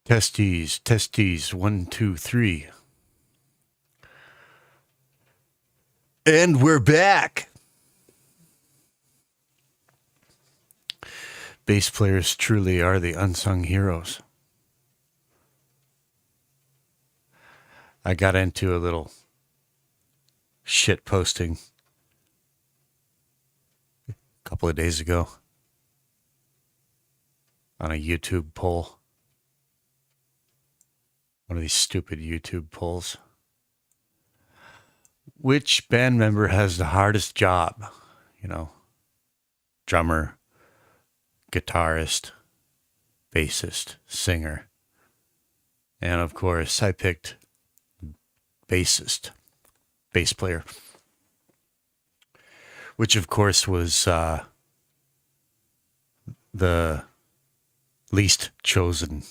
Testes, testes, 1, 2, 3. And we're back. Bass players truly are the unsung heroes. I got into a little shit posting a couple of days ago on a YouTube poll. One of these stupid YouTube polls. Which band member has the hardest job? You know, drummer, guitarist, bassist, singer. And of course, I picked bassist, bass player, which of course was the least chosen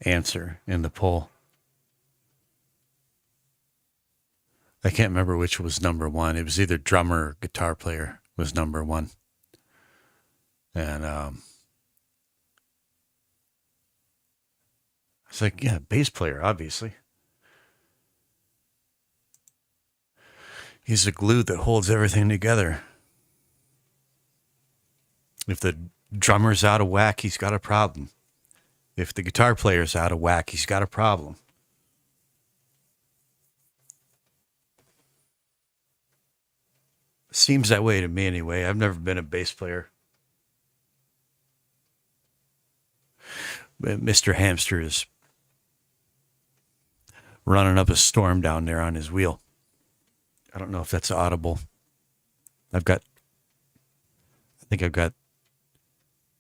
answer in the poll. I can't remember which was number one. It was either drummer or guitar player was number one. And I was like, yeah, bass player, obviously. He's the glue that holds everything together. If the drummer's out of whack, he's got a problem. If the guitar player's out of whack, he's got a problem. Seems that way to me anyway. I've never been a bass player. But Mr. Hamster is running up a storm down there on his wheel. I don't know if that's audible. I think I've got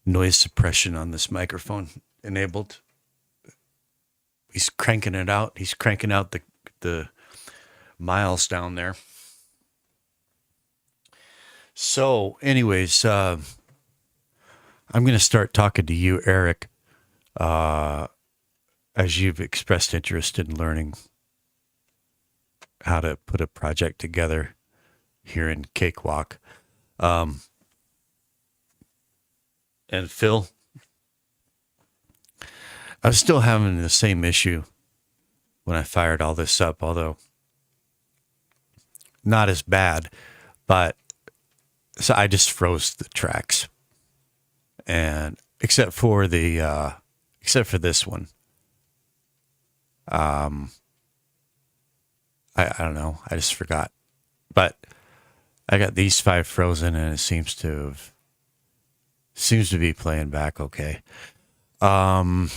noise suppression on this microphone enabled. He's cranking it out. He's cranking out the miles down there. So, anyways, I'm going to start talking to you, Eric, as you've expressed interest in learning how to put a project together here in Cakewalk. And Phil, I was still having the same issue when I fired all this up, although not as bad, but so I just froze the tracks, and except for this one, I don't know, I just forgot, but I got these 5 frozen, and it seems to be playing back okay. So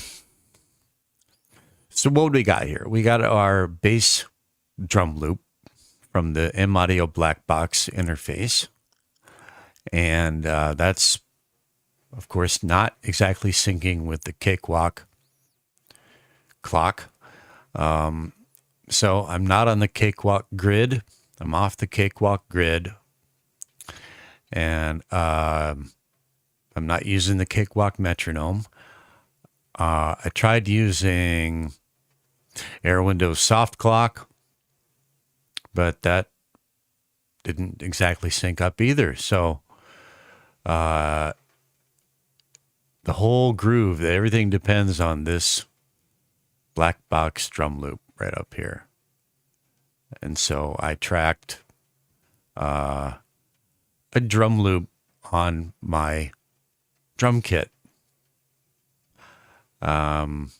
what do we got here? We got our bass drum loop from the M Audio Black Box interface. And that's, of course, not exactly syncing with the Cakewalk clock. So I'm not on the Cakewalk grid. I'm off the Cakewalk grid. And I'm not using the Cakewalk metronome. I tried using Air Windows soft clock, but that didn't exactly sync up either. So the whole groove, everything depends on this black box drum loop right up here. And so I tracked a drum loop on my drum kit. Not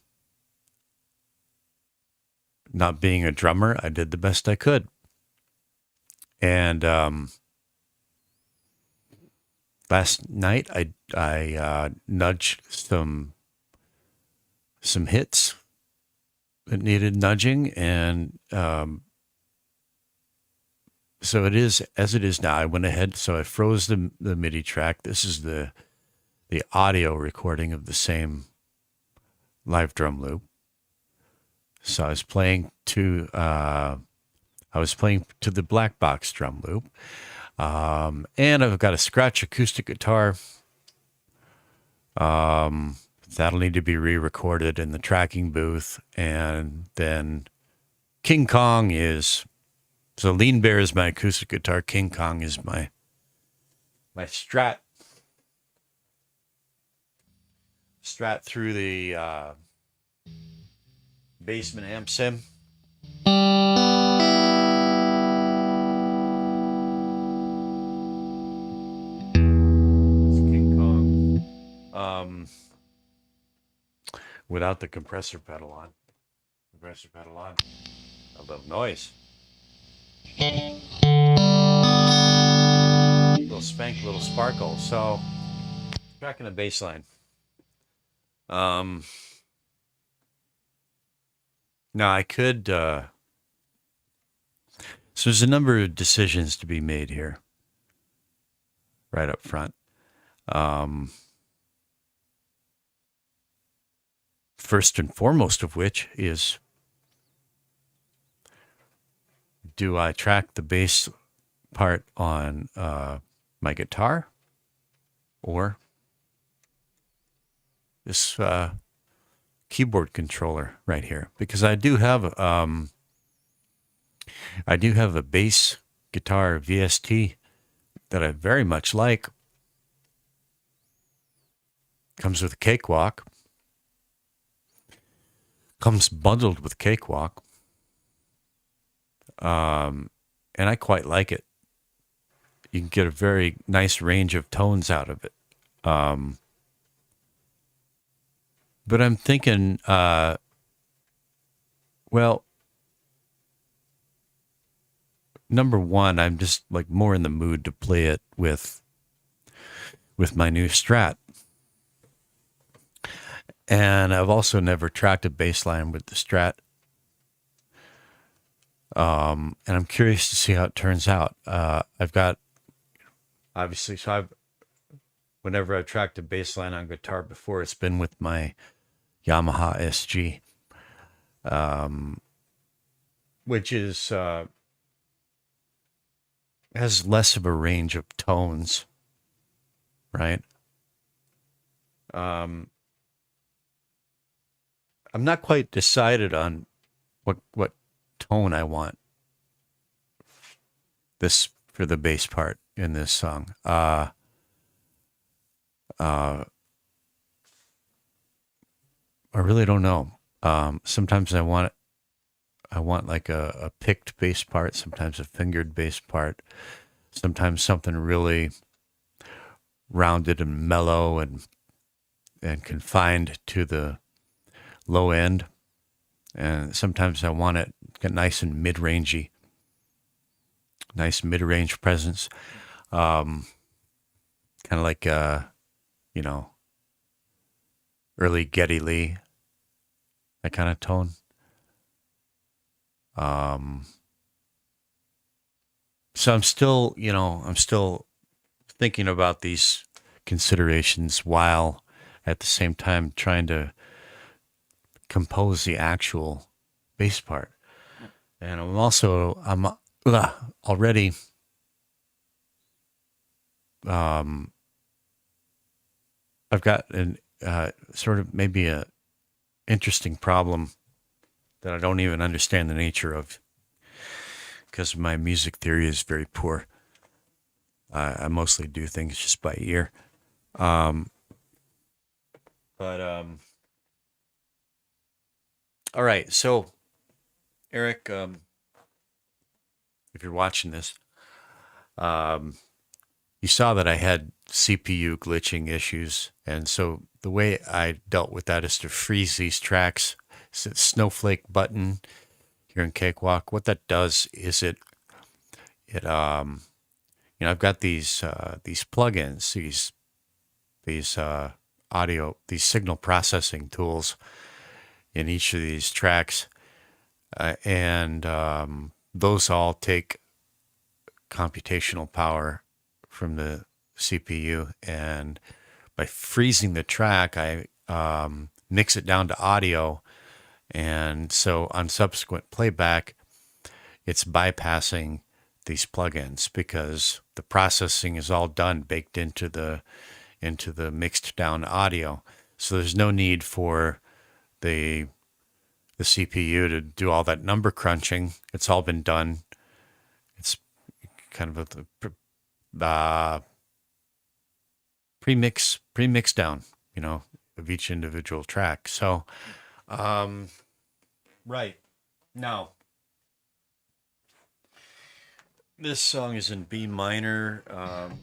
being a drummer, I did the best I could. And last night, I nudged some hits that needed nudging, and so it is as it is now. I went ahead, so I froze the MIDI track. This is the audio recording of the same live drum loop. So I was playing to the black box drum loop. And I've got a scratch acoustic guitar. That'll need to be re-recorded in the tracking booth. And then King Kong so Lean Bear is my acoustic guitar. King Kong is my Strat. Strat through the basement amp sim. It's King Kong. Without the compressor pedal on. Compressor pedal on. A little noise. Little spank, little sparkle. So, tracking the bass line. Now I could. So there's a number of decisions to be made here, right up front. First and foremost of which is, do I track the bass part on my guitar, or this keyboard controller right here? Because I do have a bass guitar VST that I very much like. Comes with a cakewalk. Comes bundled with cakewalk. And I quite like it. You can get a very nice range of tones out of it. But I'm thinking, well, number one, I'm just like more in the mood to play it with my new Strat. And I've also never tracked a bass line with the Strat. And I'm curious to see how it turns out. I've got, obviously, whenever I've tracked a bass line on guitar before, it's been with my Yamaha SG, which is, has less of a range of tones, right? I'm not quite decided on what tone I want this for the bass part in this song. I really don't know. Sometimes I want like a picked bass part, sometimes a fingered bass part, sometimes something really rounded and mellow and confined to the low end. And sometimes I want it nice and mid-rangey, nice mid-range presence. Kind of like, early Geddy Lee, that kind of tone. So I'm still thinking about these considerations while at the same time trying to compose the actual bass part. And I'm already I've got an sort of maybe a interesting problem that I don't even understand the nature of, because my music theory is very poor. I mostly do things just by ear. All right. So, Eric, if you're watching this, you saw that I had CPU glitching issues. And so the way I dealt with that is to freeze these tracks. It's a snowflake button here in Cakewalk. What that does is I've got these plugins, these signal processing tools in each of these tracks, and those all take computational power from the CPU. And by freezing the track, I mix it down to audio, and so on subsequent playback, it's bypassing these plugins because the processing is all done baked into the mixed down audio. So there's no need for the CPU to do all that number crunching. It's all been done. It's kind of a pre-mix down, of each individual track. So, right now, this song is in B minor. Of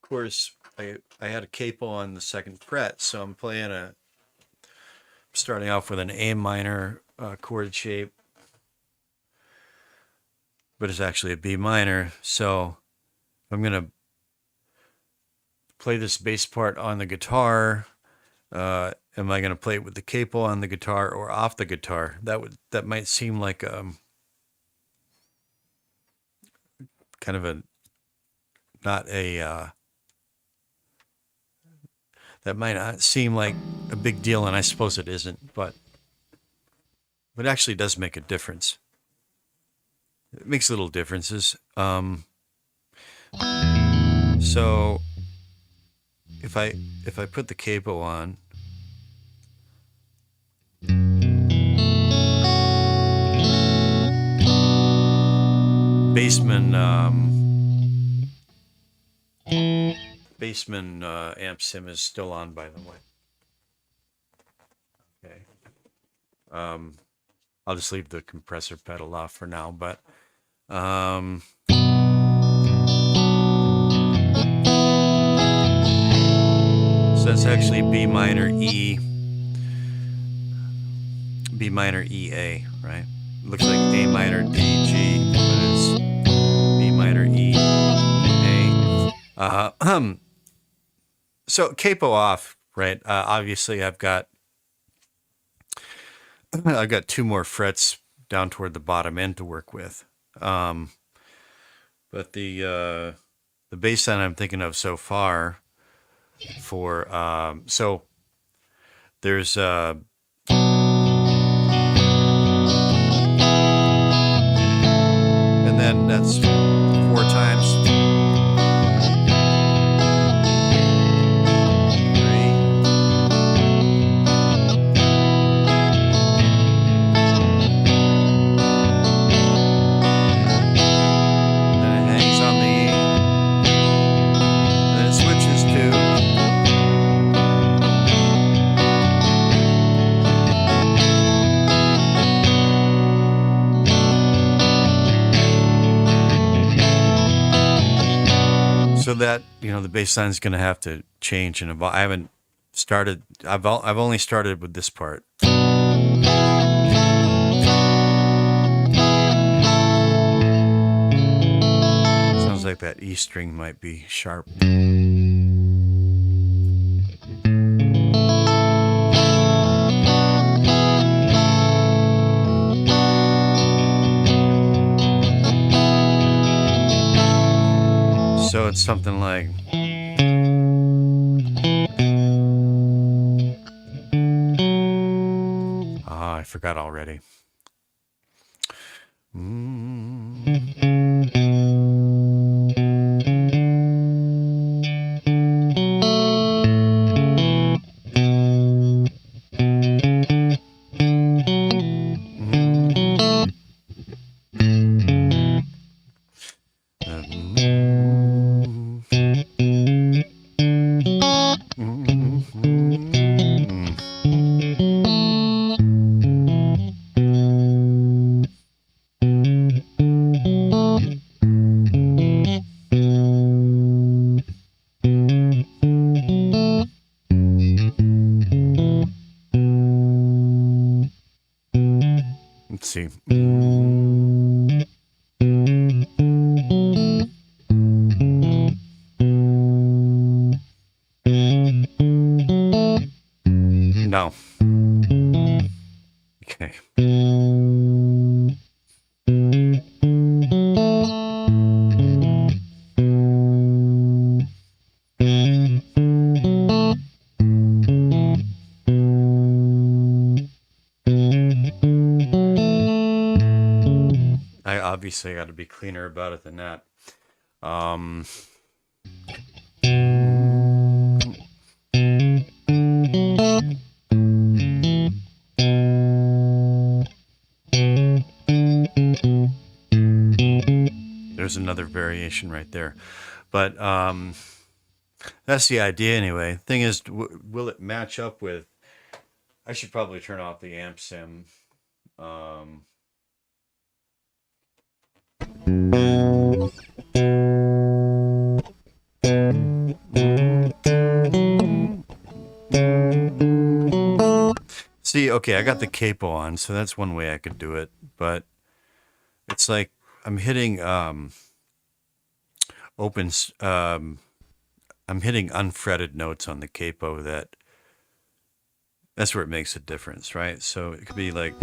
course, I had a capo on the second fret, so I'm starting off with an A minor chord shape, but it's actually a B minor. So I'm going to play this bass part on the guitar. Am I going to play it with the capo on the guitar or off the guitar? That might seem like kind of a not a that might not seem like a big deal, and I suppose it isn't, but it actually does make a difference. It makes little differences. So if I put the capo on, Bassman amp sim is still on, by the way. Okay. I'll just leave the compressor pedal off for now, but so that's actually B minor E A, right? Looks like A minor D G, but it's B minor E A. So capo off, right? Obviously, I've got 2 more frets down toward the bottom end to work with. But the bass line I'm thinking of so far for so there's and then that's 4 times. 3. So that, the bass line is going to have to change and evolve. I haven't started. I've only started with this part. Sounds like that E string might be sharp. So it's something like I forgot already. Let's see. No. Okay. I obviously got to be cleaner about it than that. There's another variation right there. But That's the idea anyway. Thing is, will it match up with? I should probably turn off the amp sim. Um, See, okay, I got the capo on, so that's one way I could do it. But it's like I'm hitting open. I'm hitting unfretted notes on the capo. That's where it makes a difference, right? So it could be like.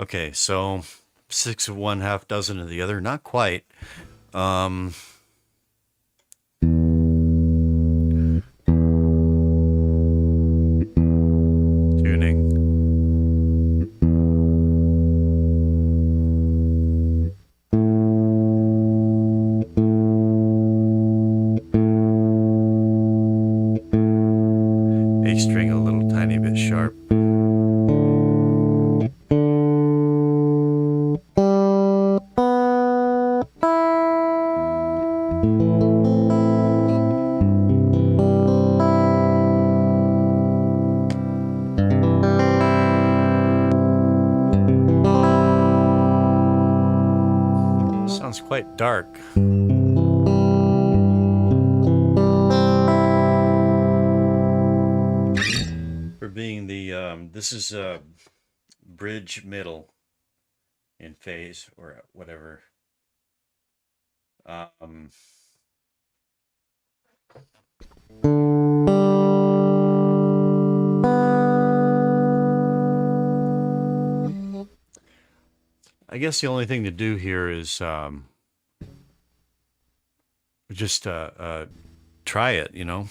Okay, so 6 of one, half dozen of the other. Not quite. Tuning. A string a little tiny bit sharp. Sounds quite dark. For being the, this is bridge middle in phase or whatever. I guess the only thing to do here is just try it, you know.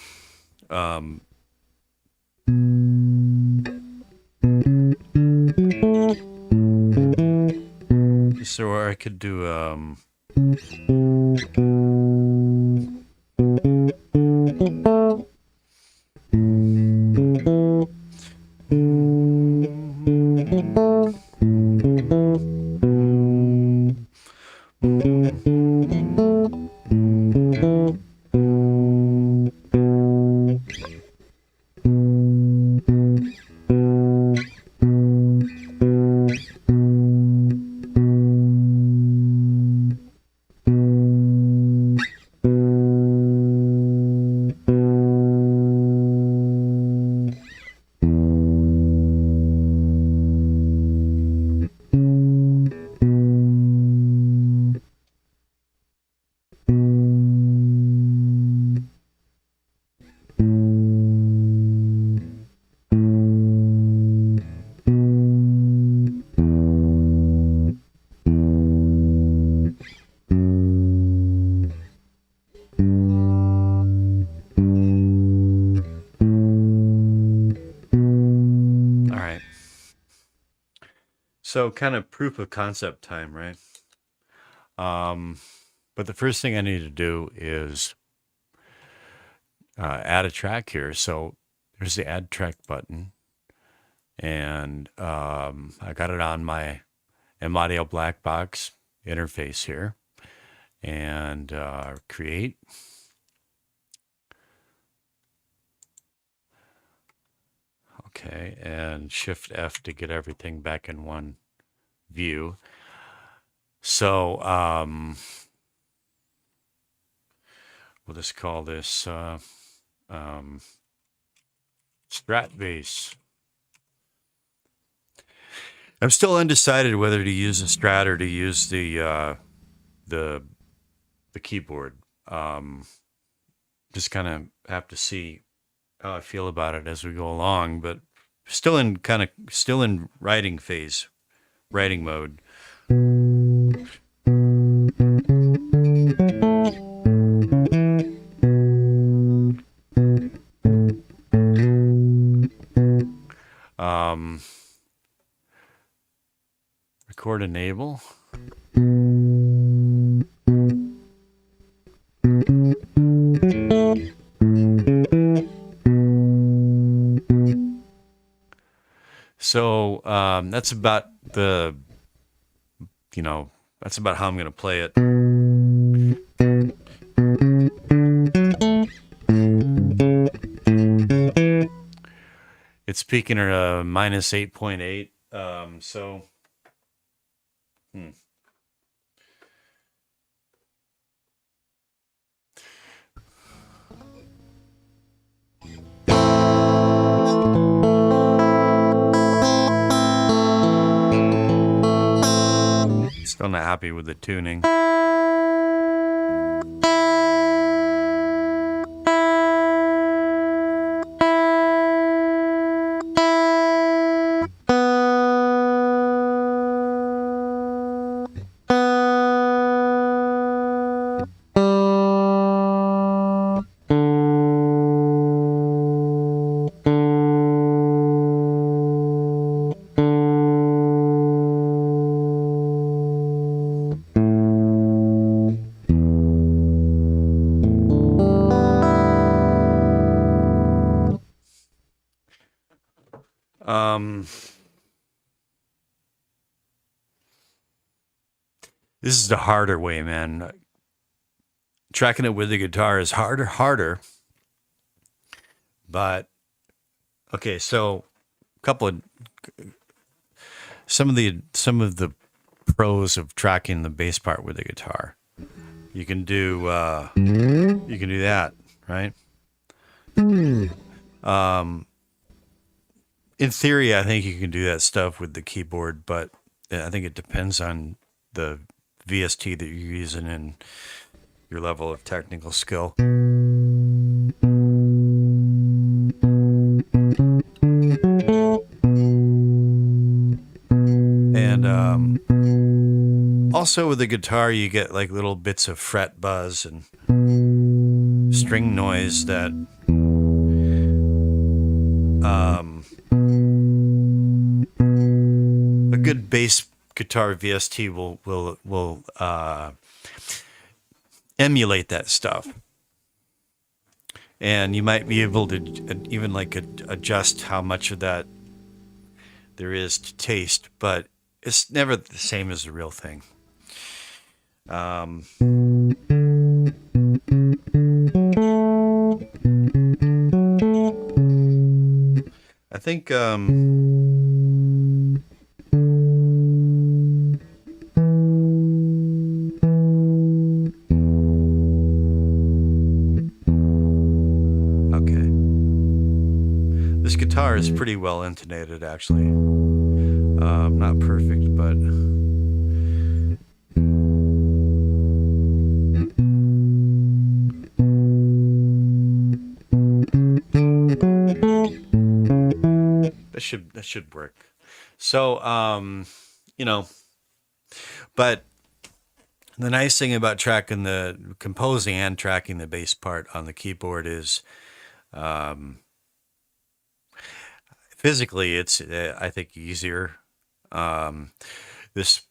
So I could do So kind of proof of concept time, right? But the first thing I need to do is add a track here. So there's the add track button. And I got it on my M-Audio black box interface here. And create. Okay, and Shift F to get everything back in one view. So we'll just call this Strat bass. I'm still undecided whether to use a Strat or to use the the keyboard. Um, just kind of have to see how I feel about it as we go along, but still in writing phase, writing mode. Um, record enable. So that's about that's about how I'm going to play it. It's peaking at a minus 8.8. So, Still not happy with the tuning. This is the harder way, man. Tracking it with the guitar is harder. But okay, so a couple of some of the pros of tracking the bass part with the guitar. You can do that, right? In theory, I think you can do that stuff with the keyboard, but I think it depends on the VST that you're using and your level of technical skill. And also with the guitar, you get like little bits of fret buzz and string noise that a good bass guitar VST will emulate that stuff, and you might be able to even like adjust how much of that there is to taste, but it's never the same as the real thing. I think okay. This guitar is pretty well intonated, actually. Not perfect, but that should work. So, but the nice thing about composing and tracking the bass part on the keyboard is, physically, it's I think easier. This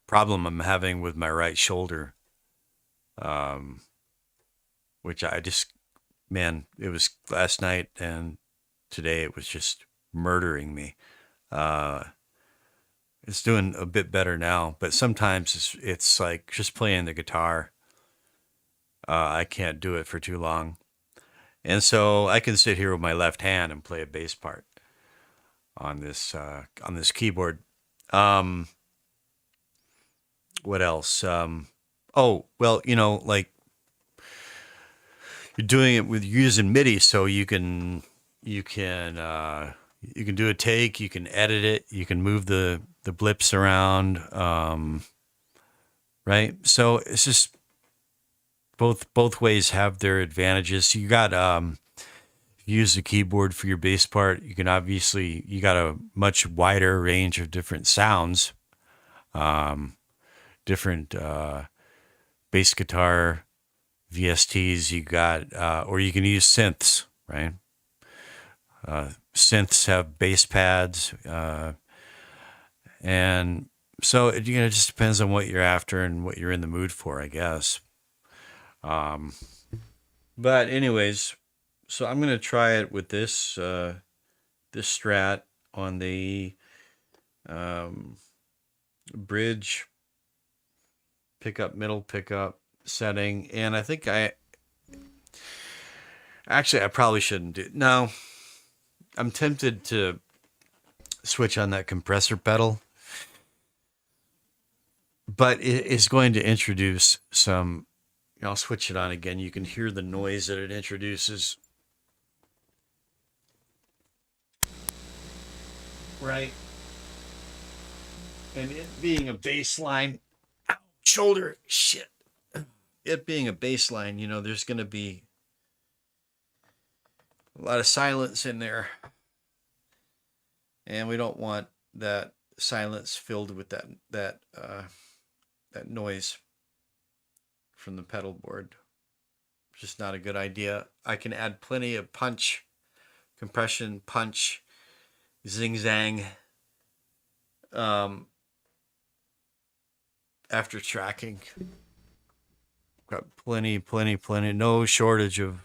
problem I'm having with my right shoulder, which it was last night and today it was just murdering me. It's doing a bit better now, but sometimes it's like just playing the guitar. I can't do it for too long. And so I can sit here with my left hand and play a bass part on this keyboard. What else? Oh, well, like you're doing it with using MIDI, so you can You can do a take, you can edit it, you can move the blips around, right? So it's just both ways have their advantages. You got use the keyboard for your bass part. You can obviously you got a much wider range of different sounds, different bass guitar VSTs. You got or you can use synths, right? Synths have bass pads, and so it just depends on what you're after and what you're in the mood for, I guess. But anyways, so I'm gonna try it with this Strat on the bridge pickup, middle pickup setting, and I think I probably shouldn't do. No, I'm tempted to switch on that compressor pedal, but it is going to introduce some. I'll switch it on again. You can hear the noise that it introduces. Right. And it being a bass line, ow, shoulder, shit. It being a bass line, there's going to be a lot of silence in there. And we don't want that silence filled with that noise from the pedal board. Just not a good idea. I can add plenty of punch, compression, punch, zing zang after tracking. Got plenty, no shortage of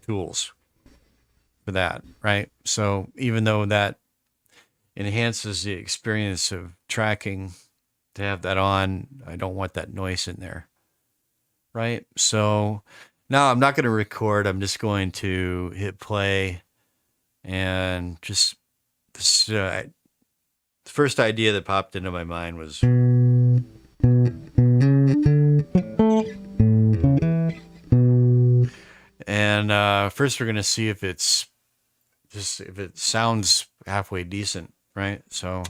tools for that, right? So even though that enhances the experience of tracking, to have that on, I don't want that noise in there, right? So now I'm not going to record. I'm just going to hit play, and just this, the first idea that popped into my mind was and first we're going to see if it sounds halfway decent, right? So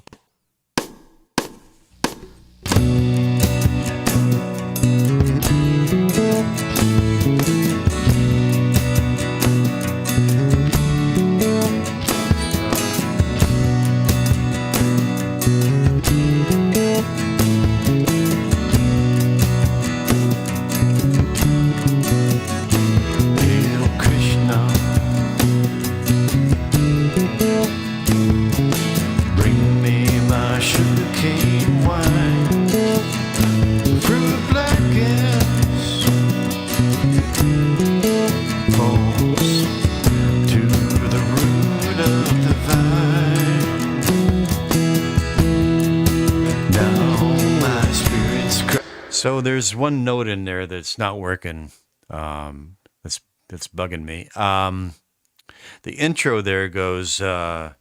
So there's one note in there that's not working. That's bugging me. The intro there goes B minor,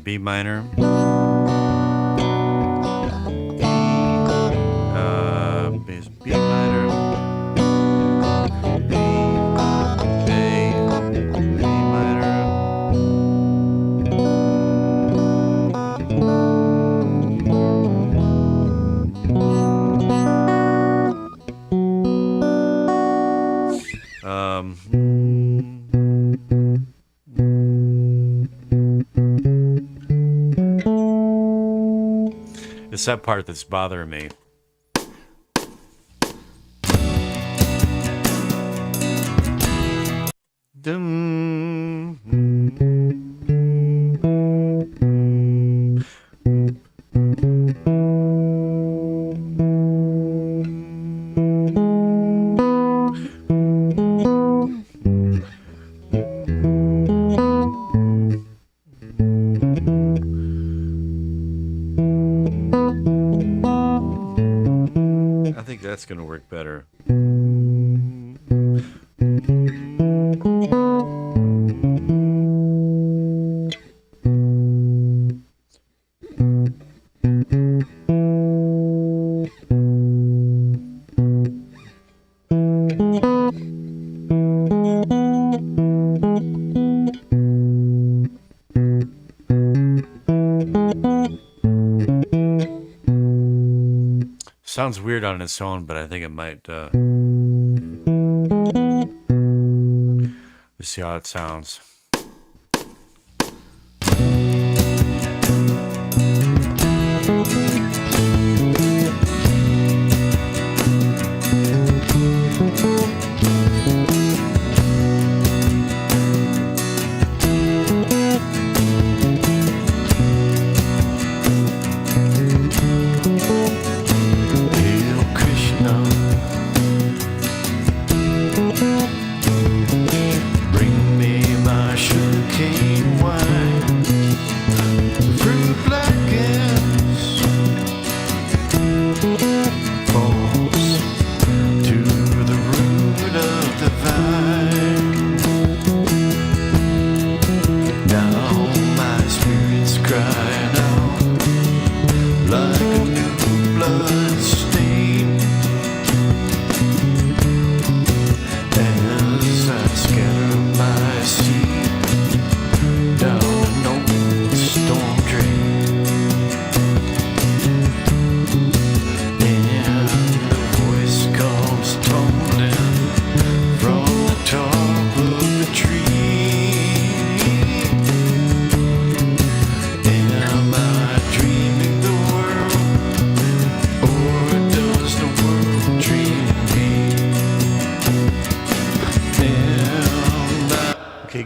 B minor, A minor. It's that part that's bothering me. I think that's going to work better. sounds weird on its own, but I think it might. Let's see how it sounds.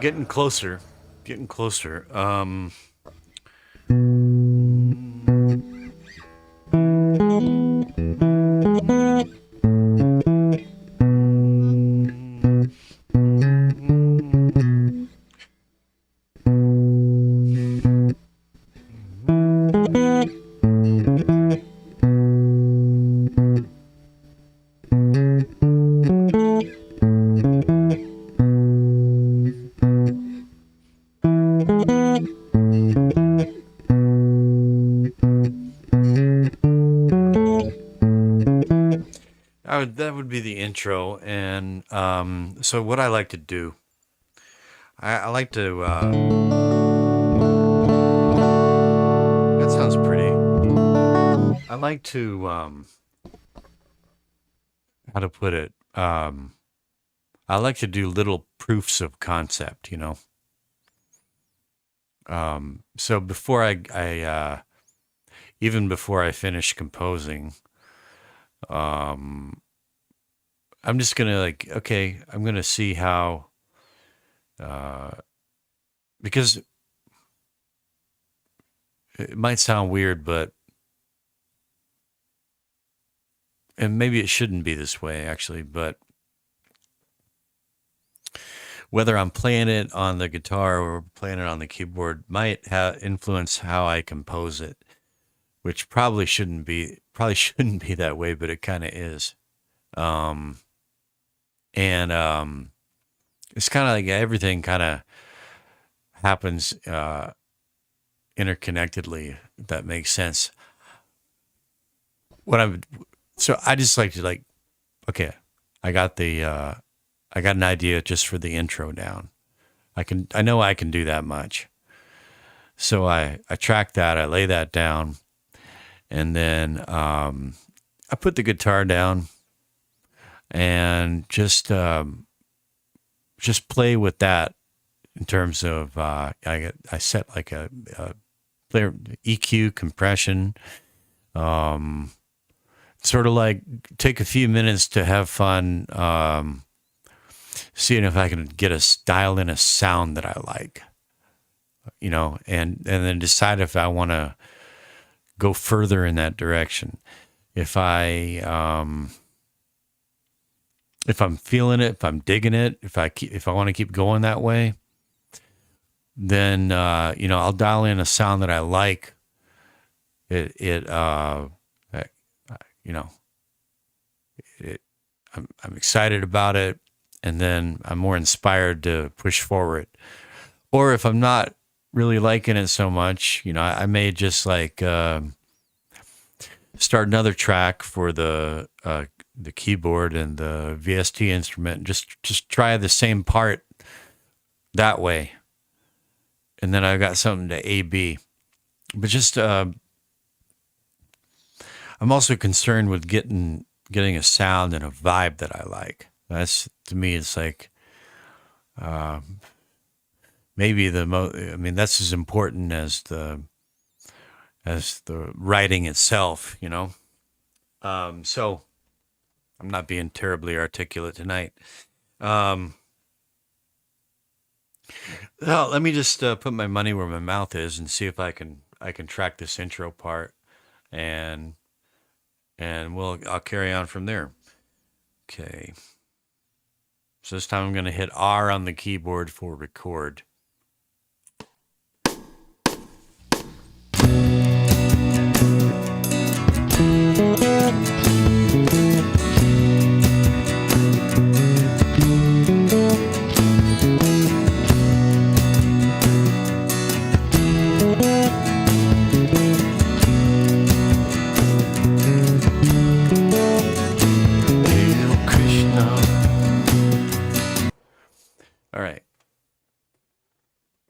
Getting closer. Getting closer. That would be the intro, and so what I like to do, I like to. That sounds pretty. I like to. How to put it? I like to do little proofs of concept, you know. So before I even before I finish composing, I'm just gonna like, okay, I'm gonna see how, because it might sound weird, but, and maybe it shouldn't be this way actually, but whether I'm playing it on the guitar or playing it on the keyboard might influence how I compose it, which probably shouldn't be that way, but it kind of is. And it's kind of like everything kind of happens interconnectedly, if that makes sense. So I just like to like, okay, I got an idea just for the intro down. I know I can do that much. So I track that, I lay that down, and then I put the guitar down and just play with that in terms of I set like a player EQ compression, sort of like take a few minutes to have fun, seeing if I can dial in a sound that I like, you know, and then decide if I want to go further in that direction. If I'm feeling it, if I'm digging it, if I want to keep going that way, then you know, I'll dial in a sound that I like. You know, I'm excited about it, and then I'm more inspired to push forward. Or if I'm not really liking it so much, you know, I may just like start another track for the keyboard and the VST instrument, and just try the same part that way, and then I've got something to A/B. But just I'm also concerned with getting a sound and a vibe that I like. That's, to me, it's like maybe I mean, that's as important as the writing itself, you know. So I'm not being terribly articulate tonight. Well, let me just put my money where my mouth is and see if I can track this intro part, and I'll carry on from there. Okay. So this time I'm going to hit R on the keyboard for record. All right.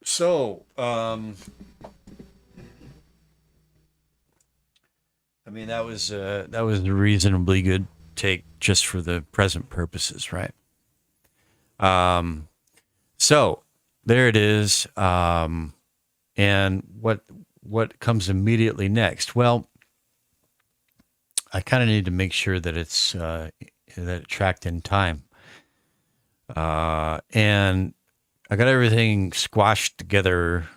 So, I mean, that was a reasonably good take just for the present purposes, right? So there it is. And what comes immediately next? Well, I kind of need to make sure that it's that it tracked in time. And I got everything squashed together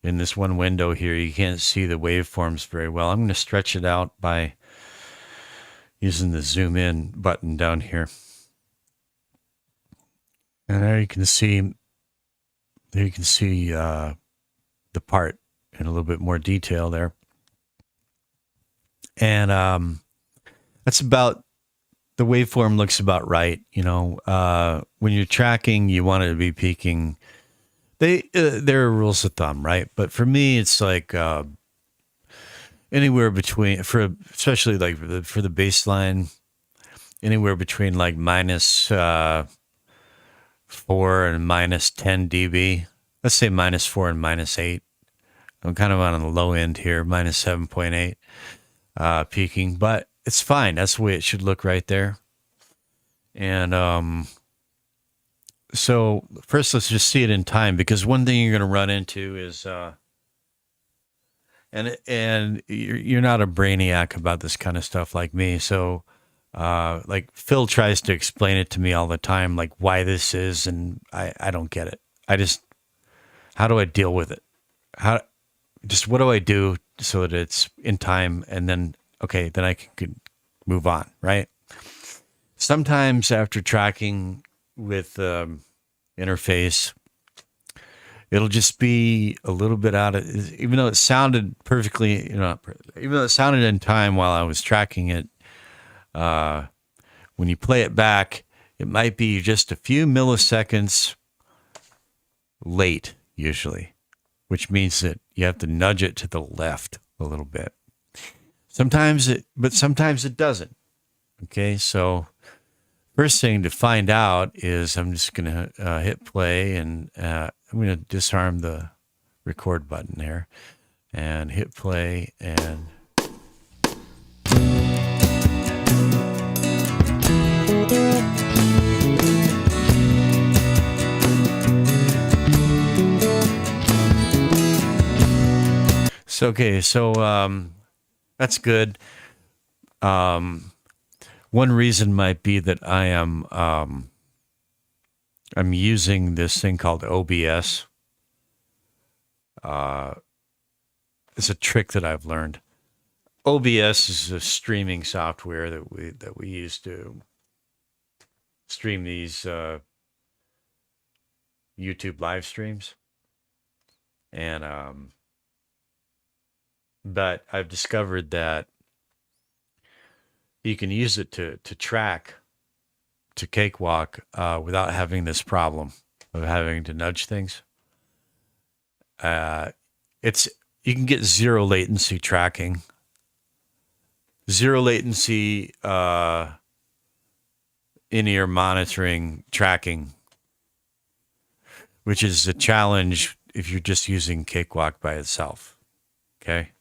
in this one window here. You can't see the waveforms very well. I'm going to stretch it out by using the zoom in button down here. And there you can see the part in a little bit more detail there. And that's about, the waveform looks about right. You know, when you're tracking, you want it to be peaking. There are rules of thumb, right? But for me, it's like anywhere between, especially like for the bass line, anywhere between like minus 4 and minus 10 dB. Let's say minus 4 and minus 8. I'm kind of on the low end here, minus 7.8 peaking, but it's fine. That's the way it should look right there. And so first, let's just see it in time, because one thing you're going to run into is, and you're not a brainiac about this kind of stuff like me. So, like Phil tries to explain it to me all the time, like why this is, and I don't get it. How do I deal with it? What do I do so that it's in time, and then, okay, then I can move on, right? Sometimes after tracking with interface, it'll just be a little bit out of, even though it sounded perfectly, even though it sounded in time while I was tracking it, when you play it back, it might be just a few milliseconds late, usually, which means that you have to nudge it to the left a little bit. Sometimes it doesn't. Okay, so first thing to find out is I'm just going to hit play, and I'm going to disarm the record button there and hit play, and so that's good. One reason might be that I'm using this thing called OBS. It's a trick that I've learned. OBS is a streaming software that we use to stream these YouTube live streams, and but I've discovered that you can use it to track, to cakewalk, without having this problem of having to nudge things. You can get zero latency tracking, zero latency in-ear monitoring tracking, which is a challenge if you're just using Cakewalk by itself. Okay.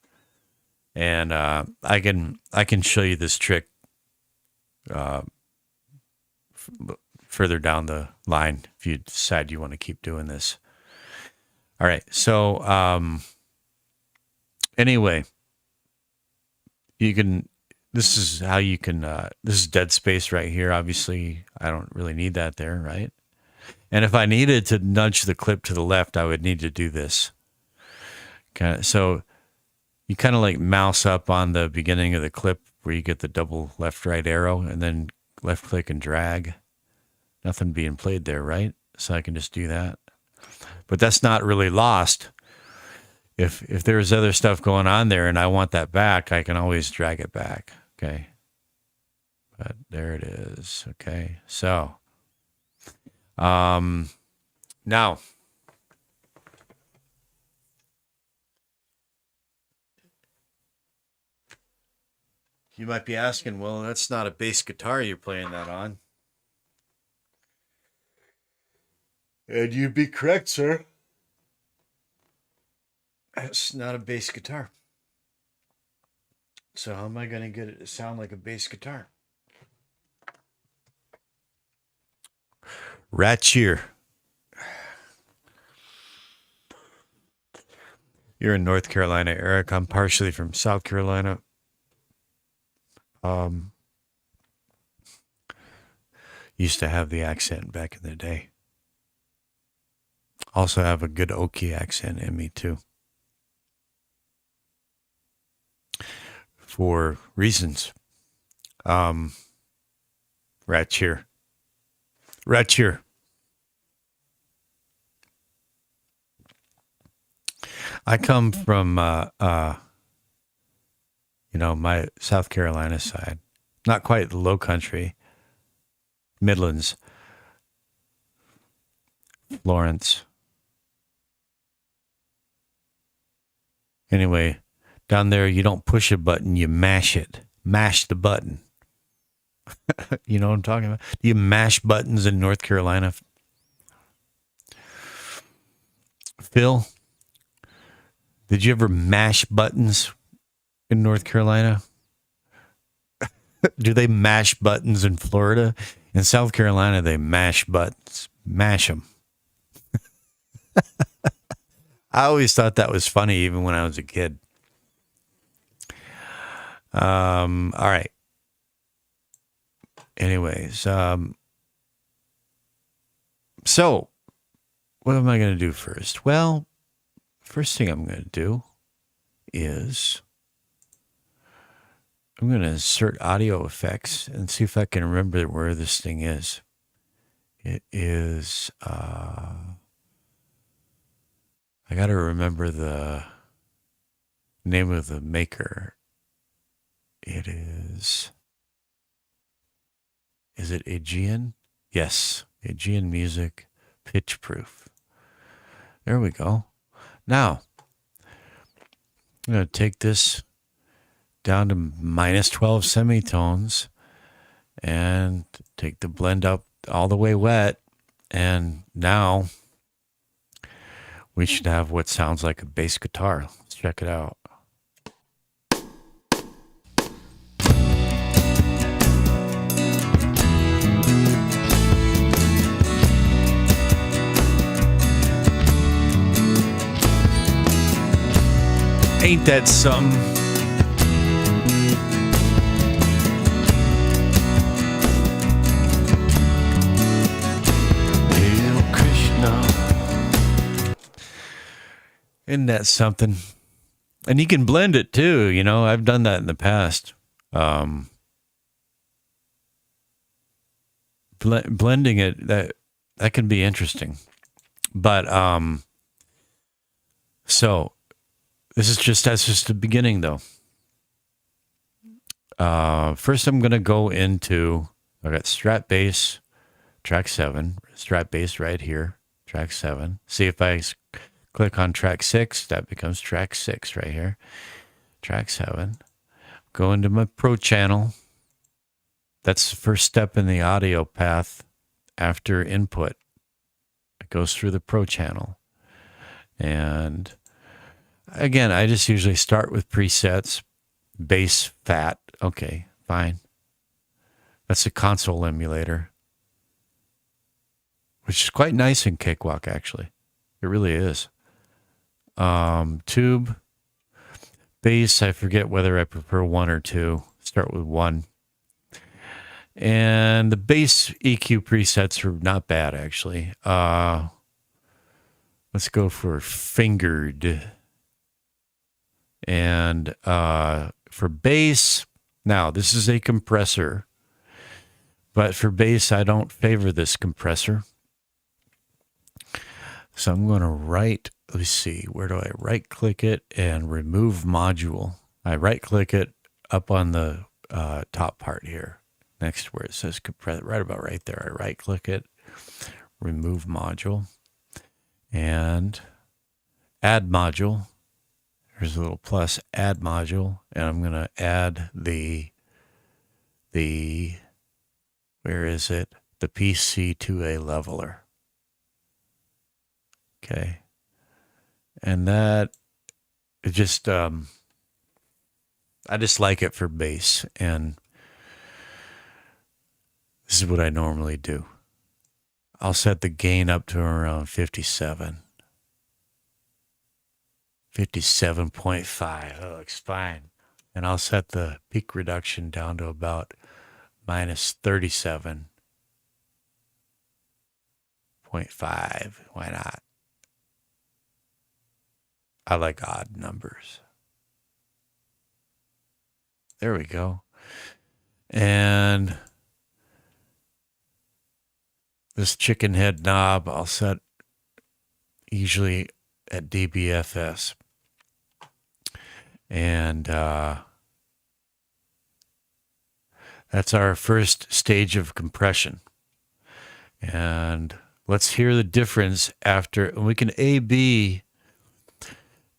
And I can show you this trick further down the line if you decide you want to keep doing this. All right. So anyway, you can. This is how you can. This is dead space right here. Obviously, I don't really need that there, right? And if I needed to nudge the clip to the left, I would need to do this. So you kind of like mouse up on the beginning of the clip where you get the double left-right arrow, and then left-click and drag. Nothing being played there, right? So I can just do that. But that's not really lost. If there's other stuff going on there and I want that back, I can always drag it back. Okay. But there it is. Okay. So, now, you might be asking, well, that's not a bass guitar you're playing that on. And you'd be correct, sir. It's not a bass guitar. So how am I going to get it to sound like a bass guitar? Rat cheer. You're in North Carolina, Eric. I'm partially from South Carolina. Used to have the accent back in the day. Also have a good Okie accent in me too. For reasons. Rat cheer. Rat cheer. I come from, my South Carolina side. Not quite the low country. Midlands. Florence. Anyway, down there, you don't push a button, you mash it. Mash the button. You know what I'm talking about? Do you mash buttons in North Carolina? Phil, did you ever mash buttons in North Carolina? Do they mash buttons in Florida? In South Carolina, they mash buttons. Mash them. I always thought that was funny, even when I was a kid. All right. Anyways, so what am I going to do first? Well, first thing I'm going to do is I'm going to insert audio effects and see if I can remember where this thing is. It is, I got to remember the name of the maker. It is it Aegean? Yes, Aegean Music, Pitch Proof. There we go. Now, I'm going to take this down to minus 12 semitones and take the blend up all the way wet. And now we should have what sounds like a bass guitar. Let's check it out. Ain't that something? Hail Krishna. Isn't that something? And you can blend it too, you know. I've done that in the past. Blending it, that can be interesting. But so that's just the beginning, though. First, I'm going to go into, I got Strat Bass, track 7, Strat Bass right here, track 7. See if I click on track 6, that becomes track 6 right here, track 7. Go into my Pro channel. That's the first step in the audio path after input. It goes through the Pro channel. And again, I just usually start with presets. Bass fat. Okay, fine. That's a console emulator, which is quite nice in Cakewalk, actually. It really is. Tube. Bass, I forget whether I prefer 1 or 2. Start with 1. And the bass EQ presets are not bad, actually. Let's go for fingered. And for bass, now this is a compressor, but for bass, I don't favor this compressor. So I'm going to let me see, where do I right click it and remove module? I right click it up on the top part here, next to where it says compress, right about right there. I right click it, remove module, and add module. There's a little plus, add module, and I'm going to add the where is it? The PC2A leveler. Okay. And that, it just, I just like it for bass, and this is what I normally do. I'll set the gain up to around 57. 57.5. That looks fine. And I'll set the peak reduction down to about minus 37.5. Why not? I like odd numbers. There we go. And this chicken head knob I'll set usually at dBFS. And that's our first stage of compression. And let's hear the difference after. We can A/B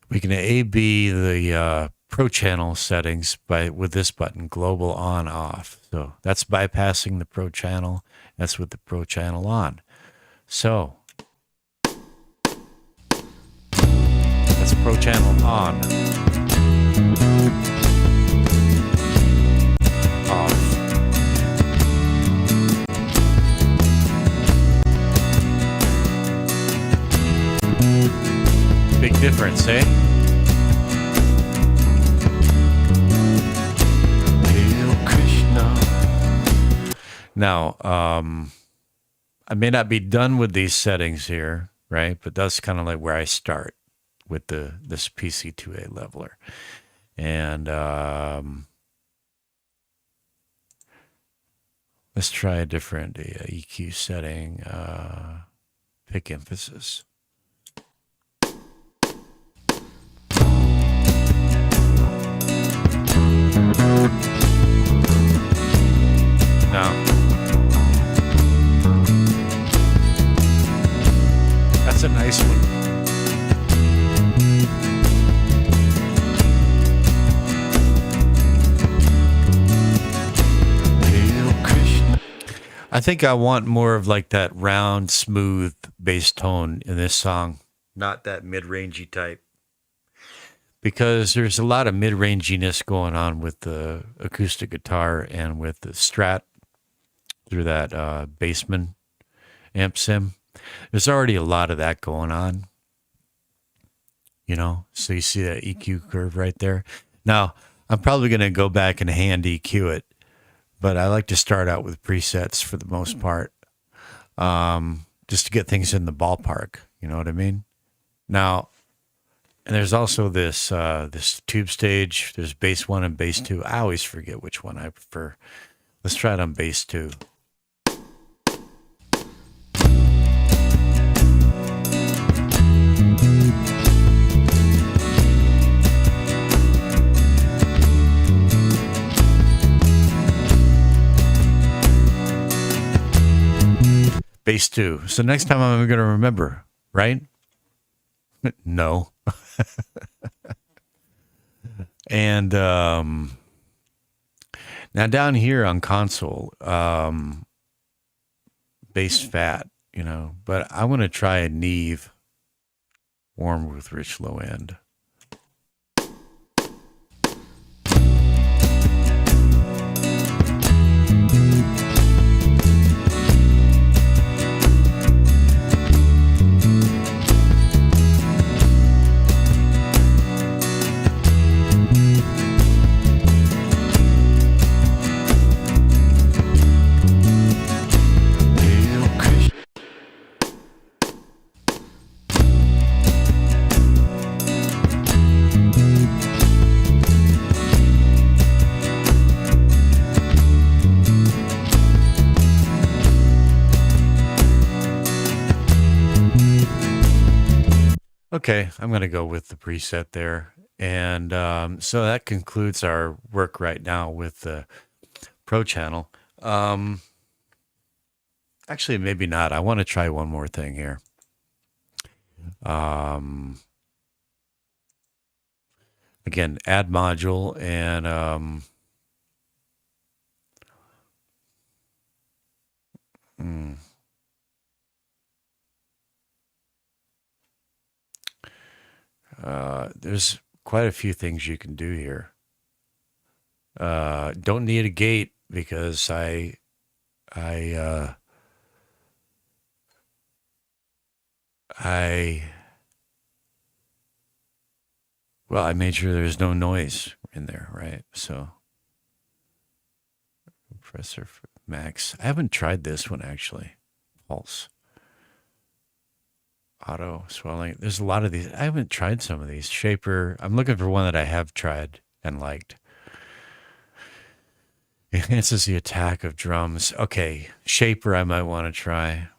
the Pro Channel settings with this button, global on off. So that's bypassing the Pro Channel. That's with the Pro Channel on. So that's Pro Channel on. Off. Big difference, eh? Now, I may not be done with these settings here, right? But that's kind of like where I start with this PC2A leveler. And let's try a different EQ setting. Pick emphasis. Now, that's a nice one. I think I want more of like that round, smooth bass tone in this song, not that mid-rangey type. Because there's a lot of mid-ranginess going on with the acoustic guitar and with the Strat through that Bassman amp sim. There's already a lot of that going on, you know. So you see that EQ curve right there. Now, I'm probably going to go back and hand EQ it, but I like to start out with presets for the most part, just to get things in the ballpark. You know what I mean? Now, and there's also this tube stage. There's bass 1 and bass 2. I always forget which one I prefer. Let's try it on bass 2. Bass 2. So next time I'm going to remember, right? No. And now down here on console, bass fat, you know, but I want to try a Neve warm with rich low end. Okay, I'm going to go with the preset there. And so that concludes our work right now with the Pro channel. Um, Actually, maybe not. I want to try one more thing here. Um, Again, add module and hmm, there's quite a few things you can do here. Don't need a gate because I I well, I made sure there's no noise in there, right? So compressor max. I haven't tried this one actually. Pulse. Auto swelling. There's a lot of these. I haven't tried some of these. Shaper. I'm looking for one that I have tried and liked. Enhances the attack of drums. Okay. Shaper I might want to try.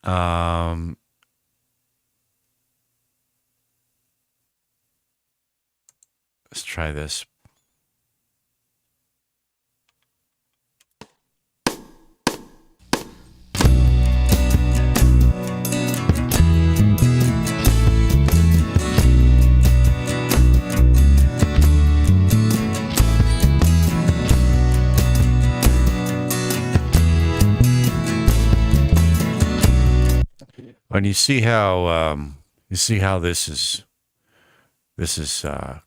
Let's try this. And you see how this is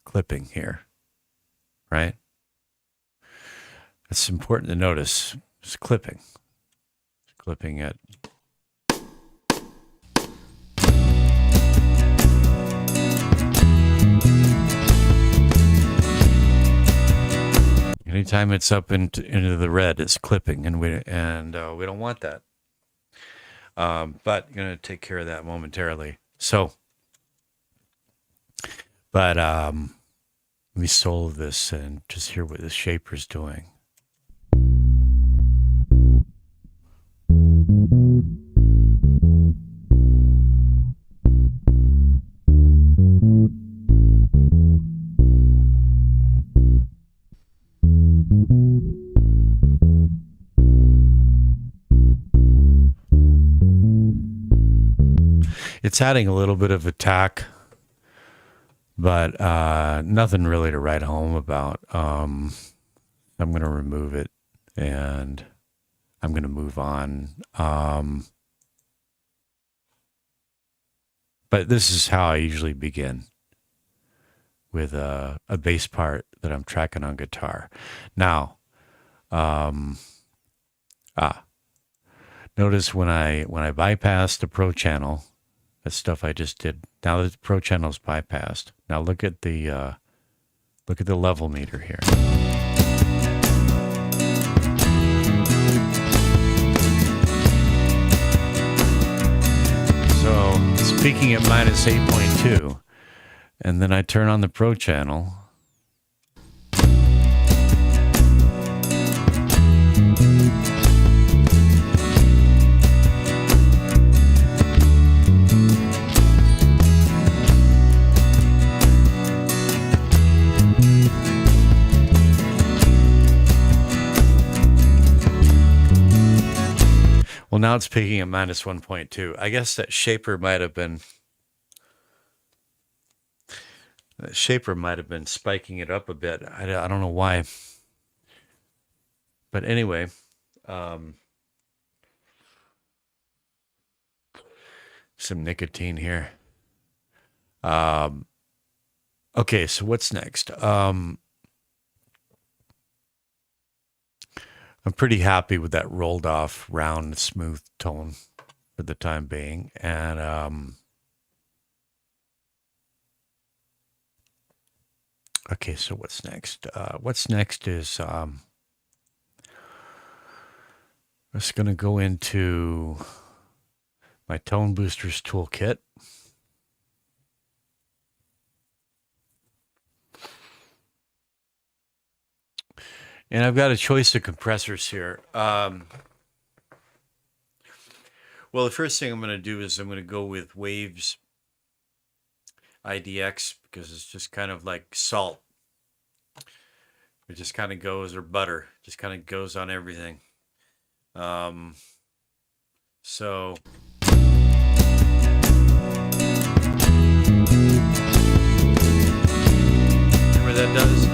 clipping here, right? It's important to notice. It's clipping. It's clipping it. Anytime it's up into the red, it's clipping, and we don't want that. But I'm going to take care of that momentarily. So, but let me solve this and just hear what the shaper's doing. It's adding a little bit of attack, but nothing really to write home about. I'm going to remove it and I'm going to move on. But this is how I usually begin, with a bass part that I'm tracking on guitar. Now, notice when I bypass the Pro channel, that stuff I just did. Now the Pro channel is bypassed. Now look at the level meter here. So it's peaking at minus 8.2, and then I turn on the Pro channel. Well, now it's peaking at minus 1.2. I guess that shaper might have been spiking it up a bit. I don't know why. But anyway, some nicotine here. Okay, so what's next? I'm pretty happy with that rolled off, round, smooth tone for the time being. And okay, so what's next? What's next is I'm just going to go into my Tone Boosters toolkit. And I've got a choice of compressors here. Well, the first thing I'm going to do is I'm going to go with Waves IDX because it's just kind of like salt. It just kind of goes, or butter, just kind of goes on everything. So what that does?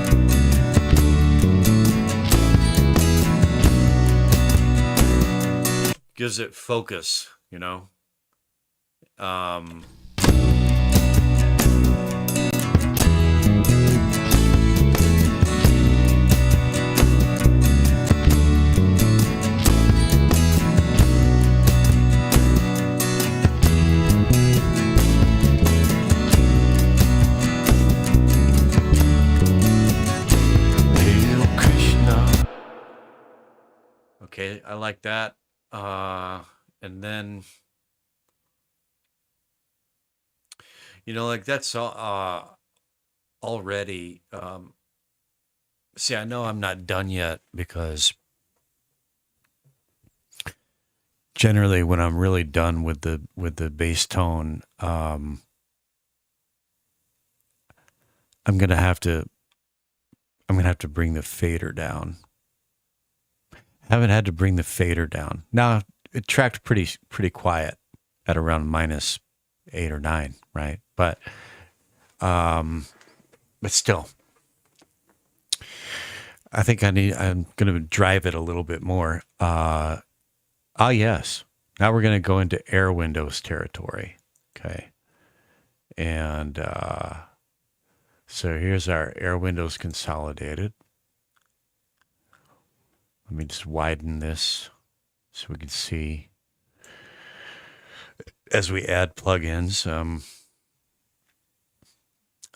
Gives it focus, you know. Okay, I like that. And then, like that's all, already. See, I know I'm not done yet because generally when I'm really done with the bass tone, I'm gonna have to bring the fader down. Haven't had to bring the fader down. Now it tracked pretty quiet at around -8 or 9, right? But still, I think I'm going to drive it a little bit more. Yes. Now we're going to go into Air Windows territory. Okay. And so here's our Air Windows consolidated. Let me just widen this so we can see as we add plugins. I'm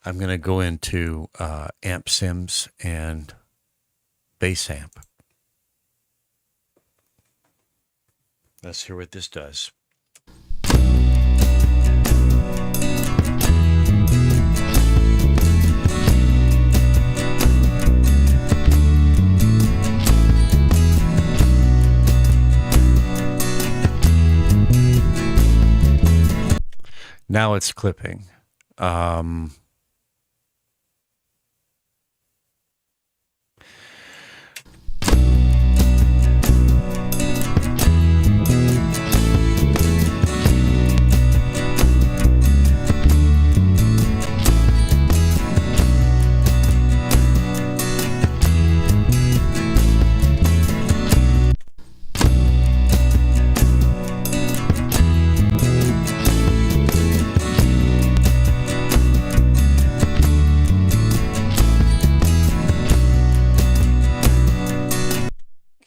going to go into amp sims and bass amp. Let's hear what this does. Now it's clipping.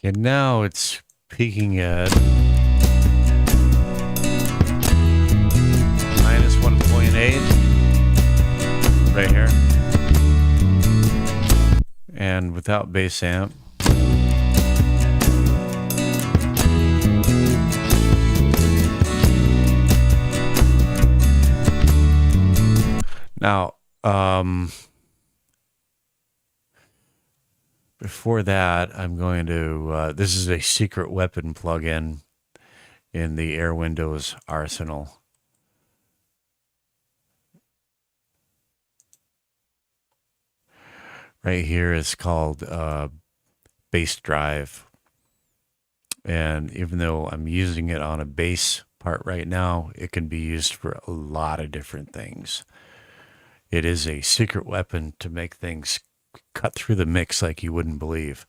And now it's peaking at -1.8 right here. And without bass amp. Now, before that, I'm going to, this is a secret weapon plugin in the Air Windows arsenal. Right here is called bass drive. And even though I'm using it on a bass part right now, it can be used for a lot of different things. It is a secret weapon to make things cut through the mix like you wouldn't believe.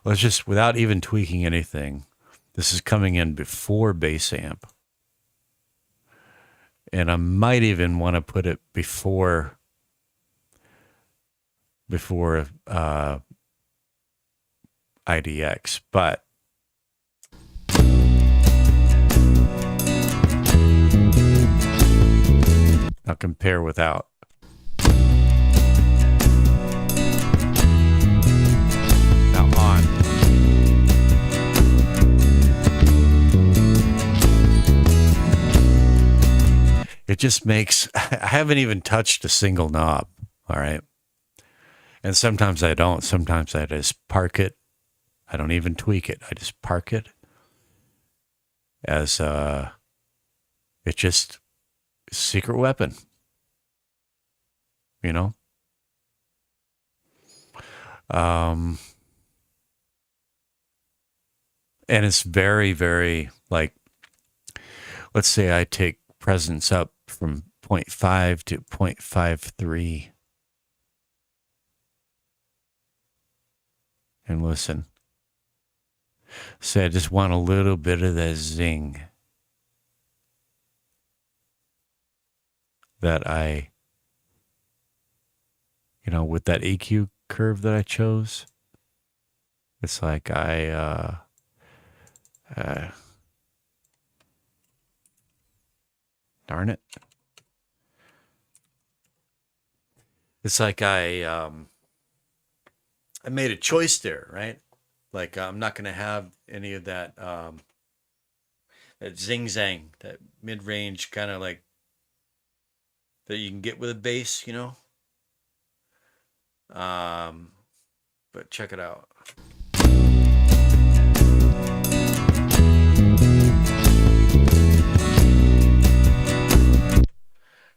Let's just, without even tweaking anything, this is coming in before bass amp. And I might even want to put it before IDX, but I'll compare without. Now on. It just makes, I haven't even touched a single knob, all right? And sometimes I don't. Sometimes I just park it. I don't even tweak it. I just park it as it's just a secret weapon. you know? Um, and it's very, very like, let's say I take presence up from zero point 0.5 to 0.53 and listen. Say I just want a little bit of that zing that I, with that EQ curve that I chose. It's like darn it. It's like I made a choice there, right? Like I'm not going to have any of that that zing zang, that mid range kind of like that you can get with a bass, But check it out.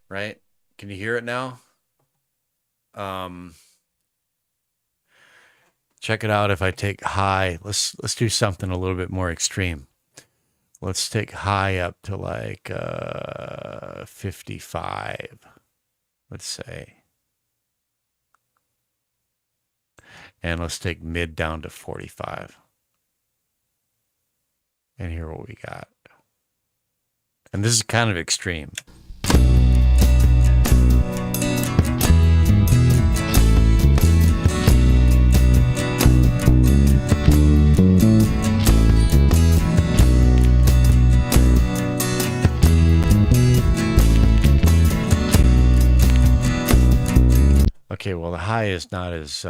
Right? Can you hear it now? Check it out if I take high. Let's do something a little bit more extreme. Let's take high up to like 55, let's say. And let's take mid down to 45. And hear what we got. And this is kind of extreme. Okay, well, the high is not as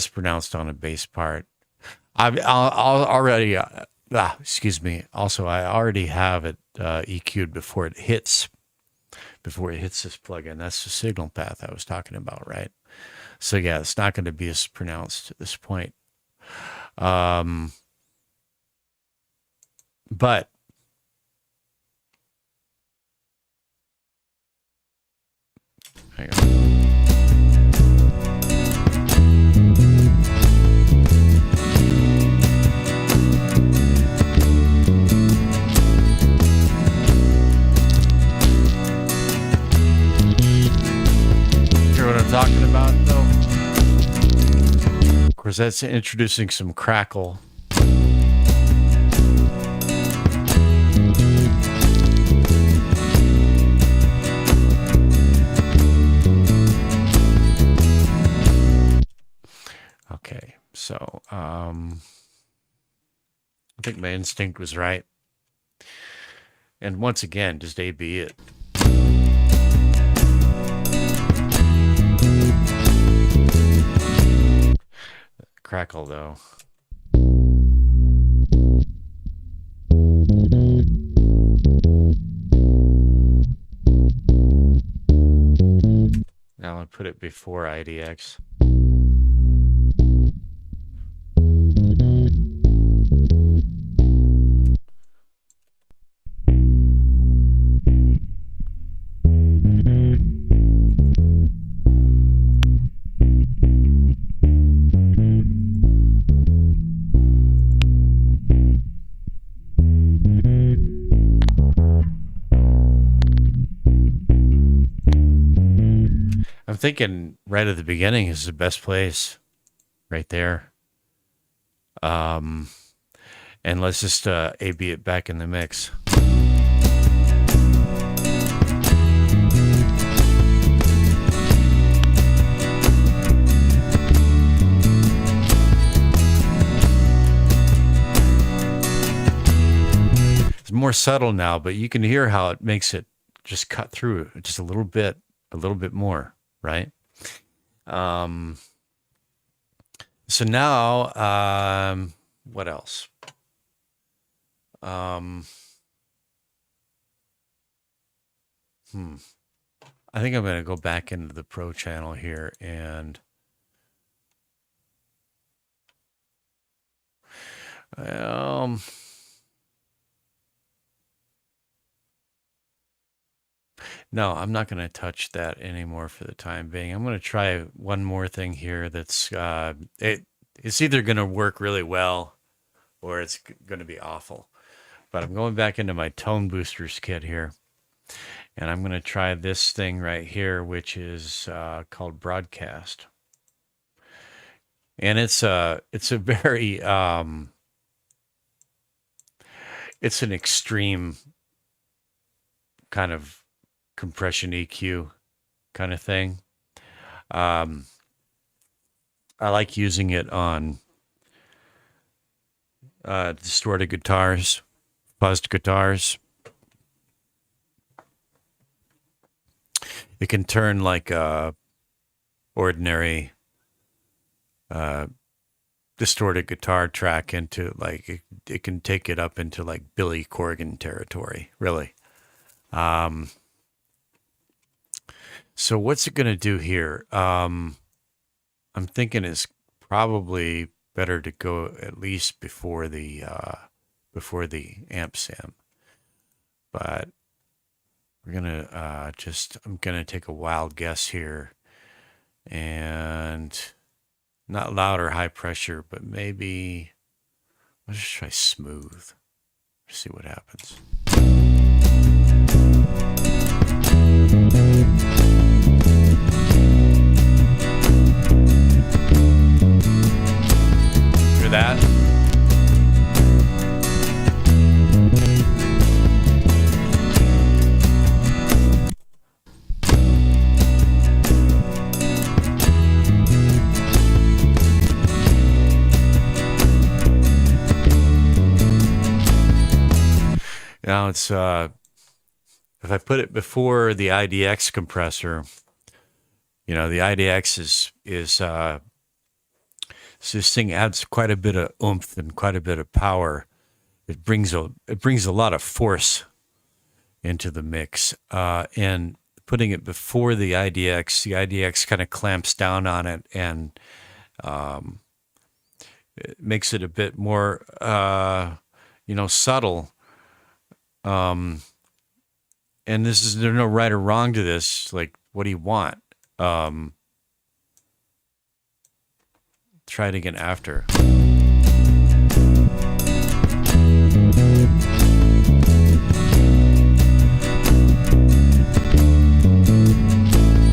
pronounced on a bass part. I'll already, excuse me. Also, I already have it EQ'd before it hits this plugin. That's the signal path I was talking about, right? So yeah, it's not going to be as pronounced at this point. But hang on. What I'm talking about, though. Of course, that's introducing some crackle. Okay, so I think my instinct was right. And once again, just A B it. Crackle, though. Now I put it before IDX. I'm thinking right at the beginning is the best place, right there. And let's just A/B it back in the mix. It's more subtle now, but you can hear how it makes it just cut through just a little bit more, right? So now, what else? I think I'm going to go back into the Pro channel here and No, I'm not going to touch that anymore for the time being. I'm going to try one more thing here that's it's either going to work really well or it's going to be awful. But I'm going back into my tone boosters kit here, and I'm going to try this thing right here, which is called Broadcast. And it's a very it's an extreme kind of compression EQ kind of thing. Um, I like using it on distorted guitars, fuzzed guitars. It can turn like a ordinary distorted guitar track into like it can take it up into like Billy Corgan territory, really. Um, so what's it going to do here? I'm thinking it's probably better to go at least before the amp sim, but we're gonna I'm gonna take a wild guess here, and not loud or high pressure, but maybe let's just try smooth. See what happens. Hear that? Now it's if I put it before the IDX compressor, the IDX is so this thing adds quite a bit of oomph and quite a bit of power. It brings a lot of force into the mix, and putting it before the IDX kind of clamps down on it, and it makes it a bit more subtle. And there's no right or wrong to this. Like, what do you want? Try it again after.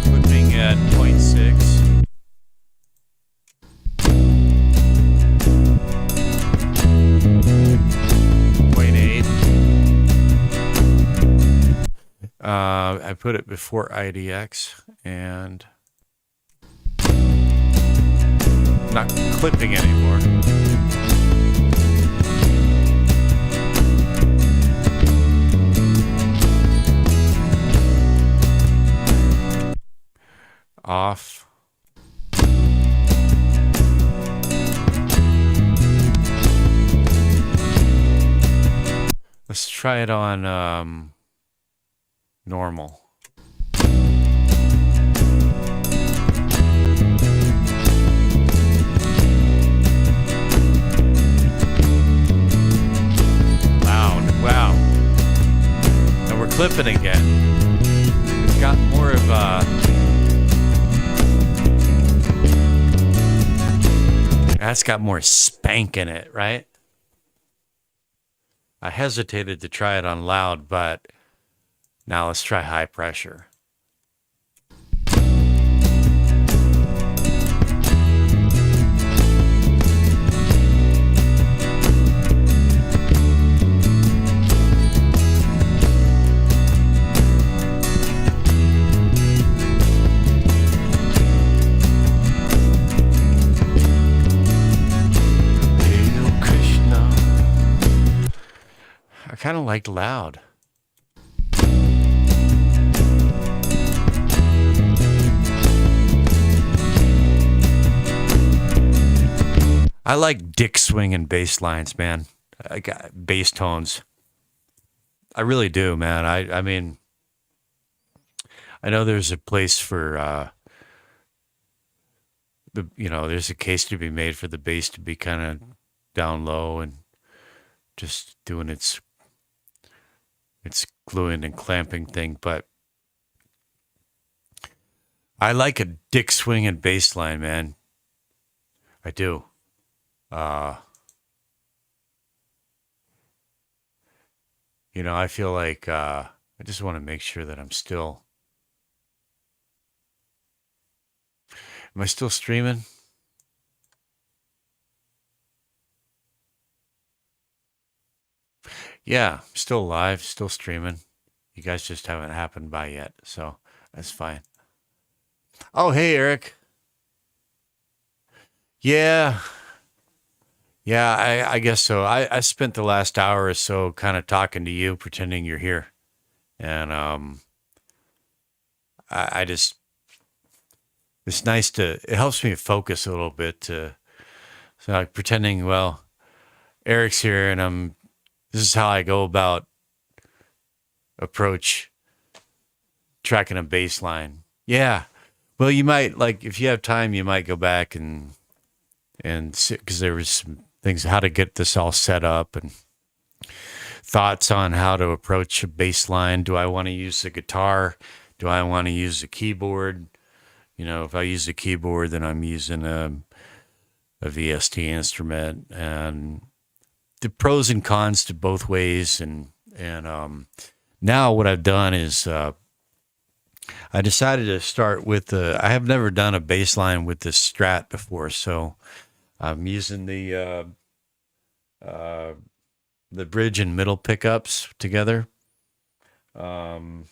Clipping at 0.6. I put it before IDX and not clipping anymore. Off. Let's try it on normal. Loud. Wow. And we're clipping again. It's got more of that's got more spank in it, right? I hesitated to try it on loud, but now let's try high pressure. I kind of liked loud. I like dick swinging bass lines, man. I got bass tones. I really do, man. I mean, I know there's a place for there's a case to be made for the bass to be kind of down low and just doing its gluing and clamping thing, but I like a dick swinging bass line, man. I do. Uh, I feel like I just want to make sure that I'm still. Am I still streaming? Yeah, still live, still streaming. You guys just haven't happened by yet, so that's fine. Oh, hey, Eric. Yeah, yeah, I guess so. I spent the last hour or so kind of talking to you, pretending you're here, and I just it's nice to it helps me focus a little bit to so like pretending well Eric's here and this is how I go about approach tracking a bass line. Yeah. Well, you might like if you have time, you might go back and because there was some things how to get this all set up and thoughts on how to approach a bass line. Do I want to use the guitar? Do I want to use the keyboard? If I use the keyboard, then I'm using a VST instrument, and the pros and cons to both ways. And now what I've done is I decided to start with I have never done a bass line with this Strat before, so I'm using the bridge and middle pickups together, tone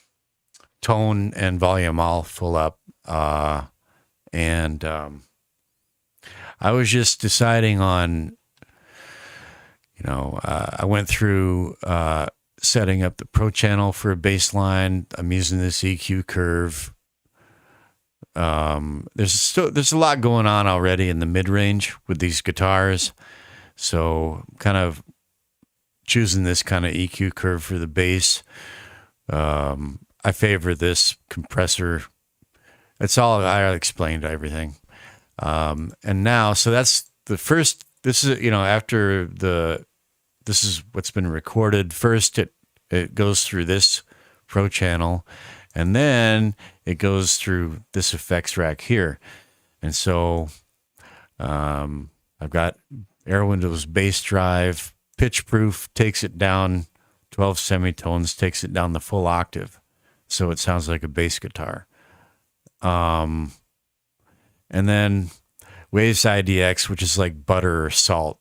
and volume all full up, and I was just deciding on, I went through setting up the Pro channel for a bass line. I'm using this EQ curve. There's a lot going on already in the mid range with these guitars, so kind of choosing this kind of EQ curve for the bass. I favor this compressor. That's all I explained everything. And now, so that's the first. This is after this is what's been recorded. First, it goes through this Pro channel, and then it goes through this effects rack here. And so I've got Air Windows bass drive, pitch proof, takes it down 12 semitones, takes it down the full octave. So it sounds like a bass guitar. And then Waves IDX, which is like butter or salt.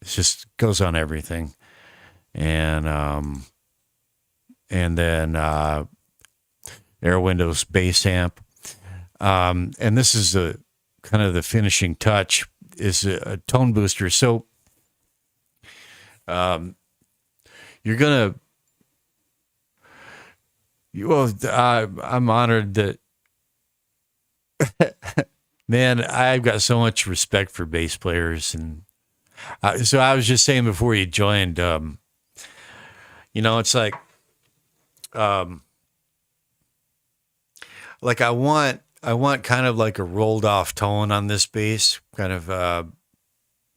It just goes on everything. And then Air Windows bass amp. And this is the kind of the finishing touch is a tone booster. So you're going to, I'm honored that, man, I've got so much respect for bass players. And so I was just saying before you joined, it's like I want kind of like a rolled off tone on this bass, kind of,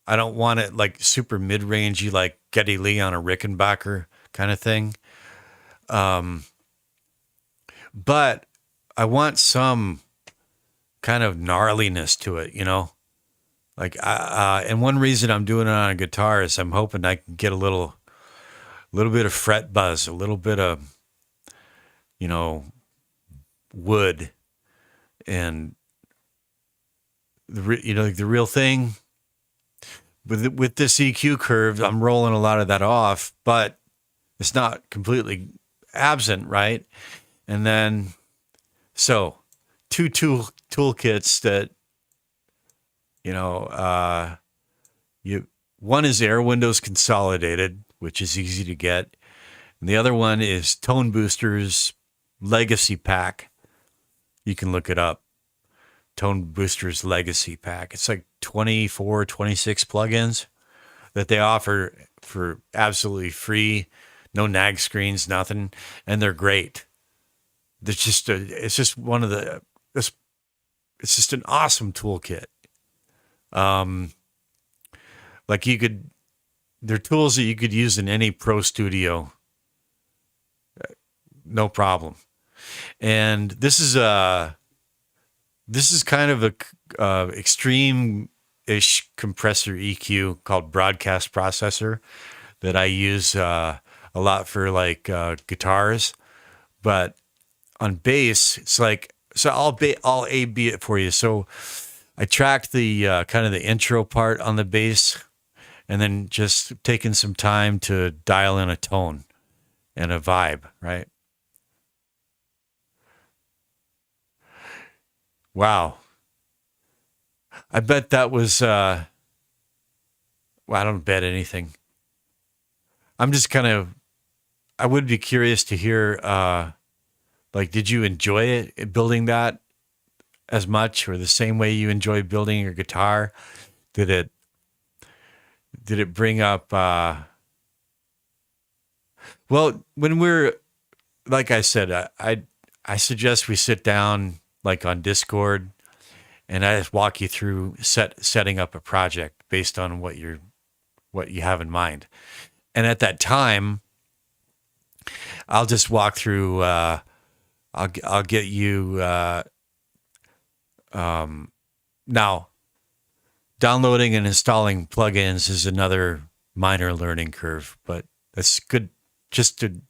I don't want it like super mid-rangey, like Geddy Lee on a Rickenbacker kind of thing. But I want some kind of gnarliness to it, like, and one reason I'm doing it on a guitar is I'm hoping I can get a little bit of fret buzz, a little bit of, wood and the real thing with this EQ curve, I'm rolling a lot of that off, but it's not completely absent, right? And then, so two toolkits that, one is Air Windows Consolidated, which is easy to get. And the other one is Tone Boosters Legacy Pack. You can look it up. Tone Boosters Legacy Pack. It's like 24, 26 plugins that they offer for absolutely free, no nag screens, nothing, and they're great. It's just it's just an awesome toolkit. Like they're tools that you could use in any pro studio, no problem. And this is This is kind of a extreme-ish compressor EQ called broadcast processor that I use a lot for like guitars. But on bass, it's like so I'll A B it for you. So I tracked the kind of the intro part on the bass, and then just taking some time to dial in a tone and a vibe, right? Wow. I bet that was well, I don't bet anything. I'm just kind of I would be curious to hear like did you enjoy it building that as much or the same way you enjoy building your guitar? Did it did it bring up well, when we're like I said, I suggest we sit down like on Discord and I just walk you through setting up a project based on what you have in mind. And at that time, I'll just walk through. I'll get you now. Downloading and installing plugins is another minor learning curve, but that's good.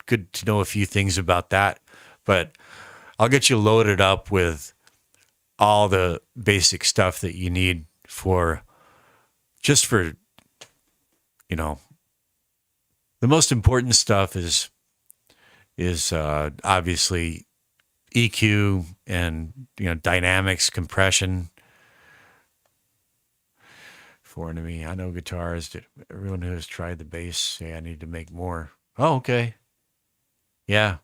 Good to know a few things about that. But I'll get you loaded up with all the basic stuff that you need for just for you know the most important stuff is obviously EQ and dynamics, compression. Foreign to me, I know guitars. Everyone who has tried the bass say I need to make more. Oh, okay, yeah.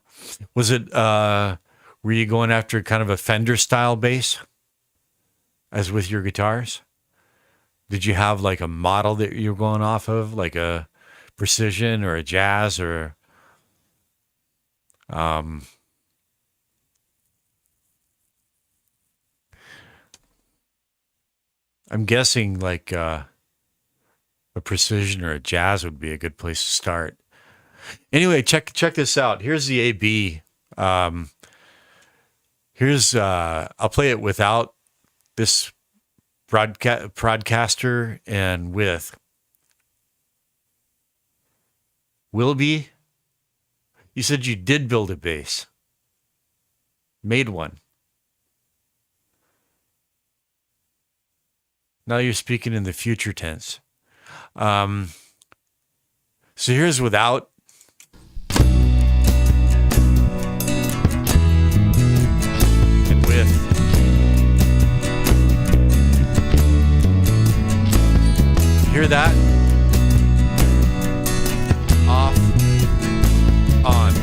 Was it? Were you going after kind of a Fender style bass as with your guitars? Did you have like a model that you're going off of, like a precision or a jazz or um, I'm guessing like a precision or a jazz would be a good place to start. Anyway, check this out. Here's the AB. Um, here's I'll play it without this broadcaster and with Wilby. You said you did build a bass, made one. Now you're speaking in the future tense. Um, so here's without. And with. Hear that? Off, on.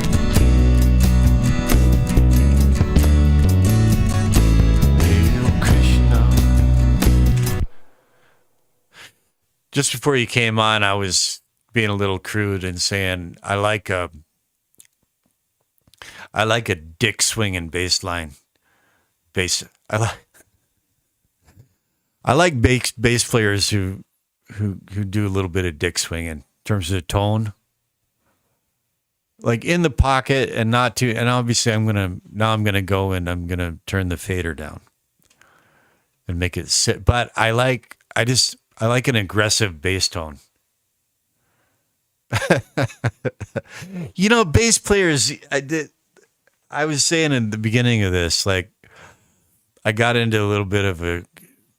Hail Krishna. Just before you came on, I was being a little crude and saying I like a dick swinging bass line. Bass. I like bass players who do a little bit of dick swinging in terms of tone, like in the pocket and not too. And obviously, I'm gonna go and I'm gonna turn the fader down and make it sit. But I like an aggressive bass tone. Bass players. I was saying in the beginning of this, like I got into a little bit of a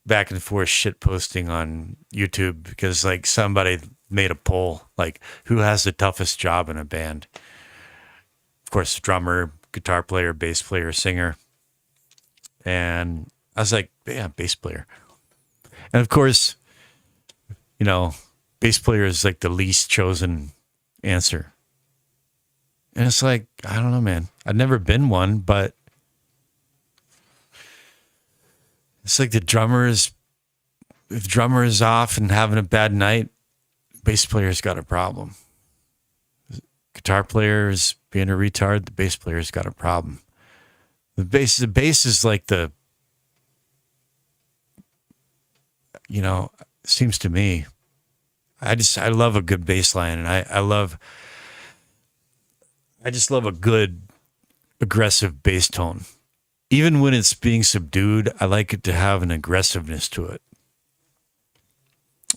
back and forth shit posting on YouTube because like somebody made a poll like who has the toughest job in a band. Of course, drummer, guitar player, bass player, singer. And I was like, yeah, bass player. And of course, bass player is like the least chosen answer. And it's like, I don't know, man. I've never been one, but it's like if the drummer is off and having a bad night, bass player's got a problem. Guitar player is being a retard, the bass player's got a problem. The bass is like seems to me, I love a good bass line and I just love a good aggressive bass tone. even when it's being subdued, I like it to have an aggressiveness to it.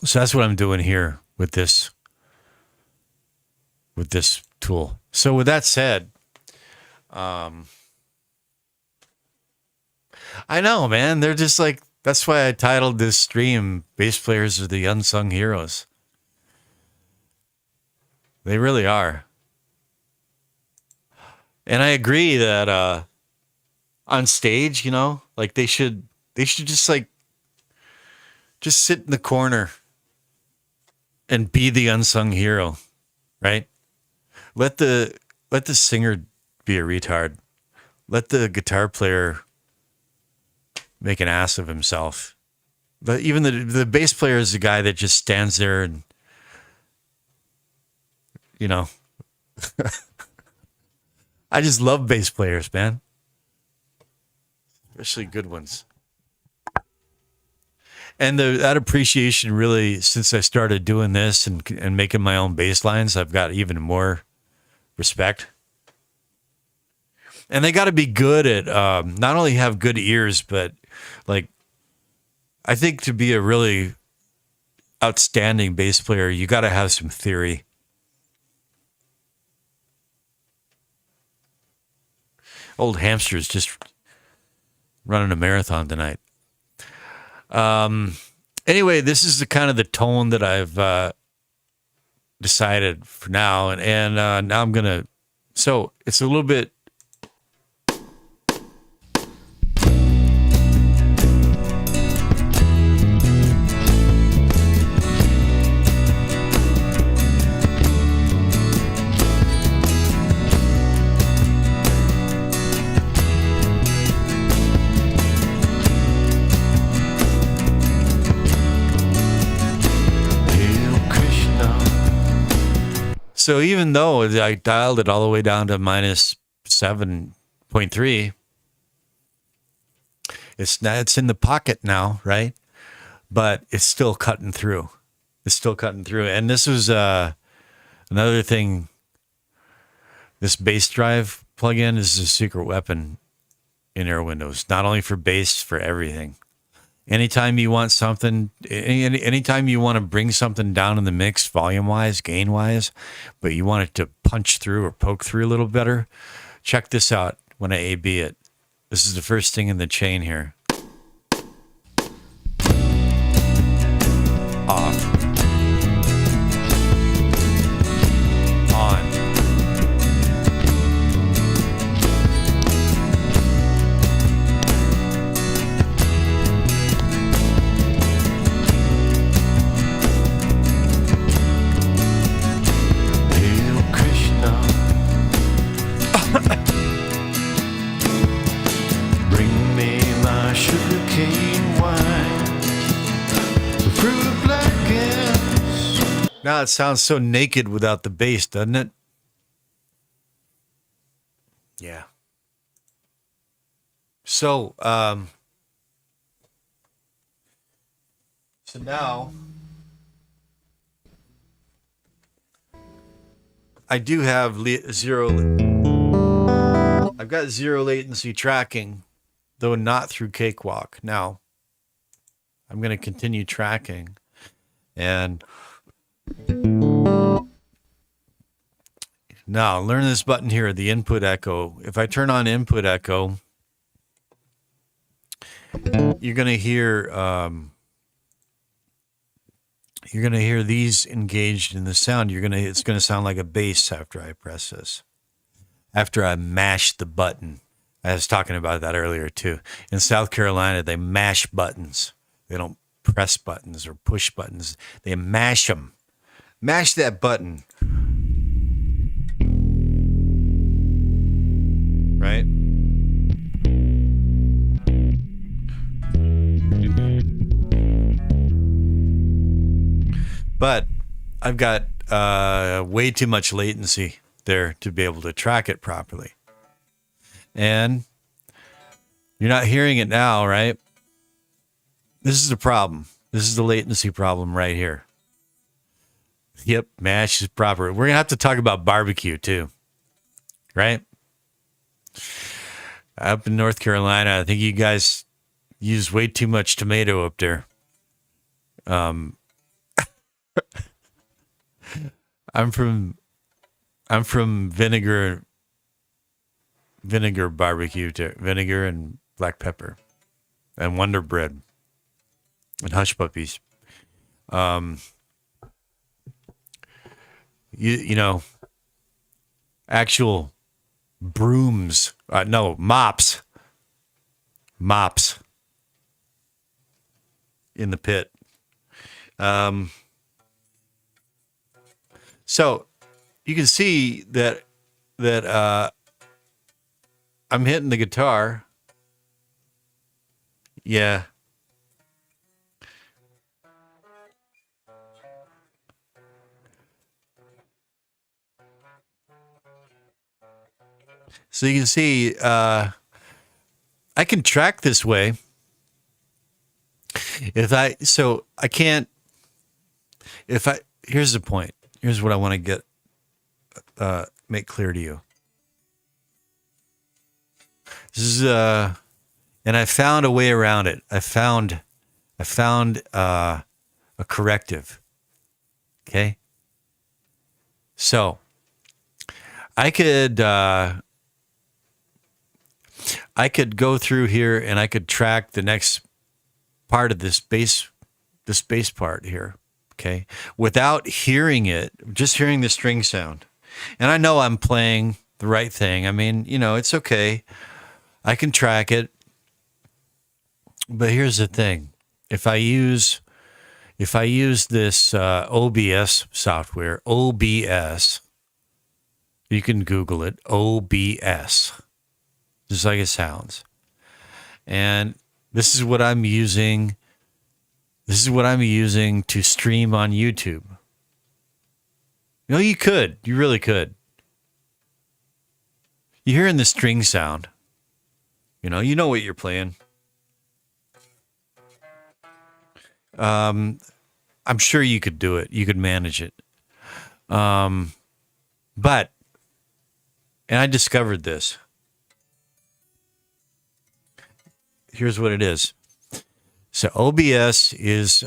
So that's what I'm doing here with this tool. So with that said, I know, man, they're just like, that's why I titled this stream, Bass Players Are the Unsung Heroes. They really are. And I agree that on stage, like they should just sit in the corner and be the unsung hero, right? Let the singer be a retard. Let the guitar player make an ass of himself. But even the bass player is the guy that just stands there and, I just love bass players, man. Especially good ones. And that appreciation really, since I started doing this and making my own bass lines, I've got even more respect. And they got to be good at, not only have good ears, but like, I think to be a really outstanding bass player, you got to have some theory. Old hamster's just running a marathon tonight. Anyway, this is the tone that I've decided for now, and now I'm gonna. So it's a little bit. So even though I dialed it all the way down to minus 7.3, it's in the pocket now, right? But it's still cutting through. And this was another thing. This bass drive plugin is a secret weapon in Air Windows, not only for bass, for everything. Anytime you want something, anytime you want to bring something down in the mix, volume-wise, gain-wise, but you want it to punch through or poke through a little better, check this out when I A-B it. This is the first thing in the chain here. Off. On. Now it sounds so naked without the bass, doesn't it? Yeah. So now I do have I've got zero latency tracking, though not through Cakewalk. Now I'm going to continue tracking, and now learn this button here, the input echo. If I turn on input echo, you're going to hear these engaged in the sound. It's going to sound like a bass after I press this. After I mash the button. I was talking about that earlier too. In South Carolina, they mash buttons. They don't press buttons or push buttons. They mash them. Mash that button. Right? But I've got way too much latency there to be able to track it properly. And you're not hearing it now, right? This is the problem. This is the latency problem right here. Yep, mash is proper. We're going to have to talk about barbecue too, right? Up in North Carolina, I think you guys use way too much tomato up there. Um, I'm from vinegar barbecue, vinegar and black pepper, and Wonder Bread and hush puppies. Um, you know, actual brooms, no, mops in the pit. So you can see that I'm hitting the guitar. Yeah. So you can see I can track this way. I can't, here's the point. Here's what I want to make clear to you. This is, and I found a way around it. I found a corrective. Okay. So I could go through here and I could track the next part of this bass part here, okay, without hearing it, just hearing the string sound. And I know I'm playing the right thing. I mean, it's okay. I can track it. But here's the thing. If I use this OBS software, OBS, you can Google it, OBS, just like it sounds. And this is what I'm using. This is what I'm using to stream on YouTube. You really could. You're hearing the string sound. You know what you're playing. I'm sure you could do it. You could manage it. But, and I discovered this. Here's what it is. So OBS is,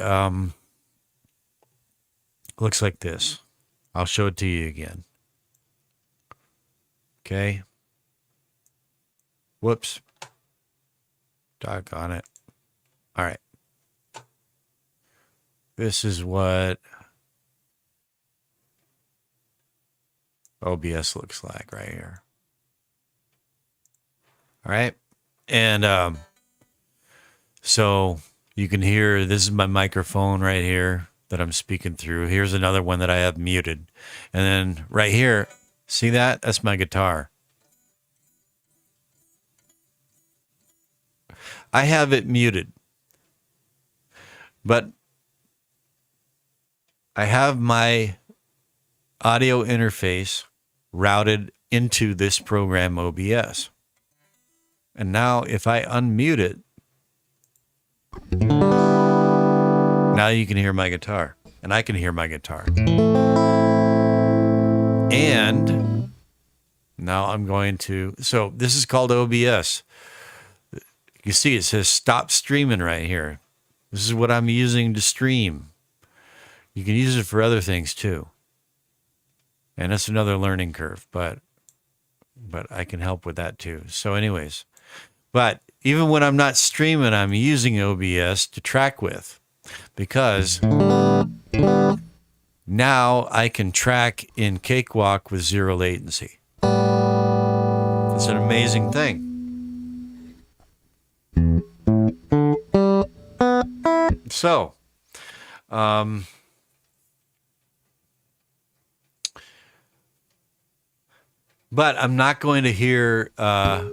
looks like this. I'll show it to you again. Okay. Whoops. Doggone it. All right. This is what OBS looks like right here. All right. And so you can hear, this is my microphone right here that I'm speaking through. Here's another one that I have muted. And then right here, see that? That's my guitar. I have it muted. But I have my audio interface routed into this program OBS. And now if I unmute it, now you can hear my guitar. And I can hear my guitar. And now I'm going to, so this is called OBS. You see it says stop streaming right here. This is what I'm using to stream. You can use it for other things too. And that's another learning curve, but I can help with that too. So anyways, but even when I'm not streaming, I'm using OBS to track with, because now I can track in Cakewalk with zero latency. It's an amazing thing. So, but I'm not going to hear, well,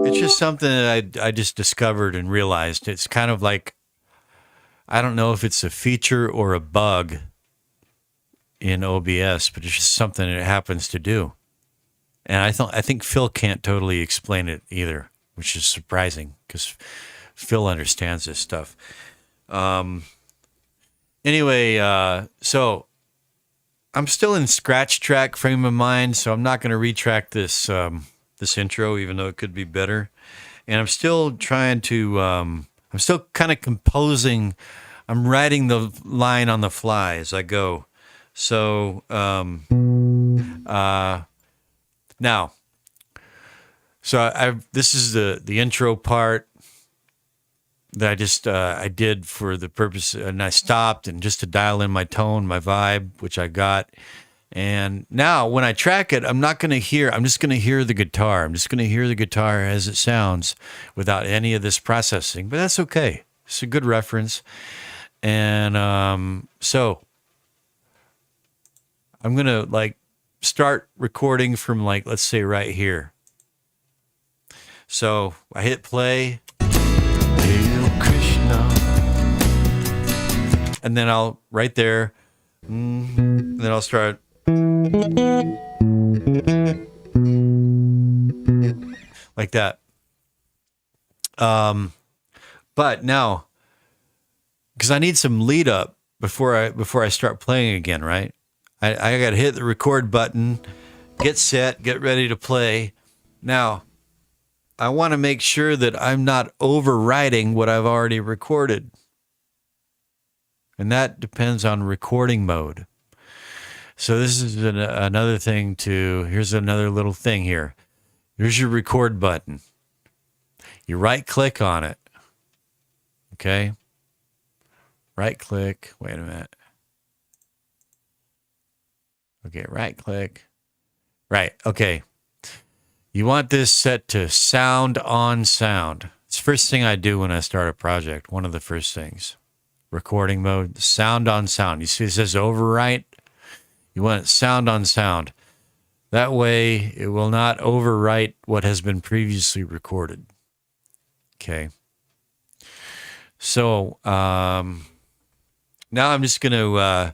it's just something that I just discovered and realized. It's kind of like, I don't know if it's a feature or a bug in OBS, but it's just something it happens to do. And I think Phil can't totally explain it either, which is surprising because Phil understands this stuff. Anyway, so I'm still in scratch track frame of mind, so I'm not going to retrack this intro, even though it could be better. And I'm still trying to. I'm still kind of composing. I'm writing the line on the fly as I go. So now, this is the intro part that I did for the purpose, and I stopped and just to dial in my tone, my vibe, which I got. And now when I track it, I'm just going to hear the guitar. I'm just going to hear the guitar as it sounds without any of this processing, but that's okay. It's a good reference. And so I'm going to start recording from let's say right here. So I hit play. And then I'll right there, and then I'll start like that. But now, because I need some lead up before I start playing again, right? I got to hit the record button, get set, get ready to play. Now, I want to make sure that I'm not overwriting what I've already recorded. And that depends on recording mode. So this is another thing here's another little thing here. Here's your record button. You right click on it. Okay. Right click. Wait a minute. Okay. Right click. Right. Okay. You want this set to sound on sound. It's the first thing I do when I start a project. One of the first things. Recording mode, sound on sound. You see it says overwrite? You want it sound on sound. That way it will not overwrite what has been previously recorded. Okay. So now I'm just going to,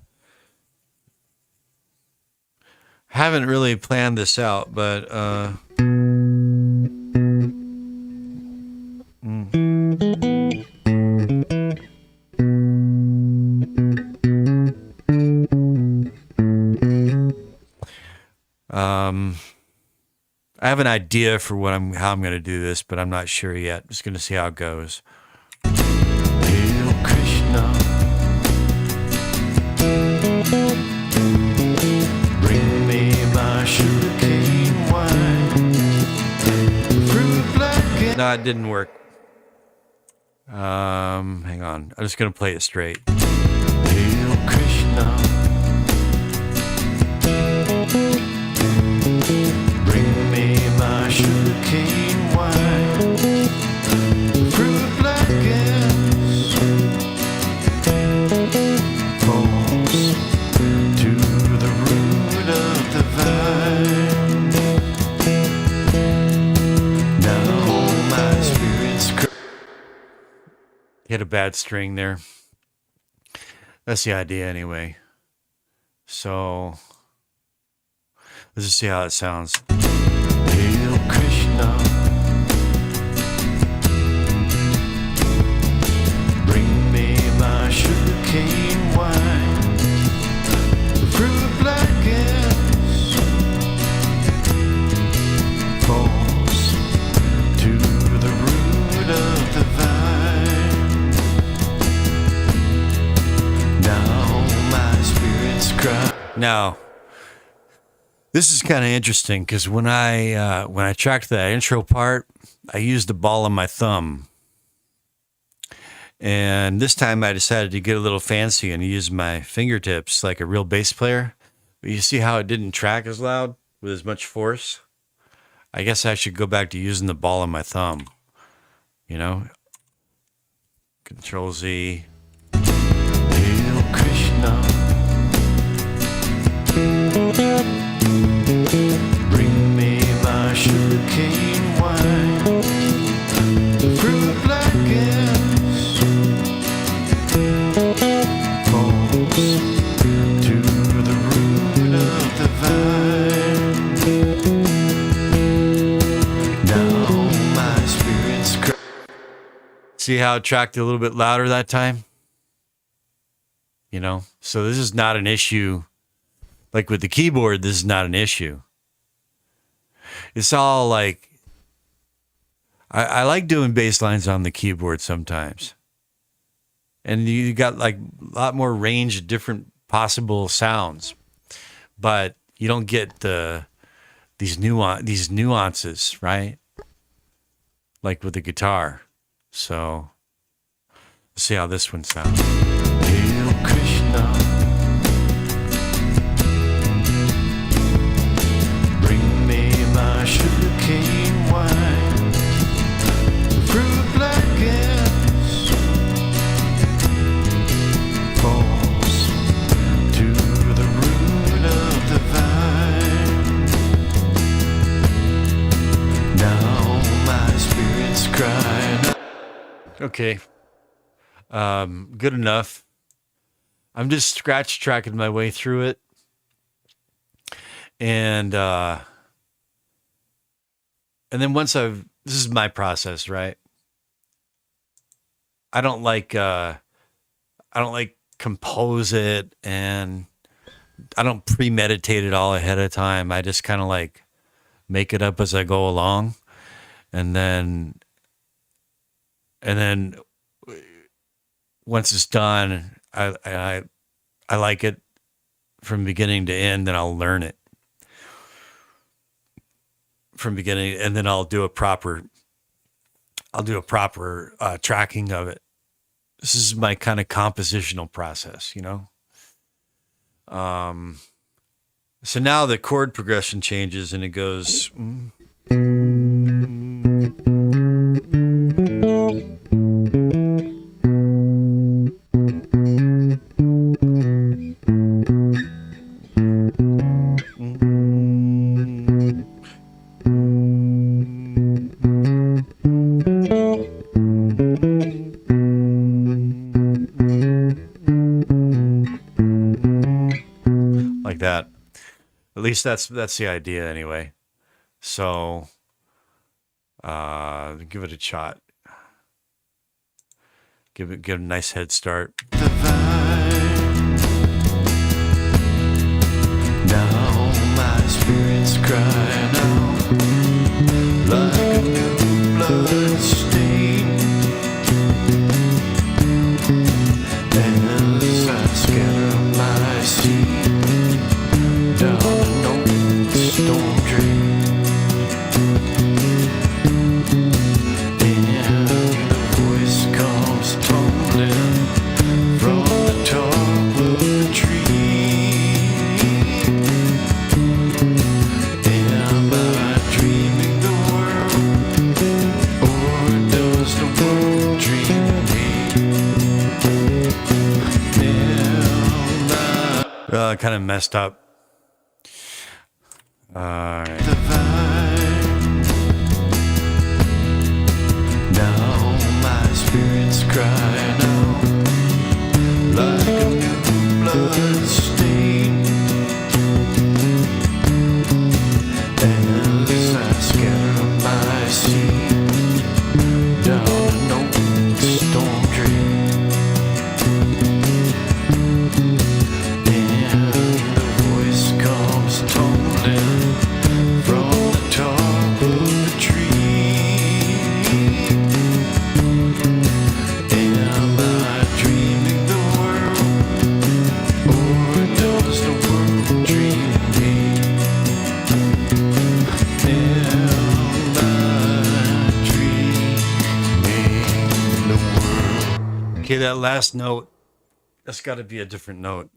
haven't really planned this out, but I have an idea for how I'm going to do this, but I'm not sure yet. Just going to see how it goes. Hail Krishna, bring me my sugarcane wine, fruit black. No, it didn't work. Hang on. I'm just going to play it straight. Hail Krishna. Bring me my sugarcane wine, fruit blackens, falls to the root of the vine. Now my spirit's hit a bad string there. That's the idea anyway. So let's just see how it sounds. Hail Krishna, bring me my sugarcane wine, fruit blackens, falls to the root of the vine. Now my spirits cry. Now, this is kind of interesting because when I tracked that intro part, I used the ball of my thumb. And this time I decided to get a little fancy and use my fingertips like a real bass player. But you see how it didn't track as loud with as much force? I guess I should go back to using the ball of my thumb. You know? Control Z. Hail Krishna. Bring me my sugarcane wine, fruit blackens, falls to the root of the vine. Now my spirits cry. See how it tracked a little bit louder that time? You know, so this is not an issue Like with the keyboard, this is not an issue. It's all like, I like doing bass lines on the keyboard sometimes. And you got like a lot more range of different possible sounds, but you don't get these nuances, right? Like with the guitar. So let's see how this one sounds. Hail Krishna, bring me my sugarcane wine, fruit blackens, falls to the root of the vine. Now my spirit's crying out. Okay. Good enough. I'm just scratch tracking my way through it. And then once this is my process, right? I don't like compose it, and I don't premeditate it all ahead of time. I just kind of like make it up as I go along. And then once it's done, I like it from beginning to end, then I'll learn it from beginning, and then I'll do a proper tracking of it. This is my kind of compositional process, you know? So now the chord progression changes and it goes... like that. At least that's the idea anyway. So give it a shot. Give it a nice head start. Now my spirit's crying out like a new blood stain. As I scatter my seed down an old storm drain, and the voice comes tumbling from the top of the tree. Am I dreaming the world, or does the world dream me? Kind of messed up. Alright. Now my spirit's crying out like a new blood stain. As I scatter my seed down an old storm drain. Okay, that last note, that's got to be a different note.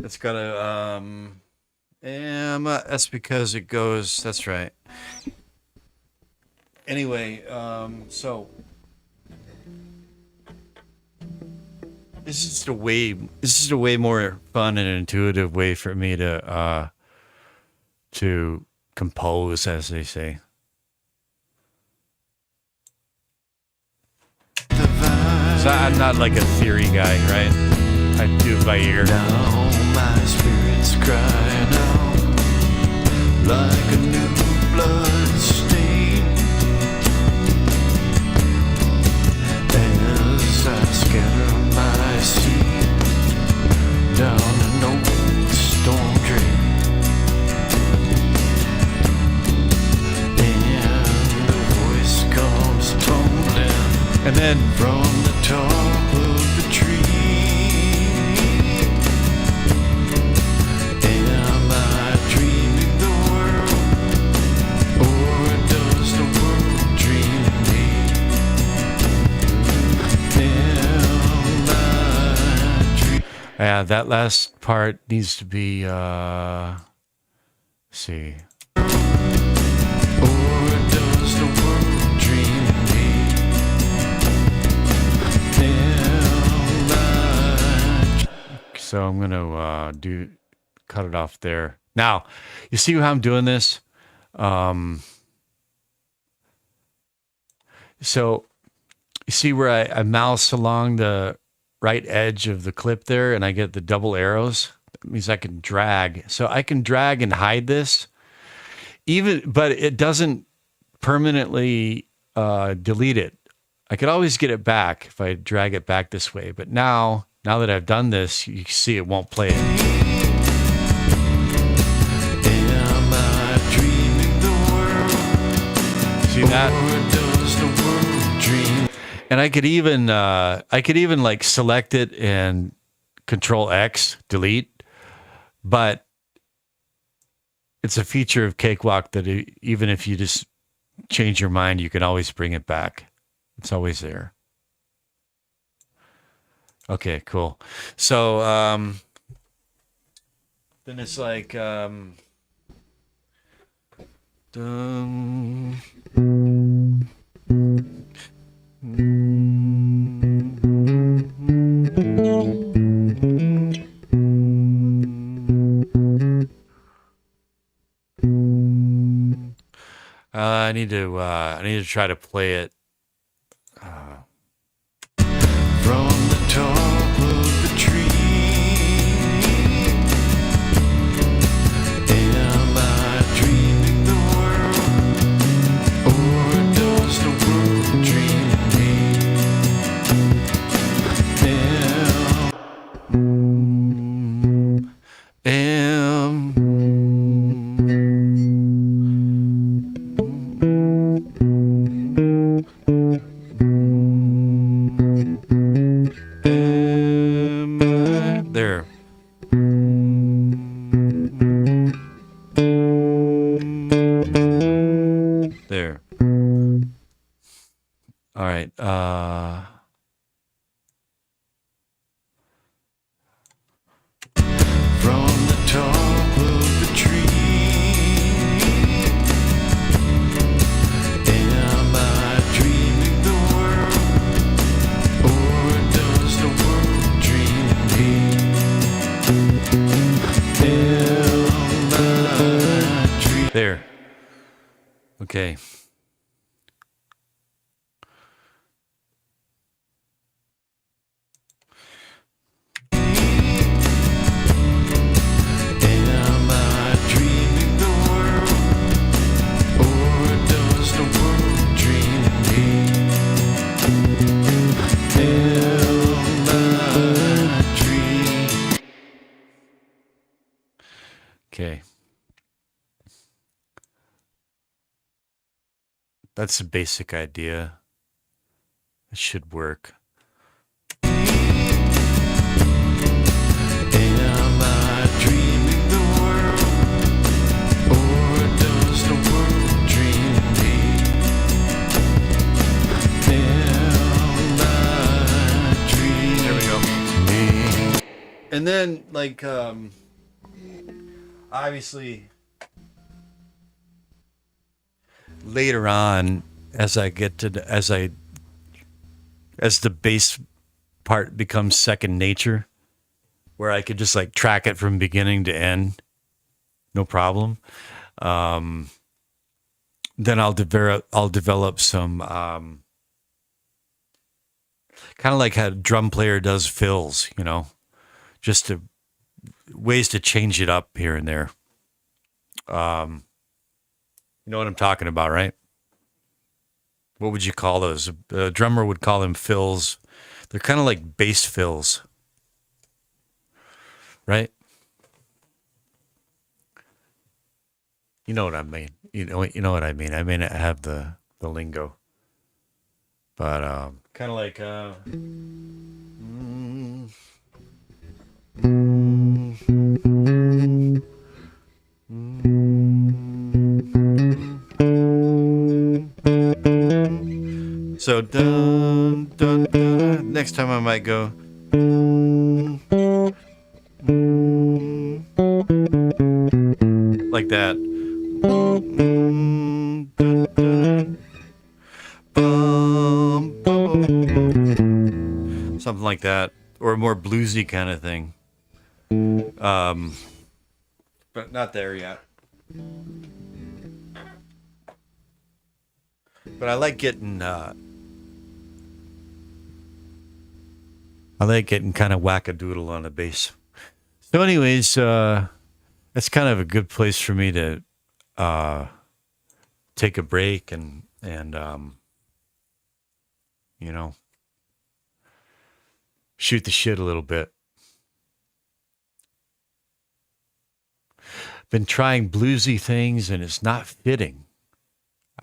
It's got to, that's because it goes, that's right. Anyway, so this is a way more fun and intuitive way for me to compose, as they say. So I'm not like a theory guy, right? I do it by ear. Now my spirit's crying out like a new blood stain. And then from the top of the tree, am I dreaming the world, or does the world dream me? Yeah, that last part needs to be, let's see. Or does the world dream me? So I'm going to cut it off there. Now, you see how I'm doing this? So you see where I mouse along the right edge of the clip there and I get the double arrows? That means I can drag. So I can drag and hide this, but it doesn't permanently delete it. I could always get it back if I drag it back this way. But now that I've done this, you see it won't play it. Am I dreaming the world? See that? Or does the world dream? And I could even like select it and Control X, delete. But it's a feature of Cakewalk that even if you just change your mind, you can always bring it back. It's always there. Okay, cool. So then it's like I need to try to play it from the top of the tree. Am I dreaming the world, or does the world dream me? There. There. All right. From the top of the tree, am I dreaming the world, or does the world dream me? Am I dreaming? There. Okay. Okay. That's the basic idea. It should work. Am I dreaming the world, or does the world dream me? Am I dreaming? There we go. And then, like, obviously, later on, as the bass part becomes second nature, where I could just like track it from beginning to end, no problem. Then I'll develop some kind of like how a drum player does fills, just to ways to change it up here and there. You know what I'm talking about, right? What would you call those? A drummer would call them fills. They're kind of like bass fills, right? You know what I mean. You know what I mean. I may not have the lingo, But kind of like so dun, dun, dun. Next time I might go like that. Something like that, or a more bluesy kind of thing. But not there yet. But I like getting kind of wackadoodle on the bass. So, anyways, that's kind of a good place for me to take a break and you know, shoot the shit a little bit. Been trying bluesy things and it's not fitting.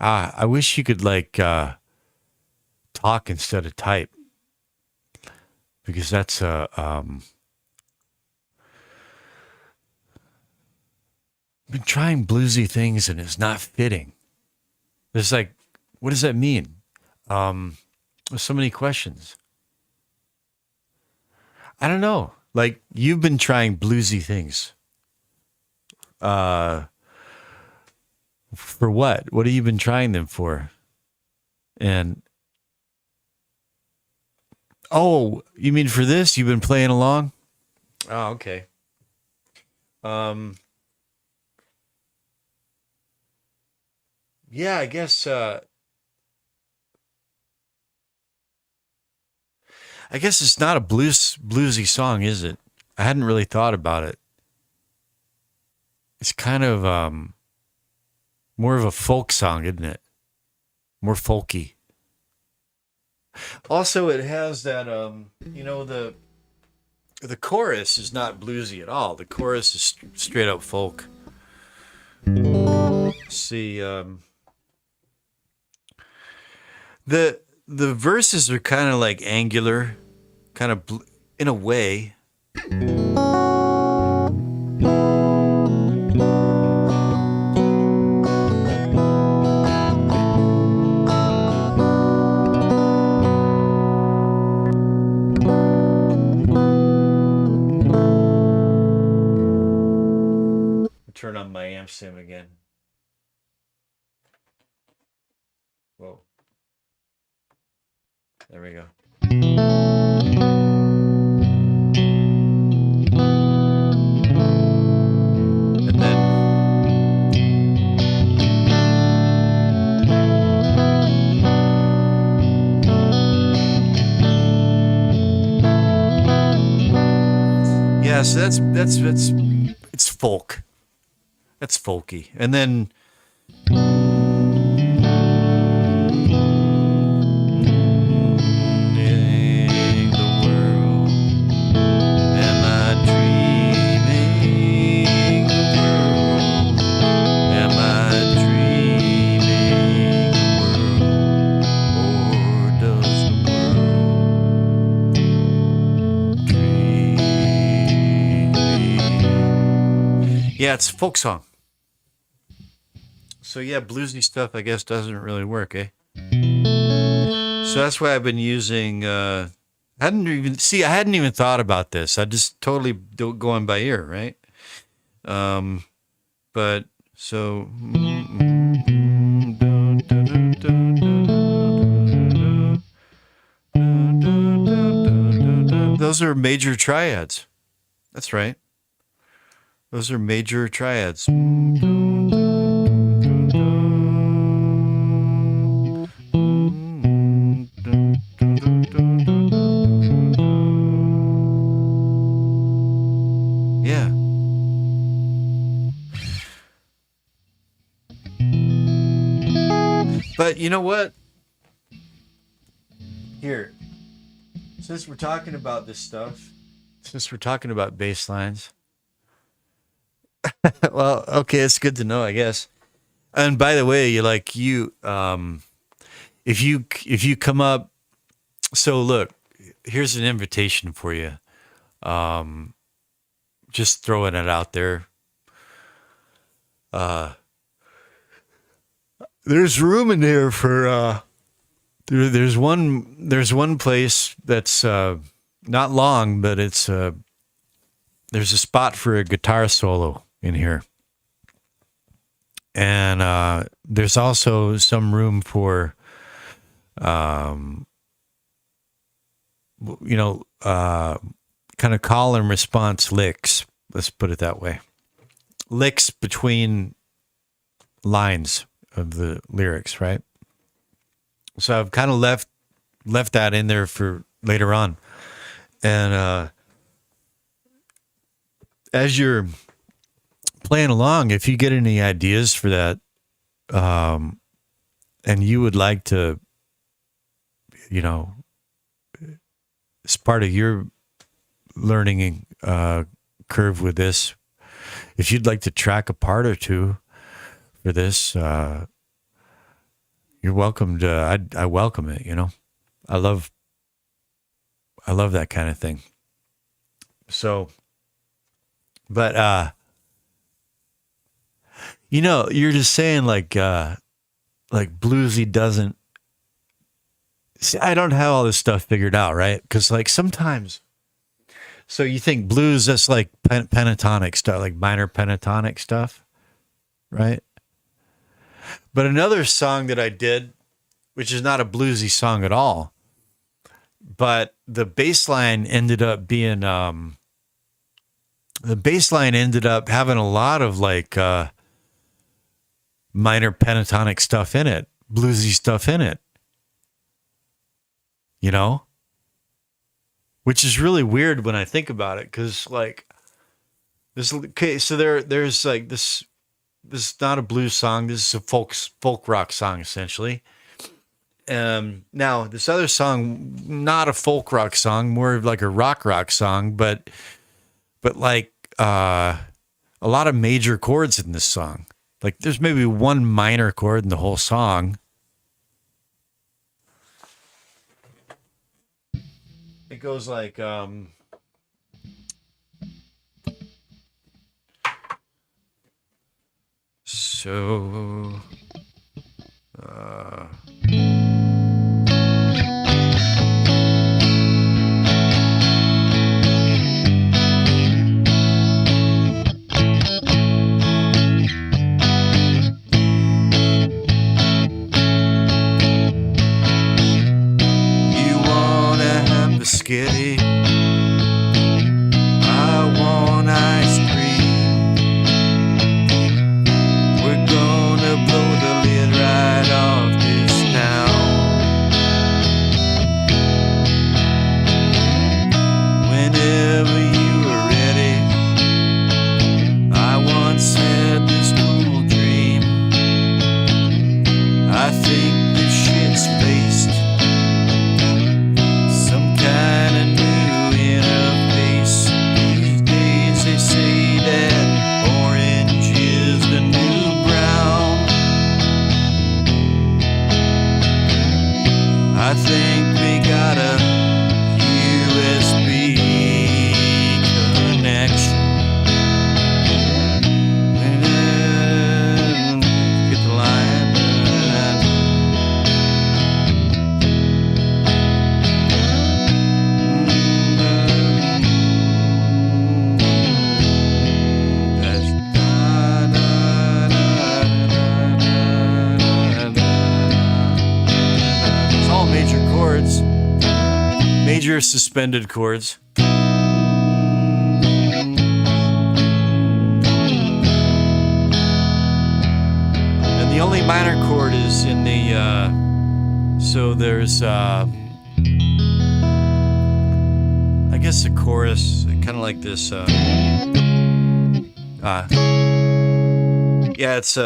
I wish you could like talk instead of type, because that's been trying bluesy things and it's not fitting. It's like, what does that mean? There's so many questions. I don't know. Like, you've been trying bluesy things. For what? What have you been trying them for? And oh, you mean for this? You've been playing along? Oh, okay. Yeah, I guess it's not a bluesy song, is it? I hadn't really thought about it. It's kind of more of a folk song, isn't it? More folky. Also, it has that the chorus is not bluesy at all. The chorus is straight up folk. Let's see, the verses are kind of like angular, kind of in a way. Turn on my amp sim again. Whoa. There we go. And then yeah, so that's it's folk. That's folky. And then yeah, it's a folk song. So yeah, bluesy stuff I guess doesn't really work, eh? So that's why I've been using I hadn't even thought about this. I just totally going by ear, right? But so those are major triads. That's right. Those are major triads. Yeah. But you know what? Here, since we're talking about this stuff, since we're talking about bass lines, well, okay, it's good to know, I guess. And by the way, if if you come up, so look, here's an invitation for you. Just throwing it out there. There's room in there for there's one place that's not long, but it's there's a spot for a guitar solo in here. And there's also some room for kind of call and response licks. Let's put it that way. Licks between lines of the lyrics, right? So I've kind of left that in there for later on. And as you're playing along, if you get any ideas for that, and you would like to, as part of your learning curve with this, if you'd like to track a part or two for this, you're welcome to. I welcome it. I love that kind of thing. So, but you're just saying like bluesy doesn't. See, I don't have all this stuff figured out, right? Because like sometimes. So you think blues, that's like pentatonic stuff, like minor pentatonic stuff, right? But another song that I did, which is not a bluesy song at all, but the bass line ended up being, having a lot of like minor pentatonic stuff in it, bluesy stuff in it, Which is really weird when I think about it, because like this. Okay, so there's like this. This is not a blues song. This is a folk rock song essentially. Now this other song, not a folk rock song, more of like a rock song, but like a lot of major chords in this song. Like there's maybe one minor chord in the whole song. It goes like so skitty. I want ice cream. We're gonna blow the lid right off this town. Whenever you are ready, I once had this cool dream. I think this shit's laced kind of new interface. These days they say that orange is the new brown. I think we got a USB connection. Get the line. Major suspended chords. And the only minor chord is in the so there's I guess the chorus, kind of like this yeah, it's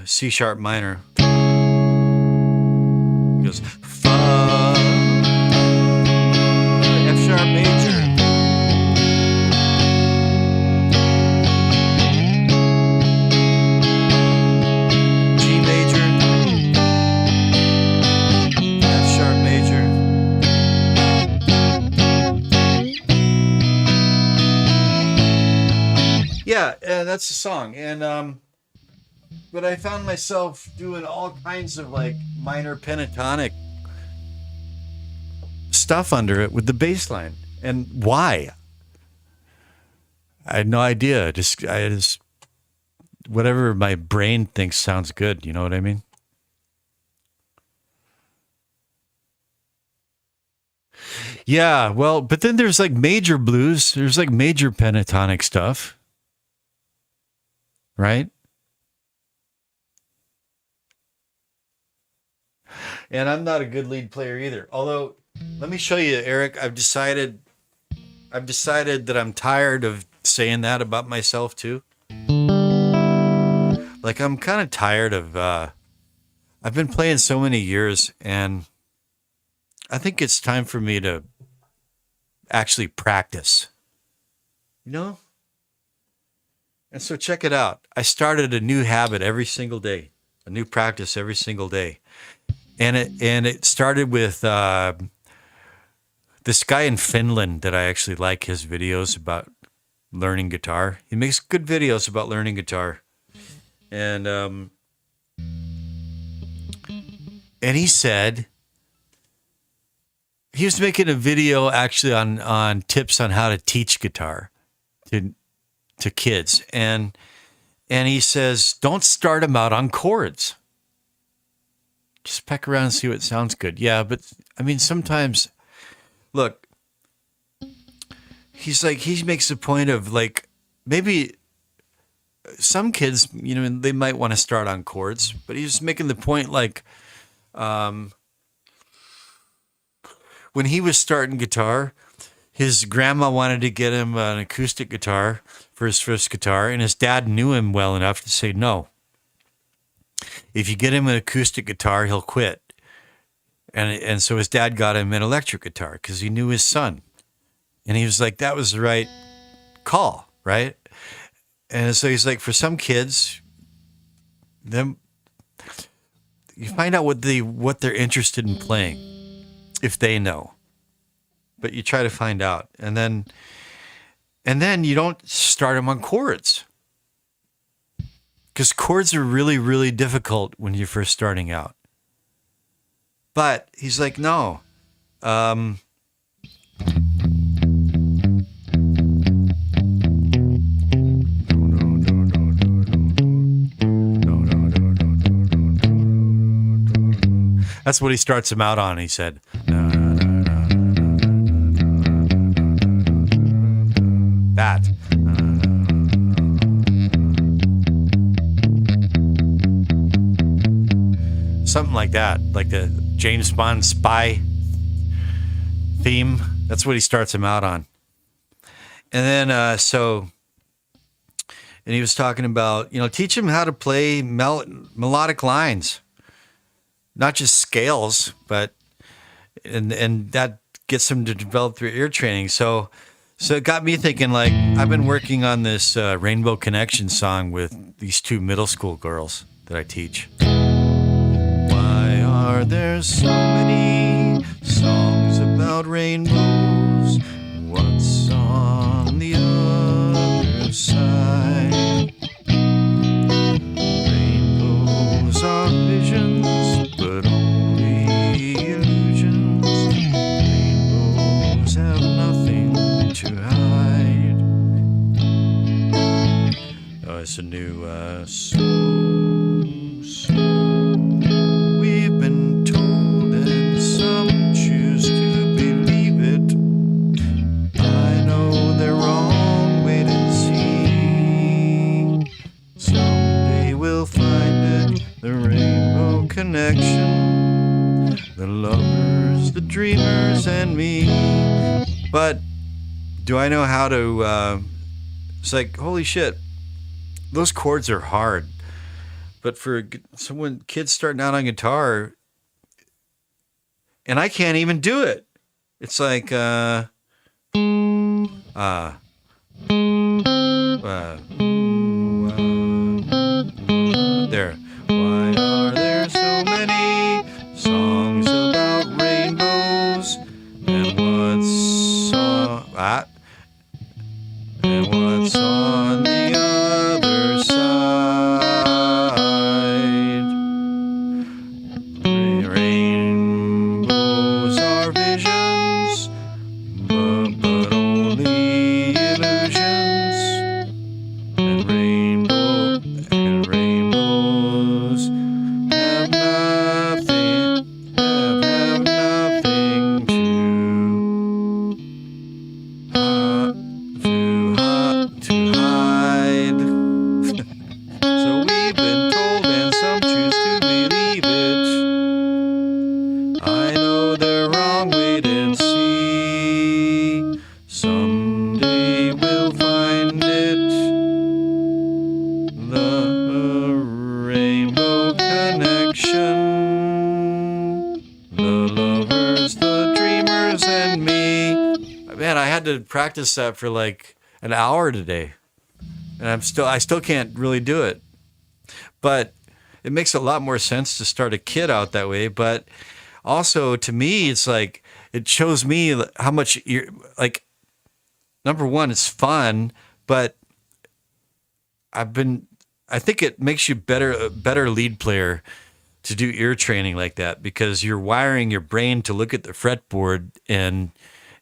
C sharp minor. Goes F sharp major. Yeah, that's the song. And but I found myself doing all kinds of like minor pentatonic stuff under it with the bass line. And why? I had no idea. I just whatever my brain thinks sounds good. You know what I mean? Yeah. Well, but then there's like major blues. There's like major pentatonic stuff, right? And I'm not a good lead player either. Although, let me show you, Eric. I've decided that I'm tired of saying that about myself too. Like I'm kind of tired of. I've been playing so many years, and I think it's time for me to actually practice. You know. And so check it out. I started a new habit every single day, a new practice every single day, and it started with this guy in Finland that I actually like his videos about learning guitar. He makes good videos about learning guitar, and he said he was making a video actually on tips on how to teach guitar to kids, and he says don't start them out on chords. Just peck around and see what sounds good. Yeah, but I mean sometimes, look, he makes a point of like maybe some kids, they might want to start on chords, but he's making the point like when he was starting guitar, his grandma wanted to get him an acoustic guitar for his first guitar, and his dad knew him well enough to say no. If you get him an acoustic guitar, he'll quit. And so his dad got him an electric guitar because he knew his son. And he was like, that was the right call, right? And so he's like, for some kids, them you find out what they're interested in playing, if they know. But you try to find out, and then you don't start them on chords, because chords are really, really difficult when you're first starting out. But he's like, no. That's what he starts him out on. He said, that. Something like that, like the James Bond spy theme. That's what he starts him out on. And then, and he was talking about, teach him how to play melodic lines, not just scales, but, and that gets him to develop through ear training. So it got me thinking, like, I've been working on this Rainbow Connection song with these two middle school girls that I teach. Why are there so many songs about rainbows? What's on the other side? Rainbows are visions, but only illusions. Rainbows have nothing to hide. Oh, it's a new we've been told, and some choose to believe it. I know they're wrong, wait and see. Someday we'll find it, the Rainbow Connection, the lovers, the dreamers, and me. But do I know how to, it's like, holy shit, those chords are hard. But for kids starting out on guitar, and I can't even do it. It's like, there. Why are there so many songs about rainbows? And what's on the had to practice that for like an hour today, and I still can't really do it. But it makes a lot more sense to start a kid out that way. But also to me, it's like it shows me how much you're like. Number one, it's fun, but I think it makes you a better lead player to do ear training like that, because you're wiring your brain to look at the fretboard and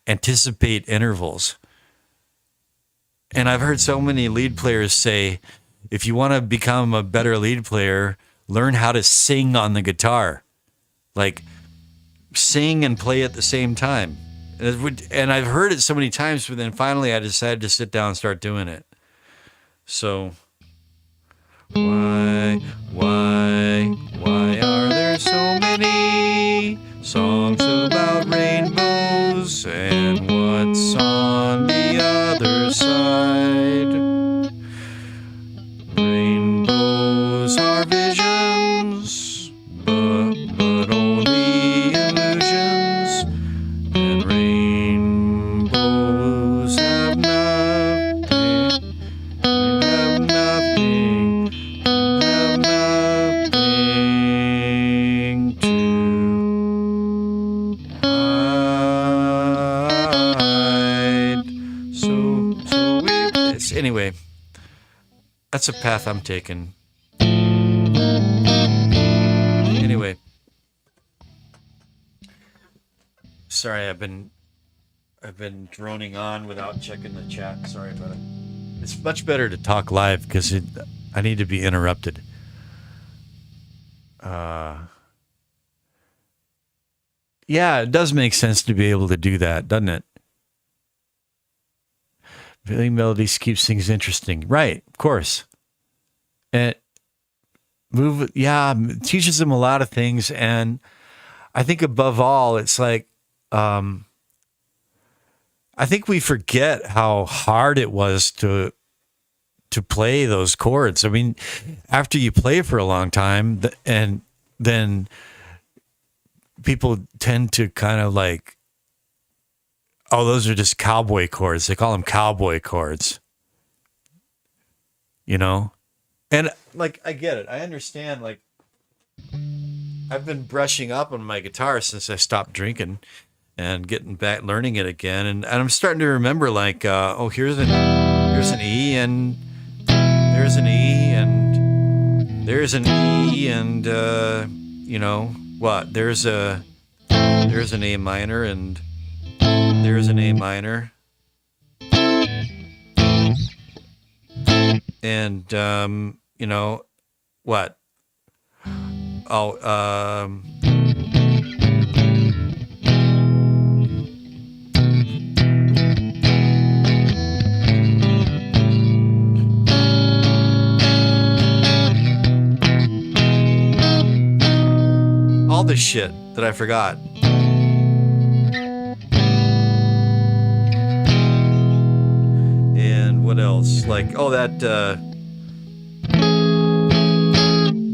anticipate intervals. And I've heard so many lead players say, if you want to become a better lead player, learn how to sing on the guitar. Like, sing and play at the same time. And I've heard it so many times, but then finally I decided to sit down and start doing it. So, why are there so many songs about rainbows, and what's on the other side? Rainbows are visions, but only illusions, and rainbows have nothing, have nothing, have nothing to hide. Anyway, that's a path I'm taking. Anyway, sorry, I've been droning on without checking the chat. Sorry about it. It's much better to talk live because I need to be interrupted. Yeah, it does make sense to be able to do that, doesn't it? Feeling melodies keeps things interesting. Right, of course. And teaches them a lot of things. And I think above all, it's like, I think we forget how hard it was to play those chords. I mean, after you play for a long time, and then people tend to kind of like, oh, those are just cowboy chords. They call them cowboy chords. You know? And like, I get it. I understand. Like, I've been brushing up on my guitar since I stopped drinking and getting back, learning it again. And I'm starting to remember like, here's an E, and there's an E, and there's an E, and, there's an A minor, and there's an A minor. And, what? All this shit that I forgot. And what else? Like,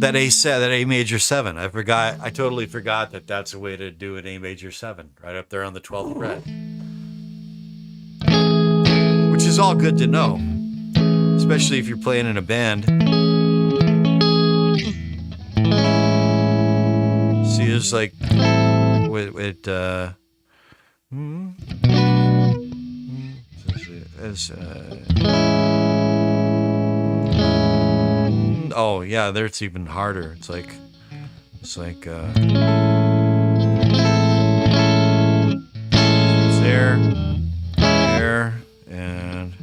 that A major 7. I totally forgot that that's a way to do an A major 7, right up there on the 12th fret. Which is all good to know, especially if you're playing in a band. See, it's like oh yeah, there it's even harder. It's like it's there, and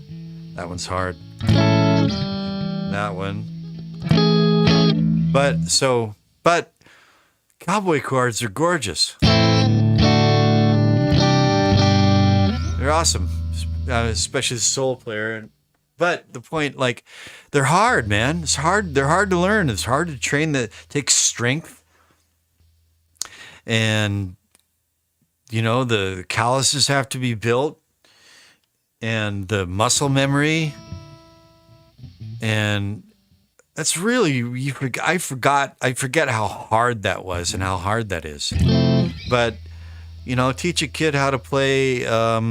that one's hard. That one. But cowboy chords are gorgeous. They're awesome, especially the soul player. But the point, like, they're hard, man. It's hard. They're hard to learn. It's hard to train. That takes strength, and the calluses have to be built, and the muscle memory, and that's really I forget how hard that was and how hard that is. But teach a kid how to play a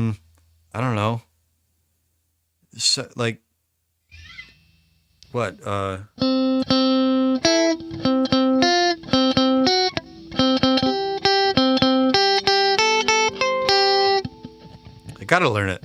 I don't know. So, like, what? I gotta learn it.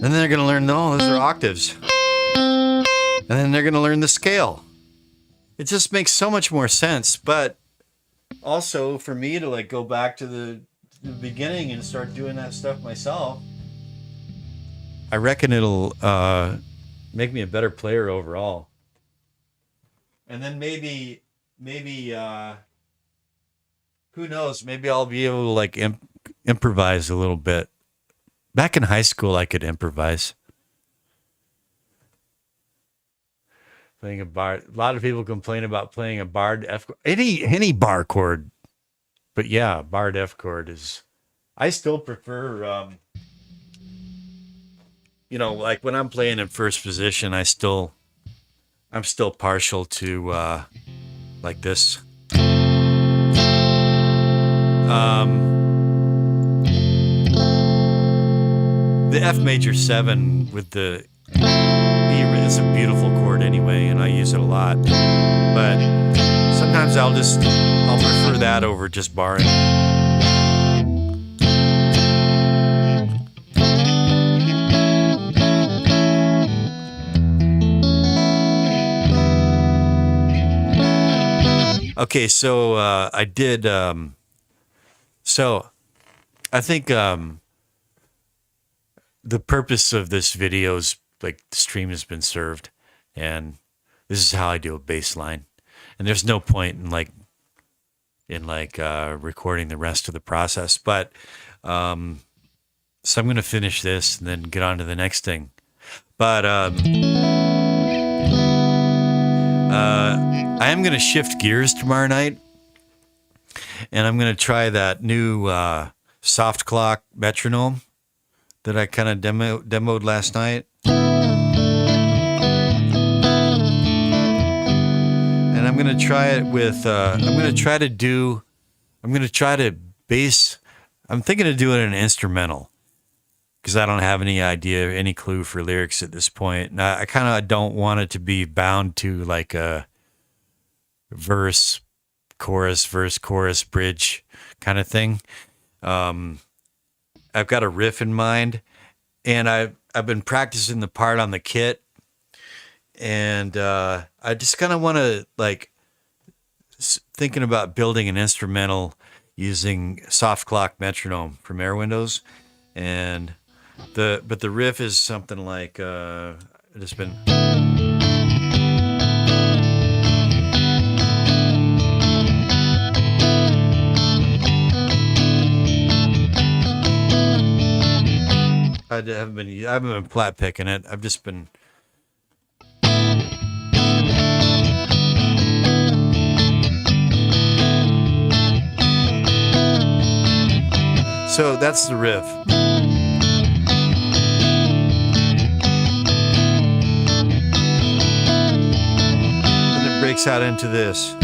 And then they're going to learn, no, those are octaves. And then they're going to learn the scale. It just makes so much more sense. But also for me to like go back to the beginning and start doing that stuff myself, I reckon it'll make me a better player overall. And then maybe who knows, maybe I'll be able to like improvise a little bit. Back in high school, I could improvise. Playing a bar. A lot of people complain about playing a barred F chord. Any bar chord. But yeah, barred F chord is... I still prefer... like when I'm playing in first position, I'm still partial to like this. The F major 7 with the E is a beautiful chord anyway, and I use it a lot. But sometimes I'll prefer that over just barring. Okay, so I did. So I think the purpose of this video is like the stream has been served, and this is how I do a bass line. And there's no point in recording the rest of the process. But so I'm going to finish this and then get on to the next thing. But I am going to shift gears tomorrow night, and I'm going to try that new soft clock metronome that I kind of demoed last night. And I'm going to try it with, I'm thinking of doing an instrumental because I don't have any idea, any clue for lyrics at this point. And I kind of don't want it to be bound to like a verse, chorus, bridge kind of thing. I've got a riff in mind, and I've been practicing the part on the kit, and I just kind of want to thinking about building an instrumental using soft clock metronome from Air Windows, and the riff is something like just been. I haven't been flat picking it. I've just been. So that's the riff. And it breaks out into this.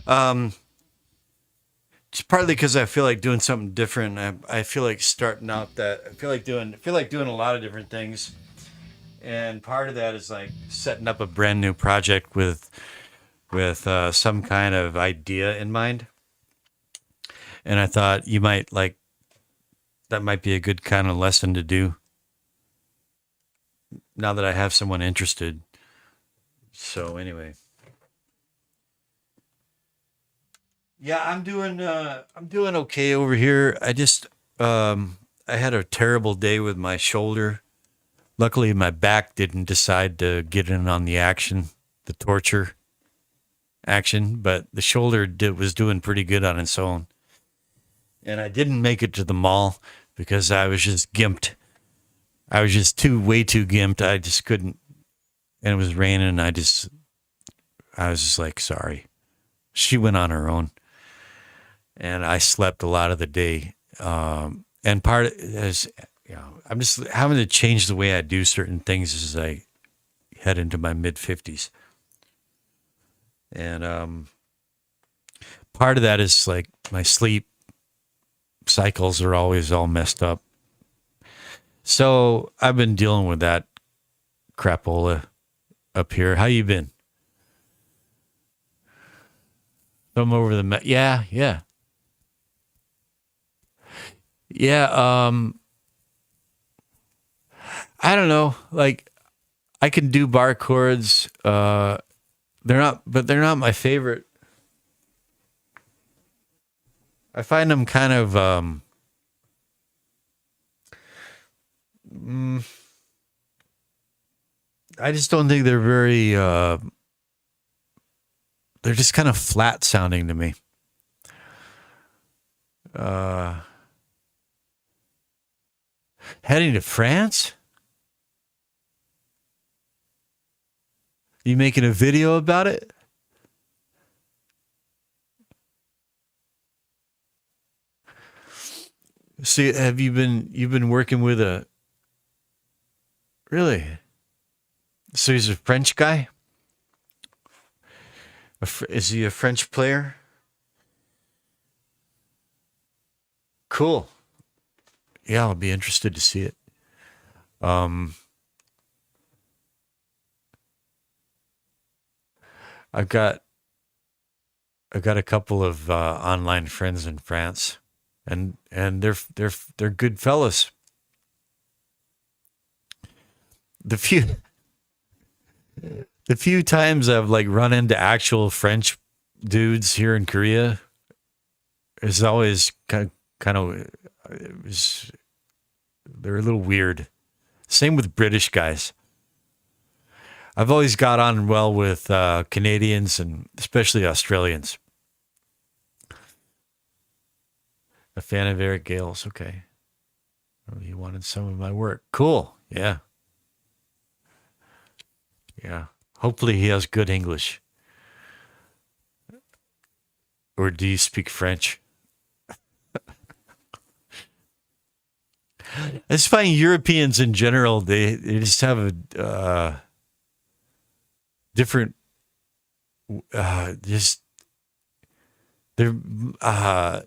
Um, Just partly because I feel like doing something different. I feel like starting out that I feel like doing a lot of different things, and part of that is like setting up a brand new project with some kind of idea in mind. And I thought you might like that might be a good kind of lesson to do now that I have someone interested. So anyway, yeah, I'm doing okay over here. I had a terrible day with my shoulder. Luckily, my back didn't decide to get in on the action, the torture action, but the shoulder was doing pretty good on its own. And I didn't make it to the mall because I was just gimped. I was just way too gimped. I just couldn't. And it was raining. And I was just like, sorry. She went on her own. And I slept a lot of the day. And part of it is, I'm just having to change the way I do certain things as I head into my mid 50s. And part of that is like my sleep cycles are always all messed up. So I've been dealing with that crapola up here. How you been? I'm over yeah, yeah. Yeah, I don't know. Like I can do bar chords. They're not my favorite. I find them kind of I just don't think they're very they're just kind of flat sounding to me. Heading to France? You making a video about it? See, you've been working with a really? So he's a French guy? Is he a French player? Cool. Yeah, I'll be interested to see it. Um, I've got I've got a couple of online friends in France, and they're good fellas. The few the few times I've like run into actual French dudes here in Korea is always kind of it was they're a little weird. Same with British guys. I've always got on well with Canadians and especially Australians. A fan of Eric Gale's. Okay. Oh, he wanted some of my work. Cool. Yeah. Yeah. Hopefully he has good English. Or do you speak French? I just find Europeans in general, they just have a different, just, they're, uh,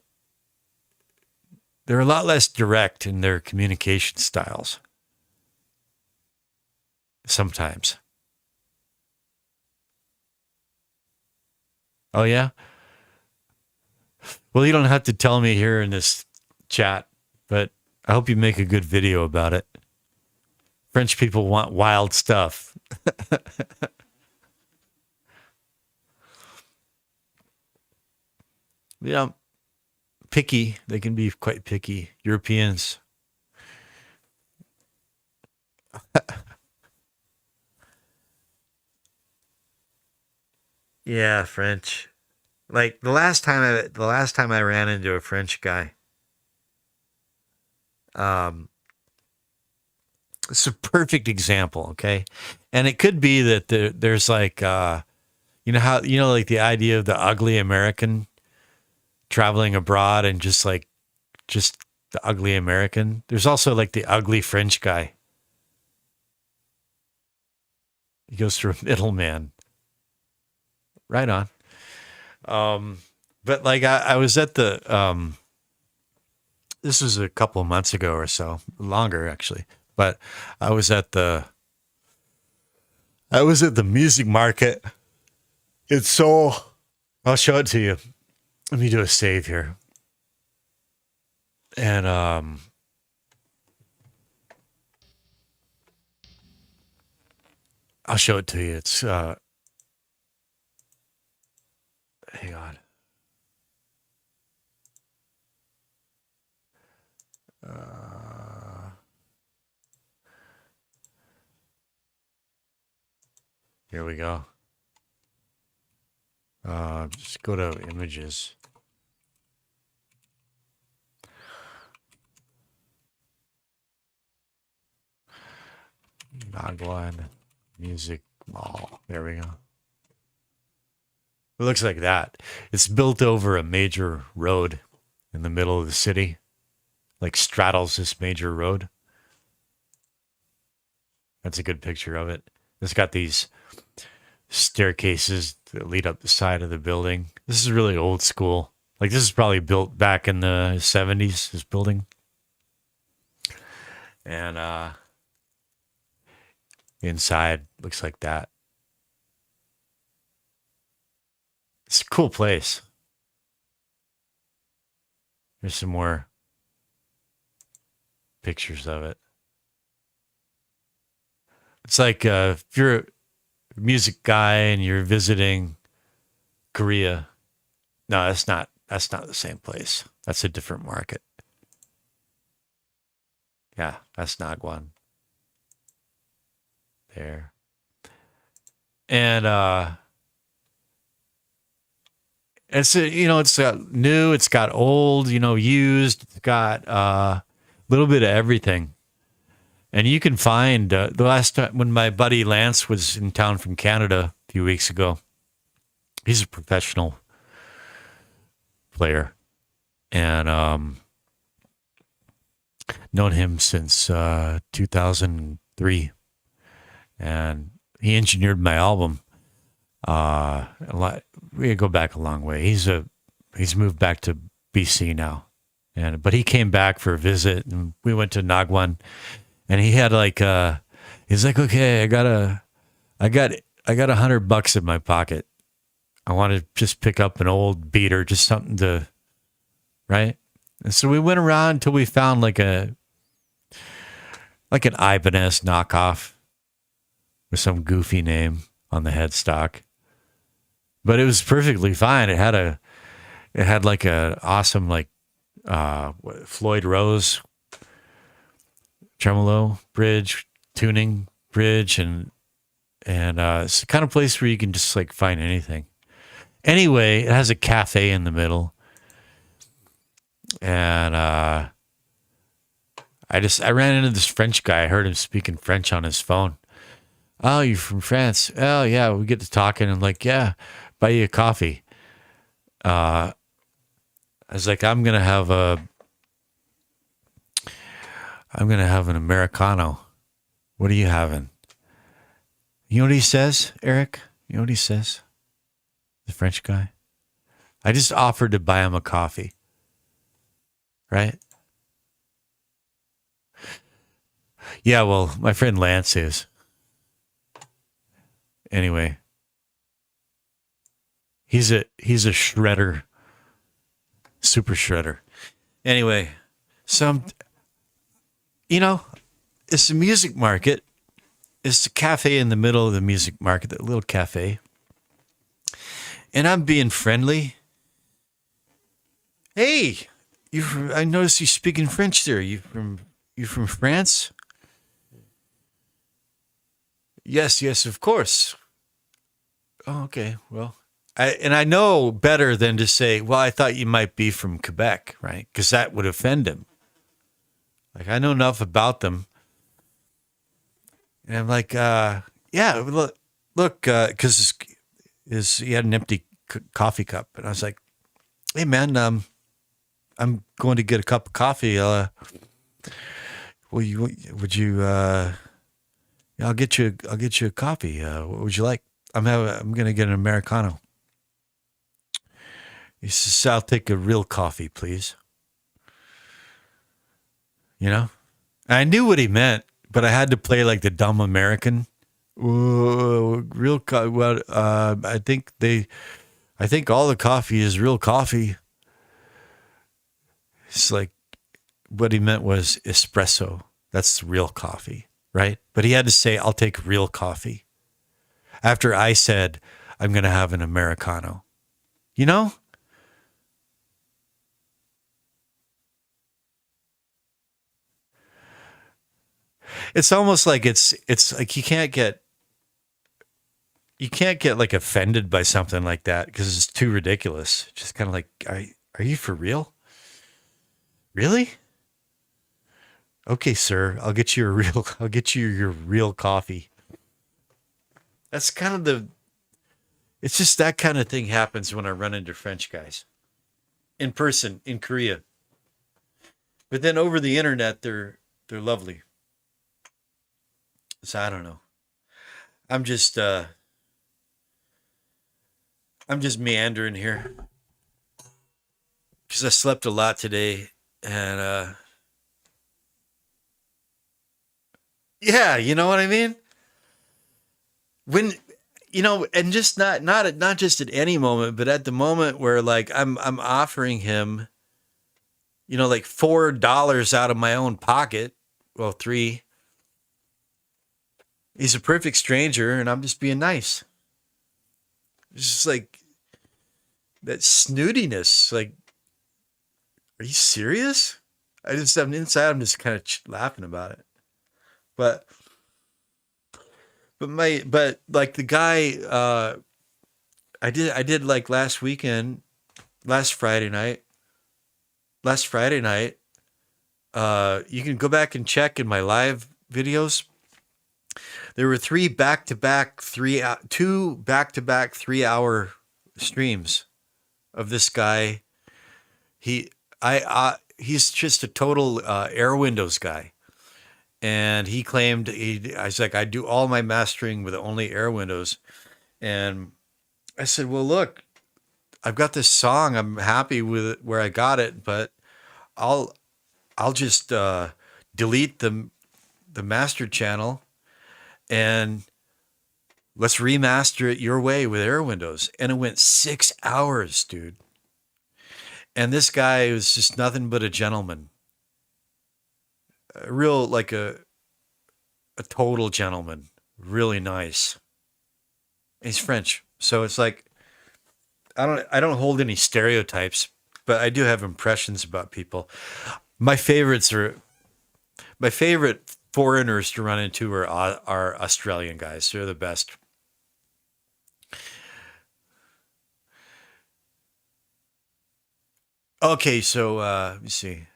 they're a lot less direct in their communication styles. Sometimes. Oh, yeah? Well, you don't have to tell me here in this chat, but I hope you make a good video about it. French people want wild stuff. Yeah, picky. They can be quite picky. Europeans. Yeah, French. Like the last time I ran into a French guy, um, it's a perfect example, okay? And it could be that there's like you know how like the idea of the ugly American traveling abroad and just the ugly American. There's also like the ugly French guy. He goes through a middleman. Right on. But like I was at the this was a couple of months ago or so, longer actually. But I was at the I was at the music market. It's so I'll show it to you. Let me do a save here. And I'll show it to you. It's hang on. Here we go. Just go to images. Nagwan Music Mall. There we go. It looks like that. It's built over a major road in the middle of the city, like straddles this major road. That's a good picture of it. It's got these staircases that lead up the side of the building. This is really old school. Like this is probably built back in the 70s, this building. And inside looks like that. It's a cool place. There's some more pictures of it. It's like if you're a music guy and you're visiting Korea. No, that's not the same place. That's a different market. Yeah, that's Nagwan. There. And it's it's got new, it's got old, used, it's got a little bit of everything. And you can find the last time when my buddy Lance was in town from Canada a few weeks ago. He's a professional player, and known him since 2003, and he engineered my album. We go back a long way. He's moved back to BC now, but he came back for a visit, and we went to Nagwan. And he had he's like, okay, I got $100 in my pocket. I want to just pick up an old beater, just something to, right? And so we went around until we found like an Ibanez knockoff with some goofy name on the headstock, but it was perfectly fine. It had like a awesome Floyd Rose tremolo bridge, tuning bridge, and it's the kind of place where you can just like find anything. Anyway, it has a cafe in the middle, and I ran into this French guy. I heard him speaking French on his phone. Oh, you're from France? Oh yeah, we get to talking. I'm like, yeah, buy you a coffee. I was like, I'm gonna have an Americano. What are you having? You know what he says, Eric? You know what he says? The French guy. I just offered to buy him a coffee. Right? Yeah, well, my friend Lance is. Anyway. He's a shredder. Super shredder. Anyway, it's the music market. It's the cafe in the middle of the music market, that little cafe. And I'm being friendly. Hey, I noticed you speaking French there. You from France? Yes, of course. Oh, okay. Well, I know better than to say, well, I thought you might be from Quebec, right? Because that would offend him. Like, I know enough about them. And I'm like, yeah, look, because he had an empty coffee cup. And I was like, hey, man, I'm going to get a cup of coffee. I'll get you a coffee. What would you like? I'm going to get an Americano. He says, I'll take a real coffee, please. You know? I knew what he meant, but I had to play like the dumb American. Whoa, well, I think all the coffee is real coffee. It's like what he meant was espresso. That's real coffee, right? But he had to say, I'll take real coffee. After I said, I'm going to have an Americano. You know? It's almost like it's like you can't get like offended by something like that because it's too ridiculous. Just kind of like, are you for real? Really? Okay, sir. I'll get you your real coffee. That's kind of it's just that kind of thing happens when I run into French guys in person in Korea. But then over the internet, they're lovely. So I don't know. I'm just uh I'm just meandering here because I slept a lot today, and yeah, you know what I mean. When and just not just at any moment, but at the moment where like I'm offering him, like $4 out of my own pocket. Well, three. He's a perfect stranger, and I'm just being nice. It's just like that snootiness. Like, are you serious? I'm inside. I'm just kind of laughing about it. But but like the guy, I did like last Friday night. Last Friday night, you can go back and check in my live videos. There were two back to back 3 hour streams of this guy. He's just a total Air Windows guy, and he claimed I was like, I do all my mastering with only Air Windows, and I said, well, look, I've got this song. I'm happy with it where I got it, but I'll I'll just delete the master channel and let's remaster it your way with Air Windows. And it went 6 hours, dude. And this guy was just nothing but a gentleman, a real like a total gentleman, really nice. He's French, so it's like I don't hold any stereotypes, but I do have impressions about people. My favorites are my favorite foreigners to run into are Australian guys. They're the best. Okay, so let me see.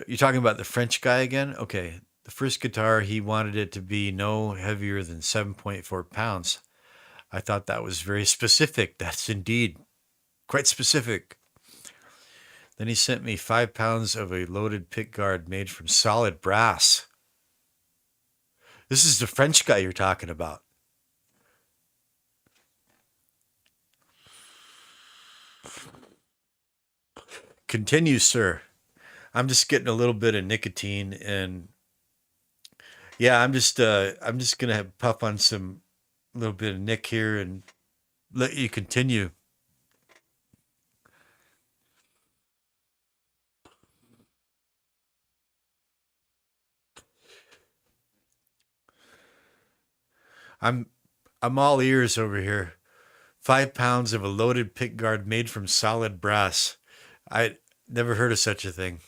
You're talking about the French guy again? Okay. The first guitar, he wanted it to be no heavier than 7.4 pounds. I thought that was very specific. That's indeed quite specific. Then he sent me 5 pounds of a loaded pickguard made from solid brass. This is the French guy you're talking about. Continue, sir. I'm just getting a little bit of nicotine, and yeah, I'm just gonna puff on some little bit of nick here and let you continue. I'm I'm all ears over here. 5 pounds of a loaded pickguard made from solid brass. I never heard of such a thing.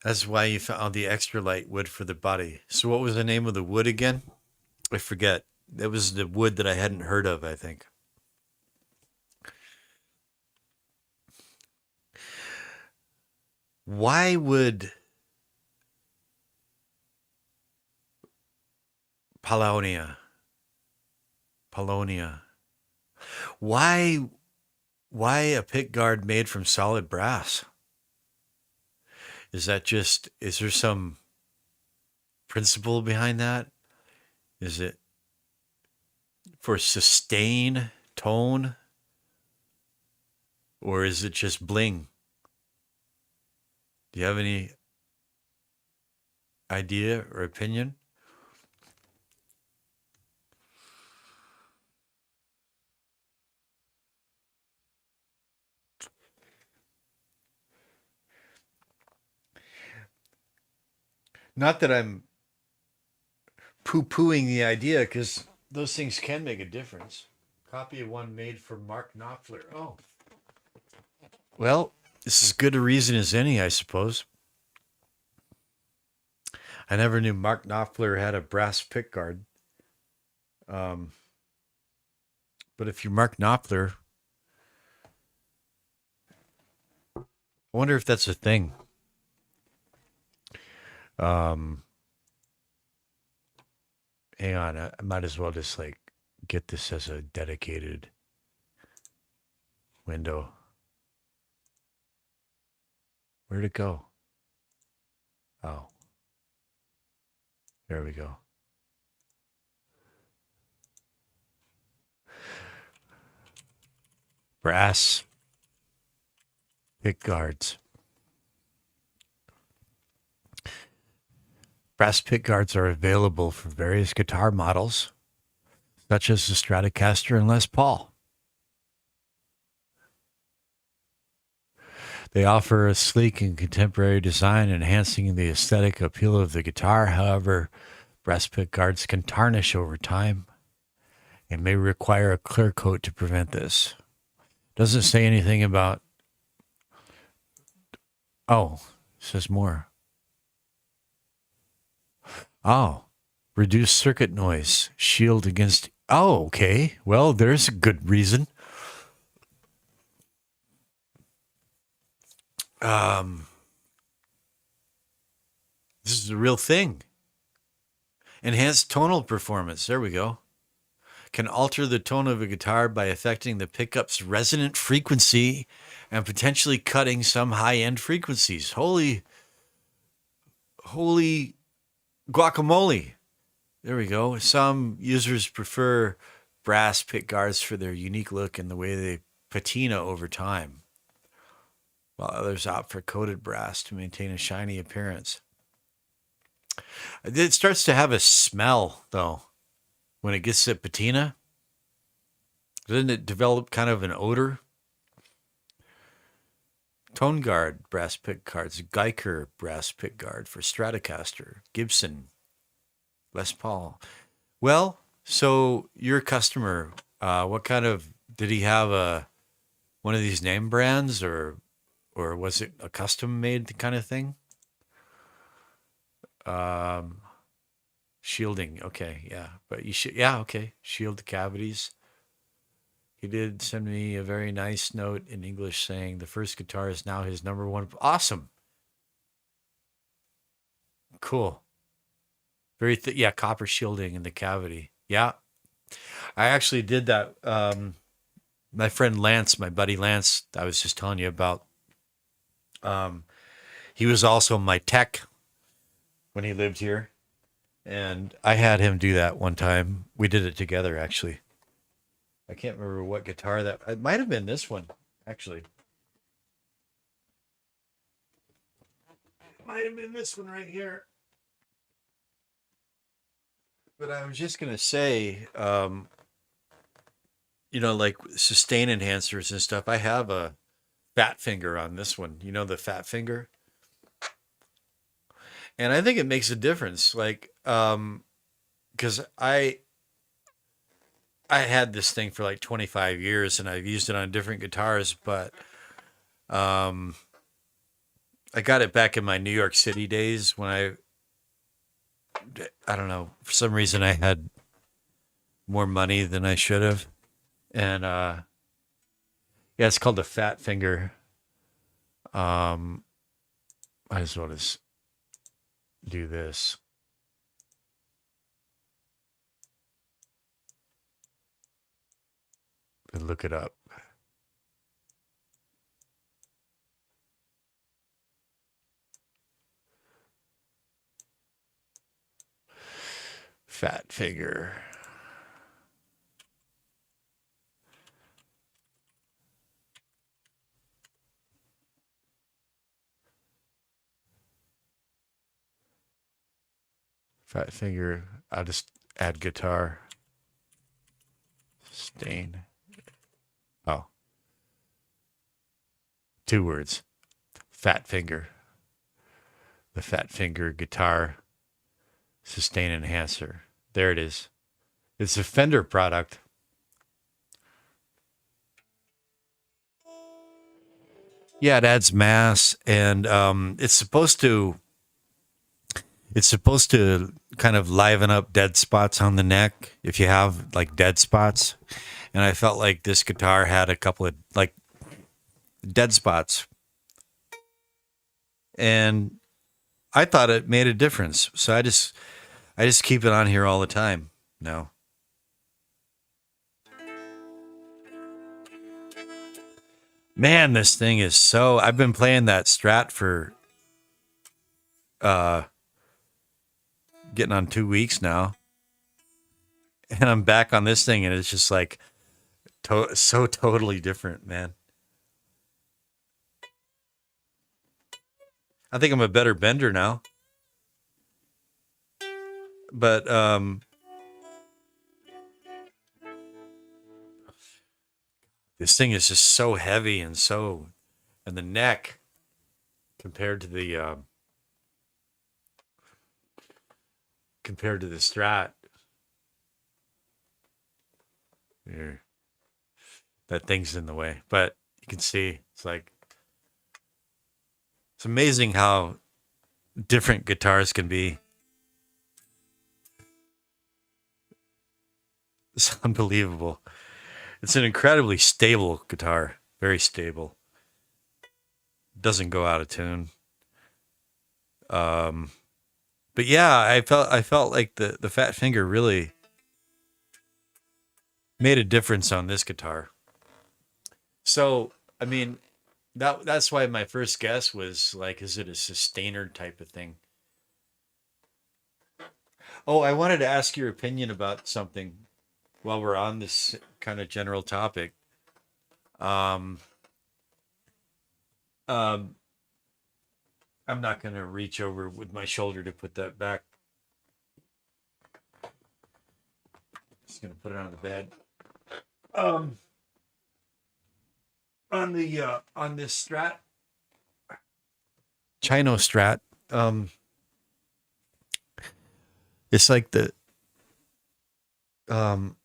That's why you found the extra light wood for the body. So what was the name of the wood again? I forget. That was the wood that I hadn't heard of, I think. Why would Polonia, Polonia, why why a pickguard made from solid brass? Is there some principle behind that? Is it for sustain, tone, or is it just bling? Do you have any idea or opinion? Not that I'm poo-pooing the idea, because those things can make a difference. Copy of one made for Mark Knopfler. Oh, well, this is as good a reason as any, I suppose. I never knew Mark Knopfler had a brass pickguard. Um, but if you're Mark Knopfler, I wonder if that's a thing. Um, Hang on, I might as well just like get this as a dedicated window. Where'd it go? Oh, there we go. Brass pickguards. Brass pickguards are available for various guitar models, such as the Stratocaster and Les Paul. They offer a sleek and contemporary design, enhancing the aesthetic appeal of the guitar. However, brass pickguards can tarnish over time and may require a clear coat to prevent this. Doesn't say anything about. Oh, it says more. Oh, reduce circuit noise, shield against. Oh, okay. Well, there's a good reason. Um, this is a real thing. Enhanced tonal performance. There we go. Can alter the tone of a guitar by affecting the pickup's resonant frequency and potentially cutting some high-end frequencies. Holy guacamole. There we go. Some users prefer brass pickguards for their unique look and the way they patina over time, while others opt for coated brass to maintain a shiny appearance. It starts to have a smell, though, when it gets to patina. Doesn't it develop kind of an odor? Tone Guard brass pickguards, Geiger brass pickguard for Stratocaster, Gibson, Les Paul. Well, so your customer, what kind of did he have a one of these name brands, or was it a custom made kind of thing? Um, Shielding, okay, yeah, but you should, yeah, okay, shield the cavities. He did send me a very nice note in English saying the first guitar is now his number one. Awesome, cool, very yeah, copper shielding in the cavity. Yeah, I actually did that. My friend Lance, my buddy Lance, I was just telling you about. Um, he was also my tech when he lived here, and I had him do that one time. We did it together, actually. I can't remember what guitar that. It might have been this one, actually. It might have been this one right here. But I was just gonna say, like sustain enhancers and stuff. I have a fat finger on this one. You know the fat finger, and I think it makes a difference. Like, because I had this thing for like 25 years, and I've used it on different guitars, but um, I got it back in my New York City days when I don't know, for some reason I had more money than I should have, and yeah, it's called the fat finger. Um, I just want to do this and look it up. Fat finger. Fat finger. I'll just add guitar. Sustain. Oh, 2 words. Fat finger. The fat finger guitar sustain enhancer. There it is. It's a Fender product. Yeah, it adds mass, and it's supposed to kind of liven up dead spots on the neck if you have like dead spots. And I felt like this guitar had a couple of like dead spots, and I thought it made a difference. So I just keep it on here all the time now. Man, this thing is so. I've been playing that Strat for uh getting on 2 weeks now, and I'm back on this thing, and it's just like so totally different, man. I think I'm a better bender now, but this thing is just so heavy and the neck compared to the Strat. Here, that thing's in the way, but you can see it's amazing how different guitars can be. It's unbelievable. It's an incredibly stable guitar, very stable. Doesn't go out of tune. Um, but yeah, I felt like the fat finger really made a difference on this guitar. So I mean, that's why my first guess was like, is it a sustainer type of thing? Oh, I wanted to ask your opinion about something while we're on this kind of general topic. Um, um, I'm not going to reach over with my shoulder to put that back. Just going to put it on the bed. Um, on this Strat, Chino Strat, um, it's like um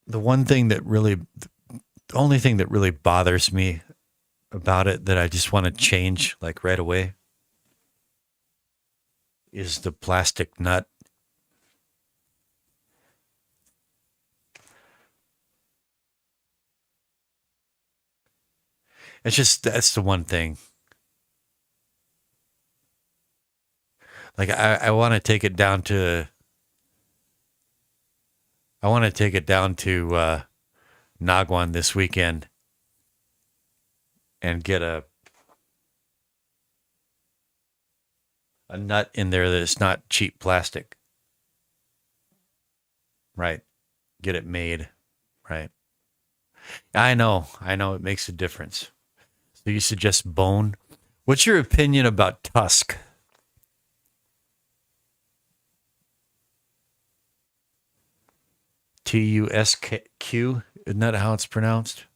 the one thing that really, the only thing that really bothers me about it that I just want to change like right away is the plastic nut. It's just that's the one thing. Like I want to take it down to Nagwan this weekend and get a nut in there that is not cheap plastic. Right. Get it made. Right. I know it makes a difference. So you suggest bone. What's your opinion about tusk? Tusq? Isn't that how it's pronounced?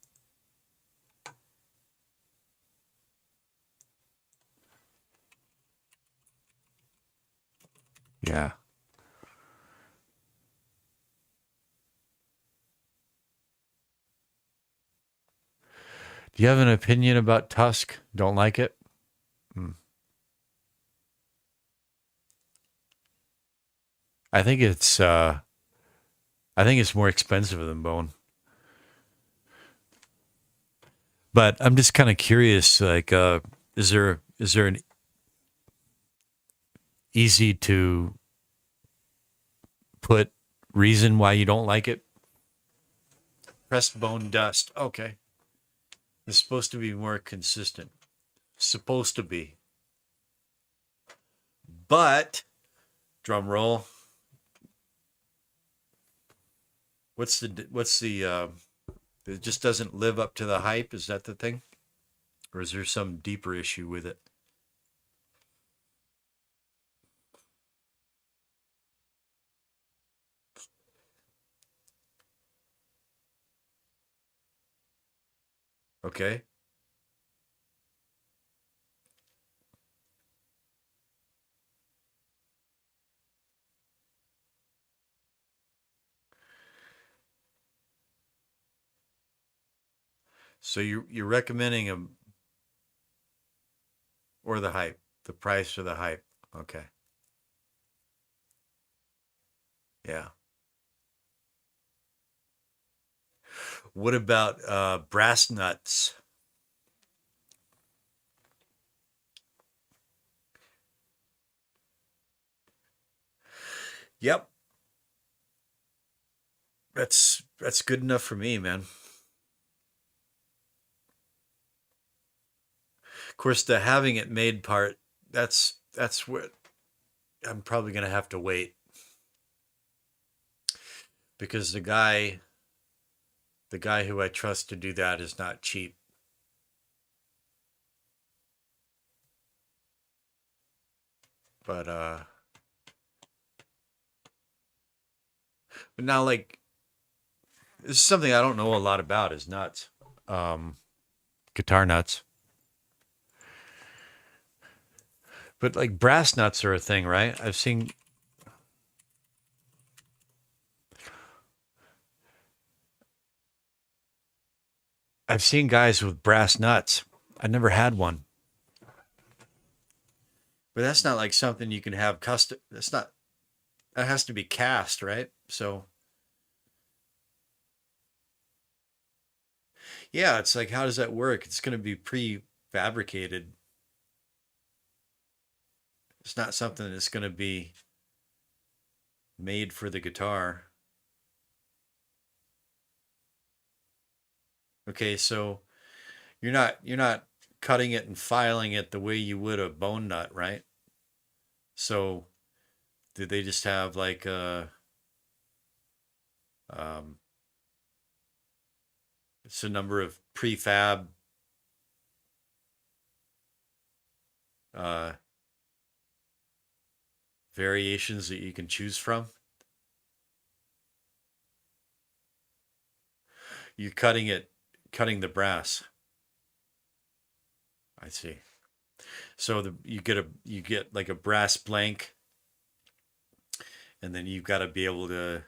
Yeah. Do you have an opinion about tusk? Don't like it? Hmm. I think it's uh I think it's more expensive than bone. But I'm just kind of curious, like, is there an easy to put reason why you don't like it? Pressed bone dust. Okay. It's supposed to be more consistent. Supposed to be. But drum roll. What's the it just doesn't live up to the hype, is that the thing? Or is there some deeper issue with it? Okay. So you're recommending a or the hype, the price or the hype. Okay. Yeah. What about brass nuts? Yep. That's good enough for me, man. Of course, the having it made part, that's what I'm probably gonna have to wait because the guy who I trust to do that is not cheap. But now like this is something I don't know a lot about is nuts. Um Guitar nuts. But like brass nuts are a thing, right? I've seen guys with brass nuts. I never had one. But that's not like something you can have custom. That's not. That has to be cast, right? So yeah, it's like how does that work? It's going to be prefabricated. It's not something that's going to be made for the guitar. Okay, so you're not cutting it and filing it the way you would a bone nut, right? So did they just have like um, it's a number of prefab uh, variations that you can choose from? You're cutting the brass. I see. So you get like a brass blank, and then you've got to be able to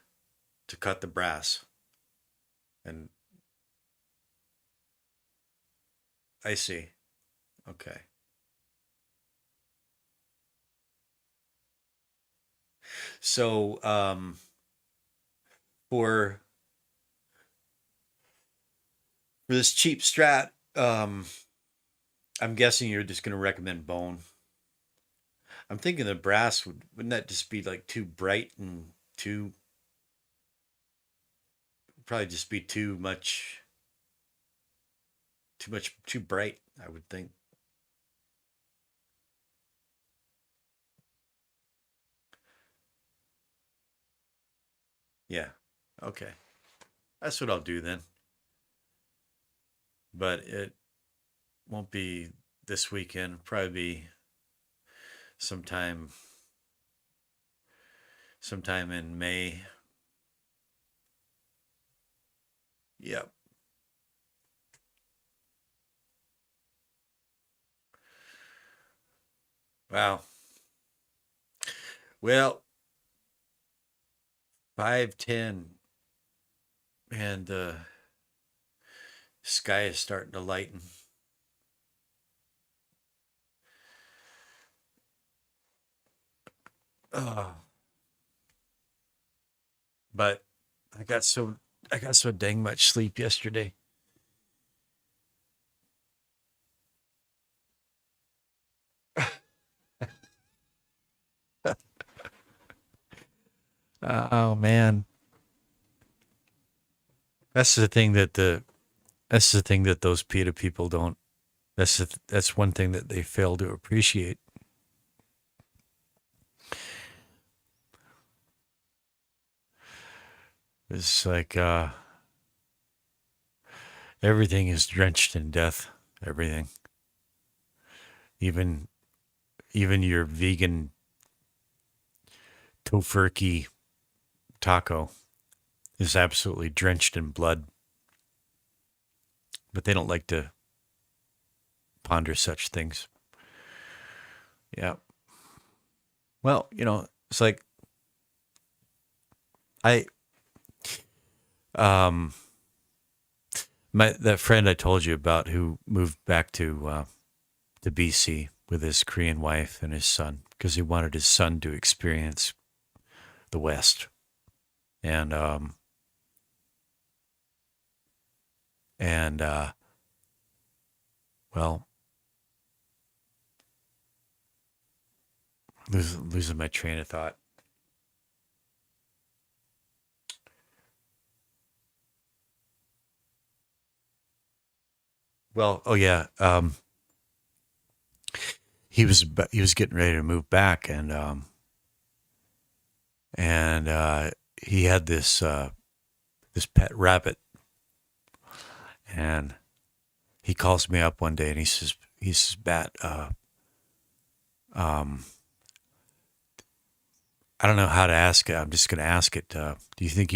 cut the brass. And I see. Okay. So for for this cheap Strat, I'm guessing you're just going to recommend bone. I'm thinking the brass wouldn't that just be like too bright and too probably just be too bright, I would think. Yeah. Okay. That's what I'll do then. But it won't be this weekend. Probably be sometime sometime in May. Yep. Wow. Well, 5:10 and the sky is starting to lighten. Oh, but I got so I got so dang much sleep yesterday. Oh man. That's the thing that the that's the thing that those PETA people don't that's one thing that they fail to appreciate. It's like everything is drenched in death. Everything. Even even your vegan tofurkey taco is absolutely drenched in blood but they don't like to ponder such things. Yeah. Well, it's like I um that friend I told you about who moved back to BC with his Korean wife and his son because he wanted his son to experience the West. And and well, losing my train of thought. Well, oh yeah, he was getting ready to move back, and he had this pet rabbit, and he calls me up one day and he says, Bat, um, I don't know how to ask it. I'm just going to ask it. Do you think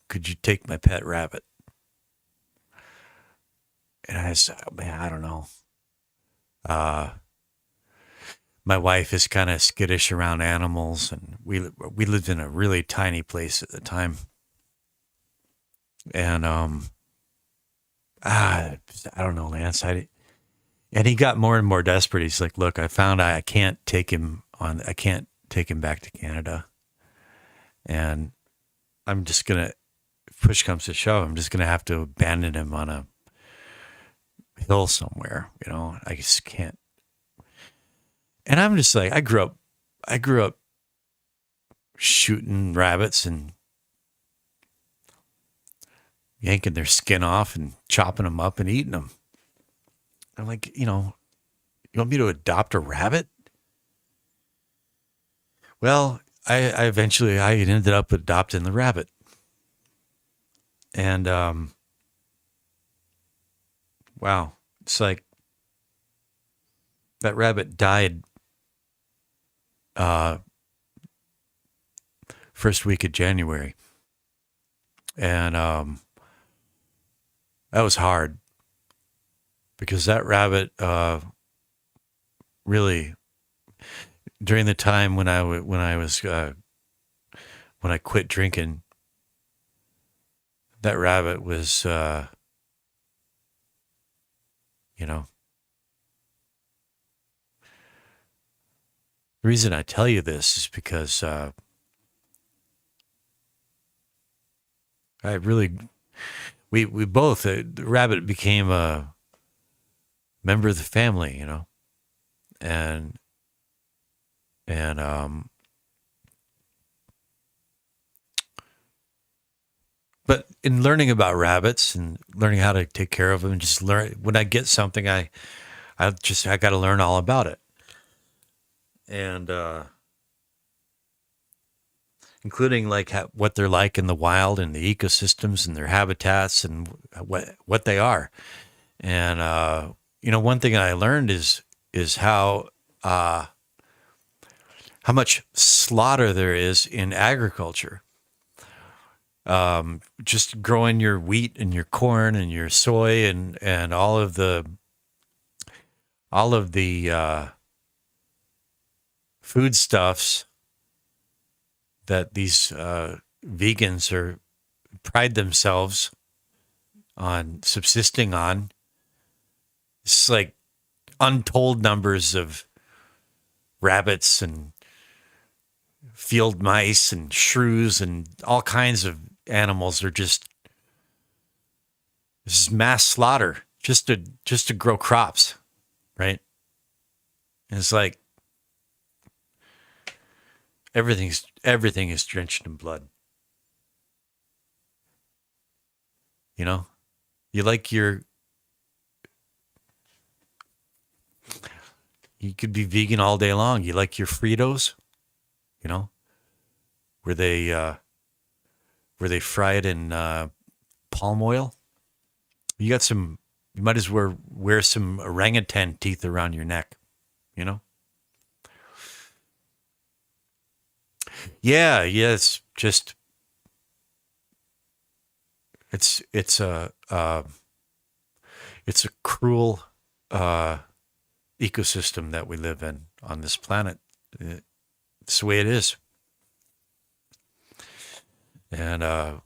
could you take my pet rabbit? And I said, oh, man, I don't know. Uh, my wife is kind of skittish around animals, and we lived in a really tiny place at the time, and I don't know, Lance. And he got more and more desperate. He's like, look, I found I can't take him on. I can't take him back to Canada, and I'm just gonna. If push comes to shove, I'm just gonna have to abandon him on a hill somewhere. I just can't. And I'm just like, I grew up shooting rabbits and yanking their skin off and chopping them up and eating them. I'm like, you want me to adopt a rabbit? Well, I eventually I ended up adopting the rabbit, and wow, it's like that rabbit died first week of January, and that was hard because that rabbit really during the time when I quit drinking, that rabbit was the reason I tell you this is because I really we both the rabbit became a member of the family, and and but in learning about rabbits and learning how to take care of them, and just learn when I get something, I got to learn all about it, and including like what they're like in the wild and the ecosystems and their habitats and what they are. And one thing I learned is how much slaughter there is in agriculture. Just growing your wheat and your corn and your soy and all of the foodstuffs that these vegans pride themselves on subsisting on. It's like untold numbers of rabbits and field mice and shrews and all kinds of animals are this is mass slaughter just to grow crops, right? And it's like everything is drenched in blood. You like you could be vegan all day long. You like your Fritos, where they fry it in palm oil. You might as well wear some orangutan teeth around your neck, Yeah, it's just it's It's a cruel uh, ecosystem that we live in on this planet. It's the way it is. And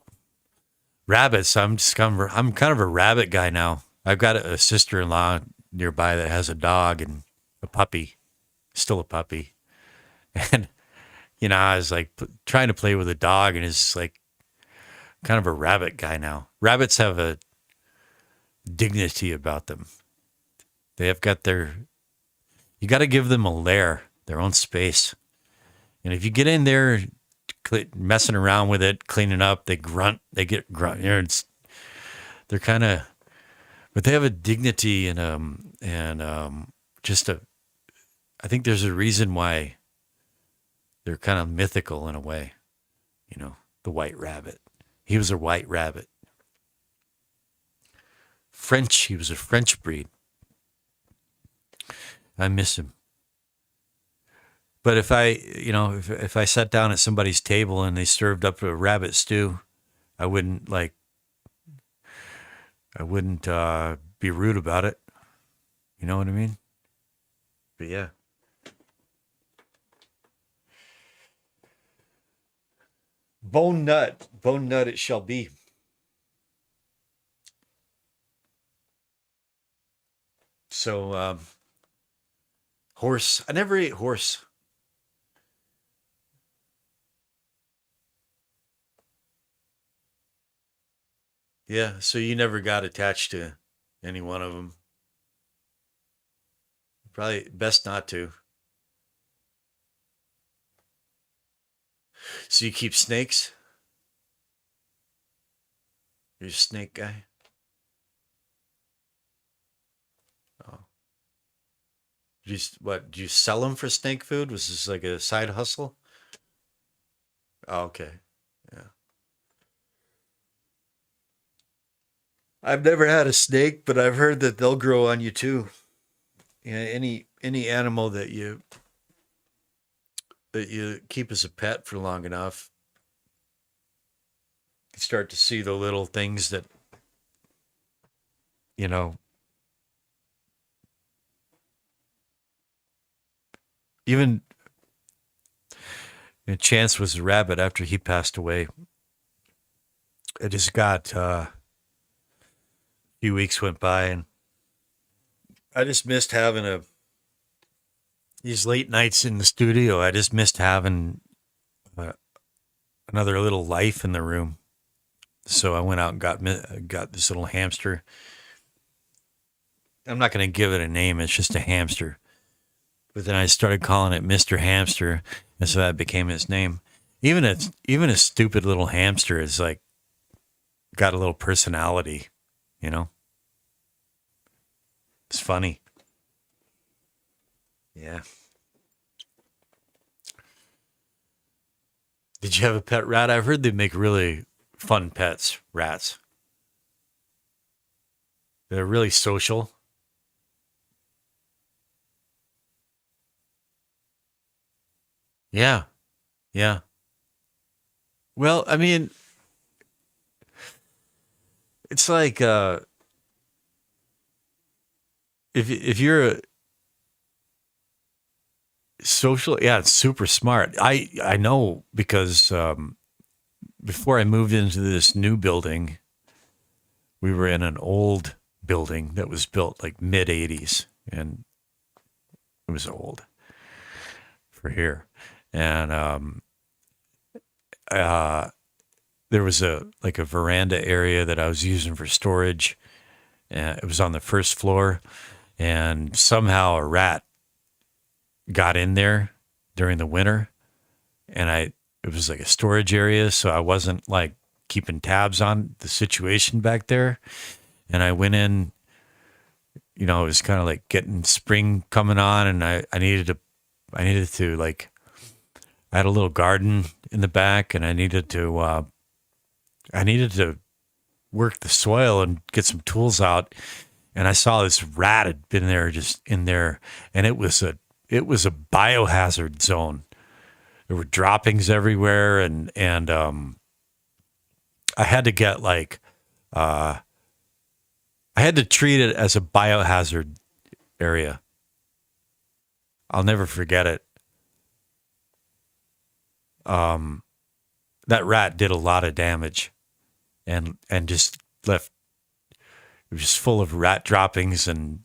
rabbits, I'm kind of a rabbit guy now. I've got a sister-in-law nearby that has a dog and a puppy, still a puppy. And I was like trying to play with a dog, and it's like kind of a rabbit guy now. Rabbits have a dignity about them. They have got you got to give them a lair, their own space. And if you get in there messing around with it, cleaning up, they grunt, they get grunt. They're kind of, but they have a dignity and just I think there's a reason why they're kind of mythical in a way. The white rabbit. He was a white rabbit. He was a French breed. I miss him. But if if I sat down at somebody's table and they served up a rabbit stew, I wouldn't be rude about it. You know what I mean? But yeah. Bone nut it shall be. So, horse. I never ate horse. Yeah, so you never got attached to any one of them. Probably best not to. So you keep snakes? You're a snake guy? Oh. Did you sell them for snake food? Was this like a side hustle? Oh, okay. Yeah. I've never had a snake, but I've heard that they'll grow on you too. Yeah, any animal that you keep as a pet for long enough, you start to see the little things that, you know, even Chance was a rabbit after he passed away. I just got a few weeks went by and I just missed having these late nights in the studio. I just missed having uh, another little life in the room. So I went out and got this little hamster. I'm not going to give it a name. It's just a hamster. But then I started calling it Mr. Hamster, and so that became his name. Even a stupid little hamster is like got a little personality, you know. It's funny. Yeah. Did you have a pet rat? I've heard they make really fun pets, rats. They're really social. Yeah. Yeah. Well, I mean, it's like if you're a social, yeah, it's super smart. I know because before I moved into this new building, we were in an old building that was built like mid '80s, and it was old for here. And uh, there was a veranda area that I was using for storage. It was on the first floor, and somehow a rat got in there during the winter, and it was like a storage area, so I wasn't like keeping tabs on the situation back there. And I went in, it was kind of like getting spring coming on, and I needed to like, I had a little garden in the back, and I needed to work the soil and get some tools out. And I saw this rat had been there, just in there, and it was a biohazard zone. There were droppings everywhere, and I had to get like, I I had to treat it as a biohazard area. I'll never forget it. That rat did a lot of damage, and just left. It was just full of rat droppings and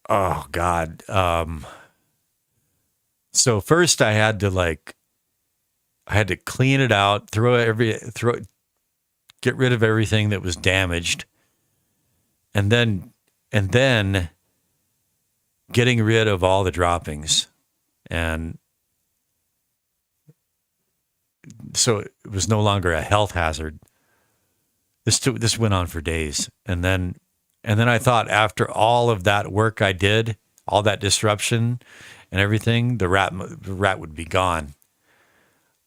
oh god. So first I had to clean it out, get rid of everything that was damaged, and then getting rid of all the droppings, and so it was no longer a health hazard. This went on for days, and then I thought after all of that work I did, all that disruption and everything, the rat would be gone.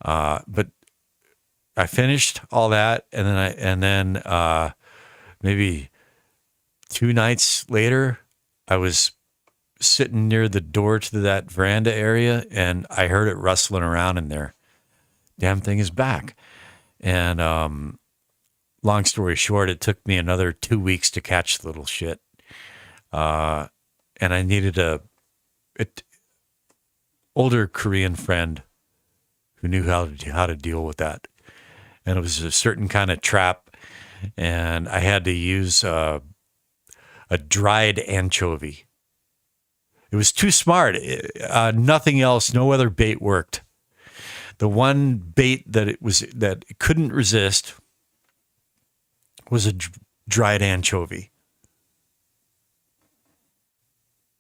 But I finished all that, and then maybe 2 nights later, I was sitting near the door to that veranda area, and I heard it rustling around in there. Damn thing is back. And long story short, it took me another 2 weeks to catch the little shit. And I needed an older Korean friend who knew how to deal with that. And it was a certain kind of trap, and I had to use a dried anchovy. It was too smart. Nothing else, no other bait worked. The one bait that it couldn't resist was a dried anchovy.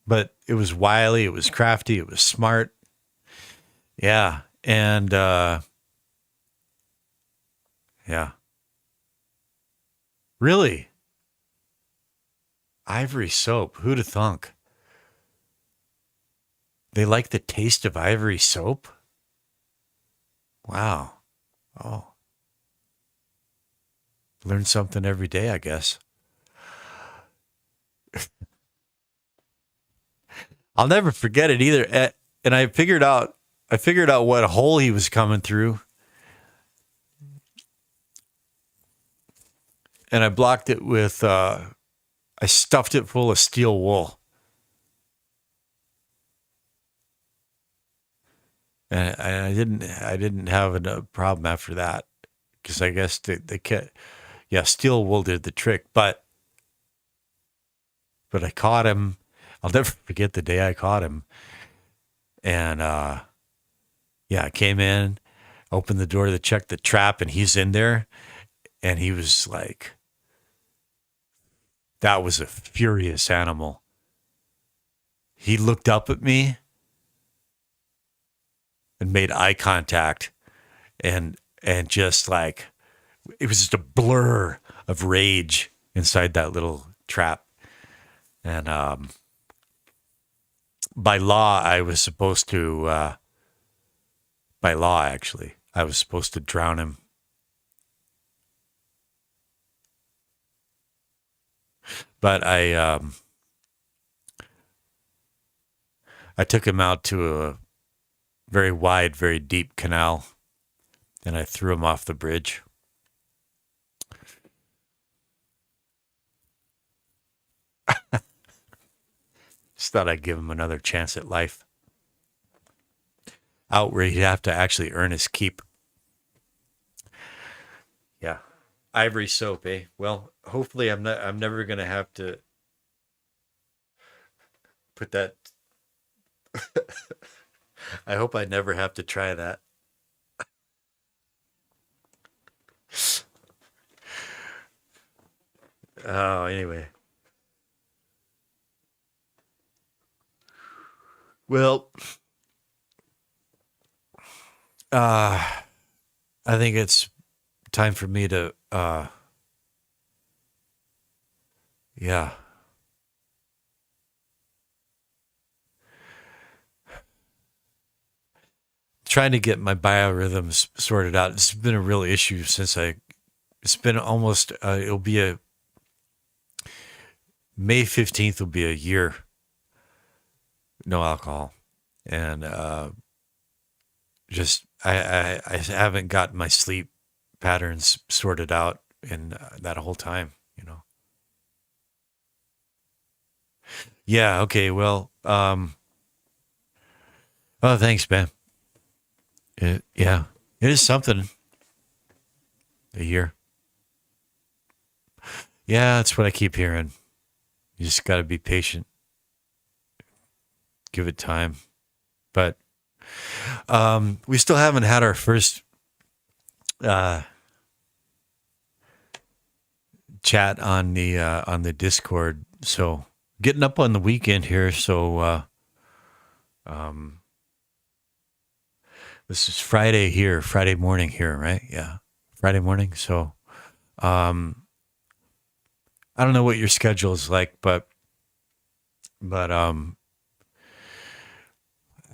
But it was wily, it was crafty, it was smart. Yeah, and yeah. Really? Ivory soap. Who'd have thunk? They like the taste of ivory soap? Wow. Oh. Learn something every day, I guess. I'll never forget it either. And I figured out what hole he was coming through. And I blocked it with I stuffed it full of steel wool. And I didn't have a problem after that, because I guess they kept, yeah, steel wool did the trick, but I caught him. I'll never forget the day I caught him. And yeah, I came in, opened the door to check the trap, and he's in there, and he was like, that was a furious animal. He looked up at me and made eye contact, and just like, it was just a blur of rage inside that little trap. And by law, I was supposed to I was supposed to drown him. But I took him out to a very wide, very deep canal, and I threw him off the bridge. Just thought I'd give him another chance at life. Out where he'd have to actually earn his keep. Yeah. Ivory soap, eh? Well, hopefully I'm never going to have to put that. I hope I never have to try that. Oh, anyway. Well, I think it's time for me to, yeah. Trying to get my biorhythms sorted out. It's been a real issue it's been almost, it'll be May 15th will be a year. No alcohol. And just I haven't gotten my sleep patterns sorted out in that whole time, you know. Yeah. Okay. Well. Oh, thanks, man. Yeah. It is something a year. Yeah, that's what I keep hearing. You just got to be patient. Give it time. But we still haven't had our first uh, chat on the Discord. So getting up on the weekend here. So um, this is Friday here, Friday morning here, right? Yeah, Friday morning. So um, I don't know what your schedule is like, but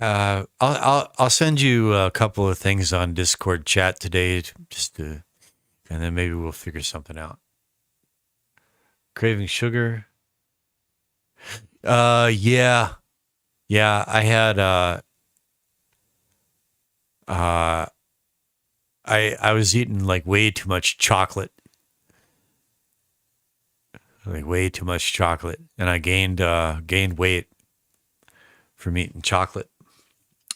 I'll send you a couple of things on Discord chat today, just to, and then maybe we'll figure something out. Craving sugar. Yeah, yeah. Uh, I was eating like way too much chocolate, like way too much chocolate, and I gained weight from eating chocolate,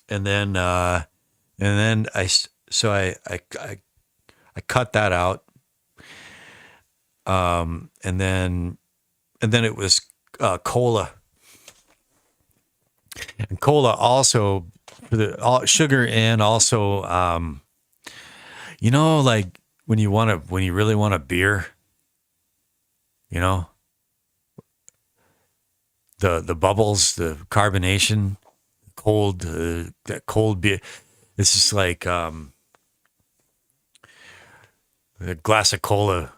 and then so I cut that out, and then it was cola, and cola also for the all, sugar, and also like when you really want a beer, you know, the bubbles, the carbonation, cold that cold beer. It's just like a glass of cola,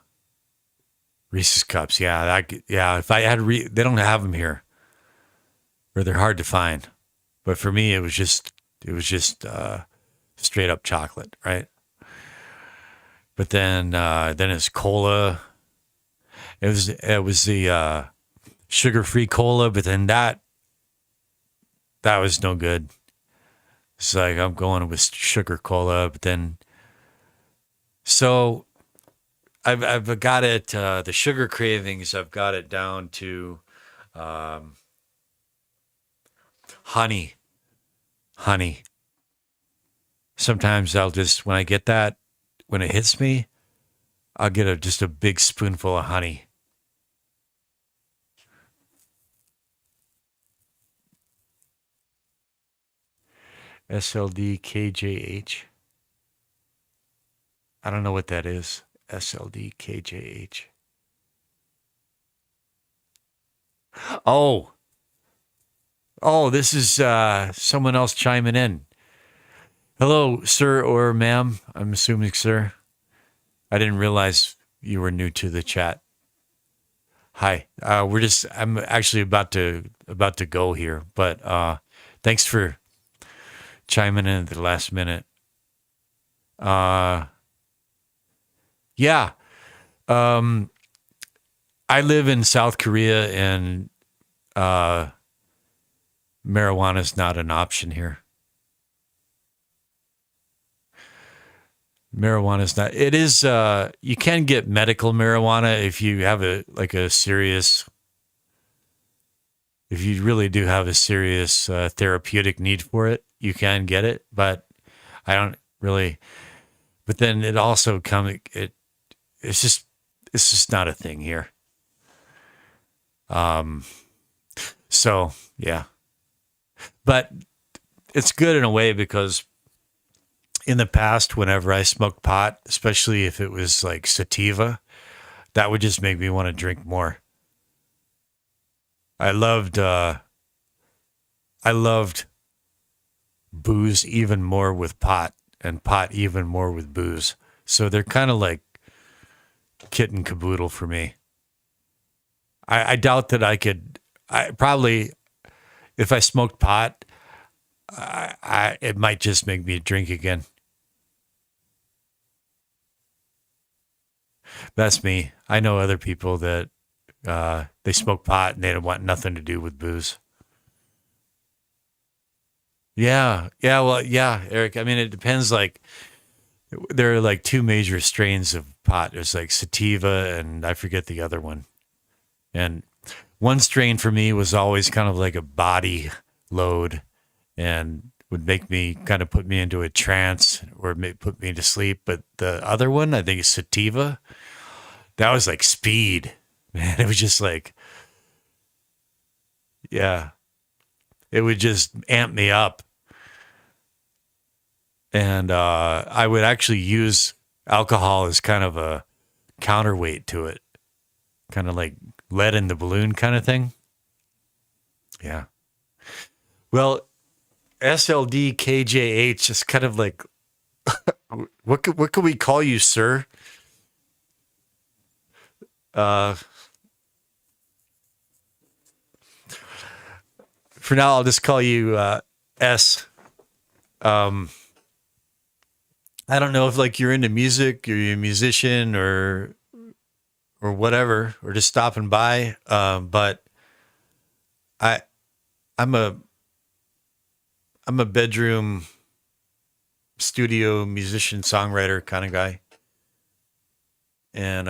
Reese's cups. Yeah, yeah. If I had they don't have them here, or they're hard to find. But for me, it was just straight up chocolate, right? But then it's cola. It was the sugar free cola, but then that was no good. It's like I'm going with sugar cola, but then so I've got it the sugar cravings. I've got it down to um, honey, honey. Sometimes I'll just when I get that when it hits me, I'll get just a big spoonful of honey. SLDKJH. I don't know what that is. SLDKJH. Oh, oh, this is someone else chiming in. Hello, sir or ma'am. I'm assuming sir. I didn't realize you were new to the chat. Hi. I'm actually about to go here, but thanks for chiming in at the last minute. Yeah. Um, I live in South Korea, and uh, marijuana is not an option here. Marijuana is not. It is. You can get medical marijuana if you have a serious. If you really do have a serious therapeutic need for it, you can get it. But I don't really. But then it also it's just not a thing here. Um. So yeah, but it's good in a way because in the past, whenever I smoked pot, especially if it was like sativa, that would just make me want to drink more. I loved I loved booze even more with pot, and pot even more with booze. So they're kind of like kit and caboodle for me. I doubt that I could. I probably if I smoked pot, it might just make me drink again. That's me. I know other people that they smoke pot and they don't want nothing to do with booze. Yeah, yeah, well, yeah, Eric. I mean, it depends. Like, there are like two major strains of pot. There's like sativa, and I forget the other one. And one strain for me was always kind of like a body load and would make me kind of put me into a trance or put me to sleep. But the other one, I think it's sativa, that was like speed, man. It was just like, yeah, it would just amp me up. And I would actually use alcohol as kind of a counterweight to it, kind of like lead in the balloon kind of thing. Yeah. Well, SLD KJH is kind of like, what could we call you, sir? For now, I'll just call you S. I don't know if like you're into music, or you're a musician, or whatever, or just stopping by. But I I'm a bedroom studio musician songwriter kind of guy, and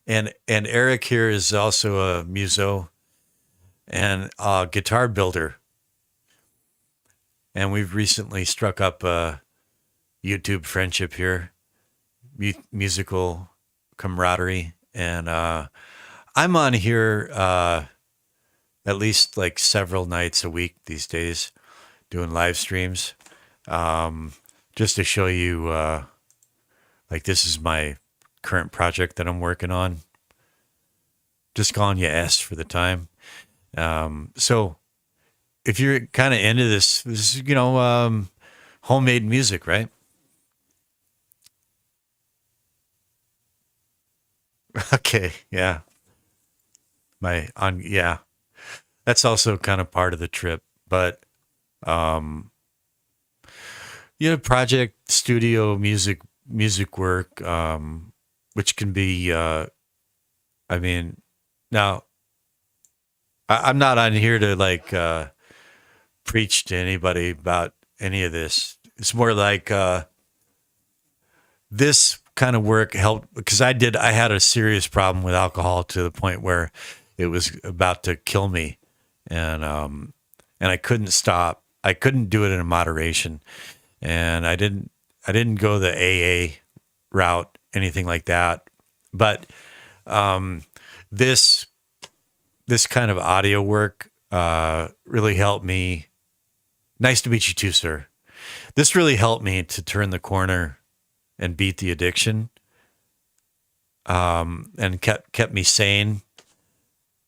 and Eric here is also a muso and a guitar builder. And we've recently struck up a YouTube friendship here, musical camaraderie. And I'm on here at least like several nights a week these days doing live streams, just to show you like this is my current project that I'm working on. Just calling you S for the time. So if you're kind of into this, homemade music, right? Okay, yeah. Yeah. That's also kind of part of the trip, but project studio music work, which can be, I mean, now I'm not on here to like preach to anybody about any of this. It's more like this kind of work helped because I had a serious problem with alcohol to the point where it was about to kill me, and I couldn't stop. I couldn't do it in moderation, and I didn't go the AA route, anything like that. But this kind of audio work really helped me. Nice to meet you too, sir. This really helped me to turn the corner and beat the addiction, and kept me sane,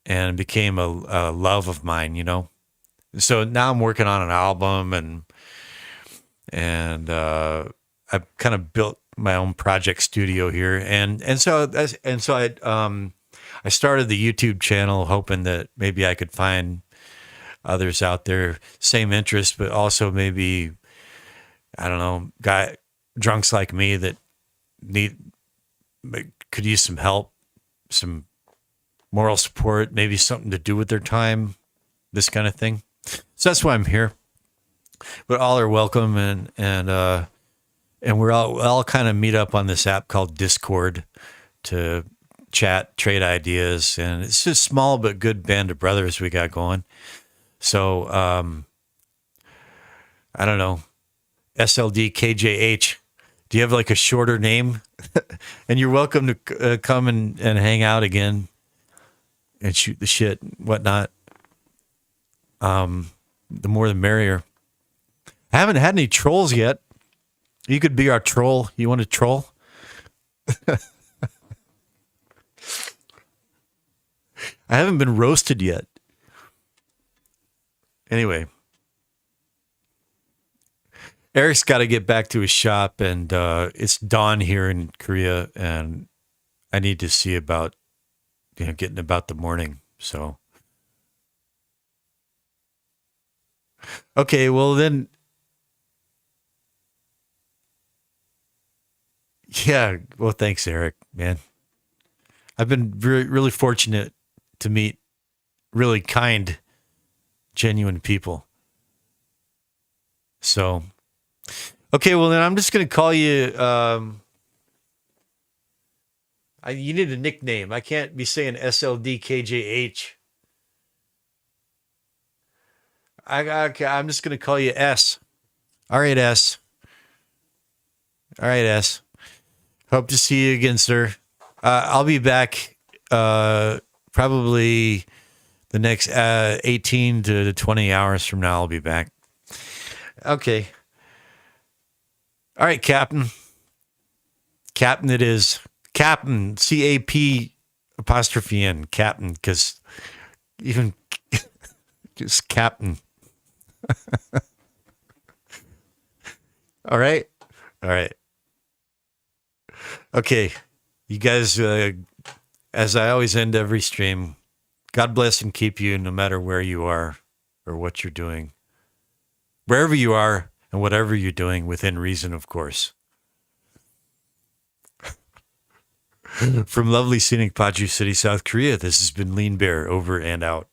and became a love of mine. So now I'm working on an album, and I've kind of built my own project studio here, and so I started the YouTube channel hoping that maybe I could find others out there, same interest, but also maybe, I don't know, drunks like me that could use some help, some moral support, maybe something to do with their time, this kind of thing. So that's why I'm here. But all are welcome, and we're all kind of meet up on this app called Discord to chat, trade ideas, and it's just a small but good band of brothers we got going. So I don't know, SLD KJH. Do you have like a shorter name? And you're welcome to come and hang out again and shoot the shit and whatnot. The more the merrier. I haven't had any trolls yet. You could be our troll. You want to troll? I haven't been roasted yet. Anyway, Eric's got to get back to his shop, and it's dawn here in Korea, and I need to see about getting about the morning. So, okay, well then, yeah. Well, thanks, Eric, man. I've been really fortunate to meet really kind, genuine people. So, okay, well then I'm just going to call you You need a nickname. I can't be saying SLDKJH. I'm just going to call you S. All right, S. All right, S. Hope to see you again, sir. I'll be back probably the next 18 to 20 hours from now. I'll be back. Okay. All right, Captain. Captain it is. Captain, CAP apostrophe N, Captain, because even just Captain. All right. All right. Okay. You guys, as I always end every stream, God bless and keep you no matter where you are or what you're doing. Wherever you are and whatever you're doing, within reason, of course. From lovely scenic Paju City, South Korea, this has been Lean Bear, over and out.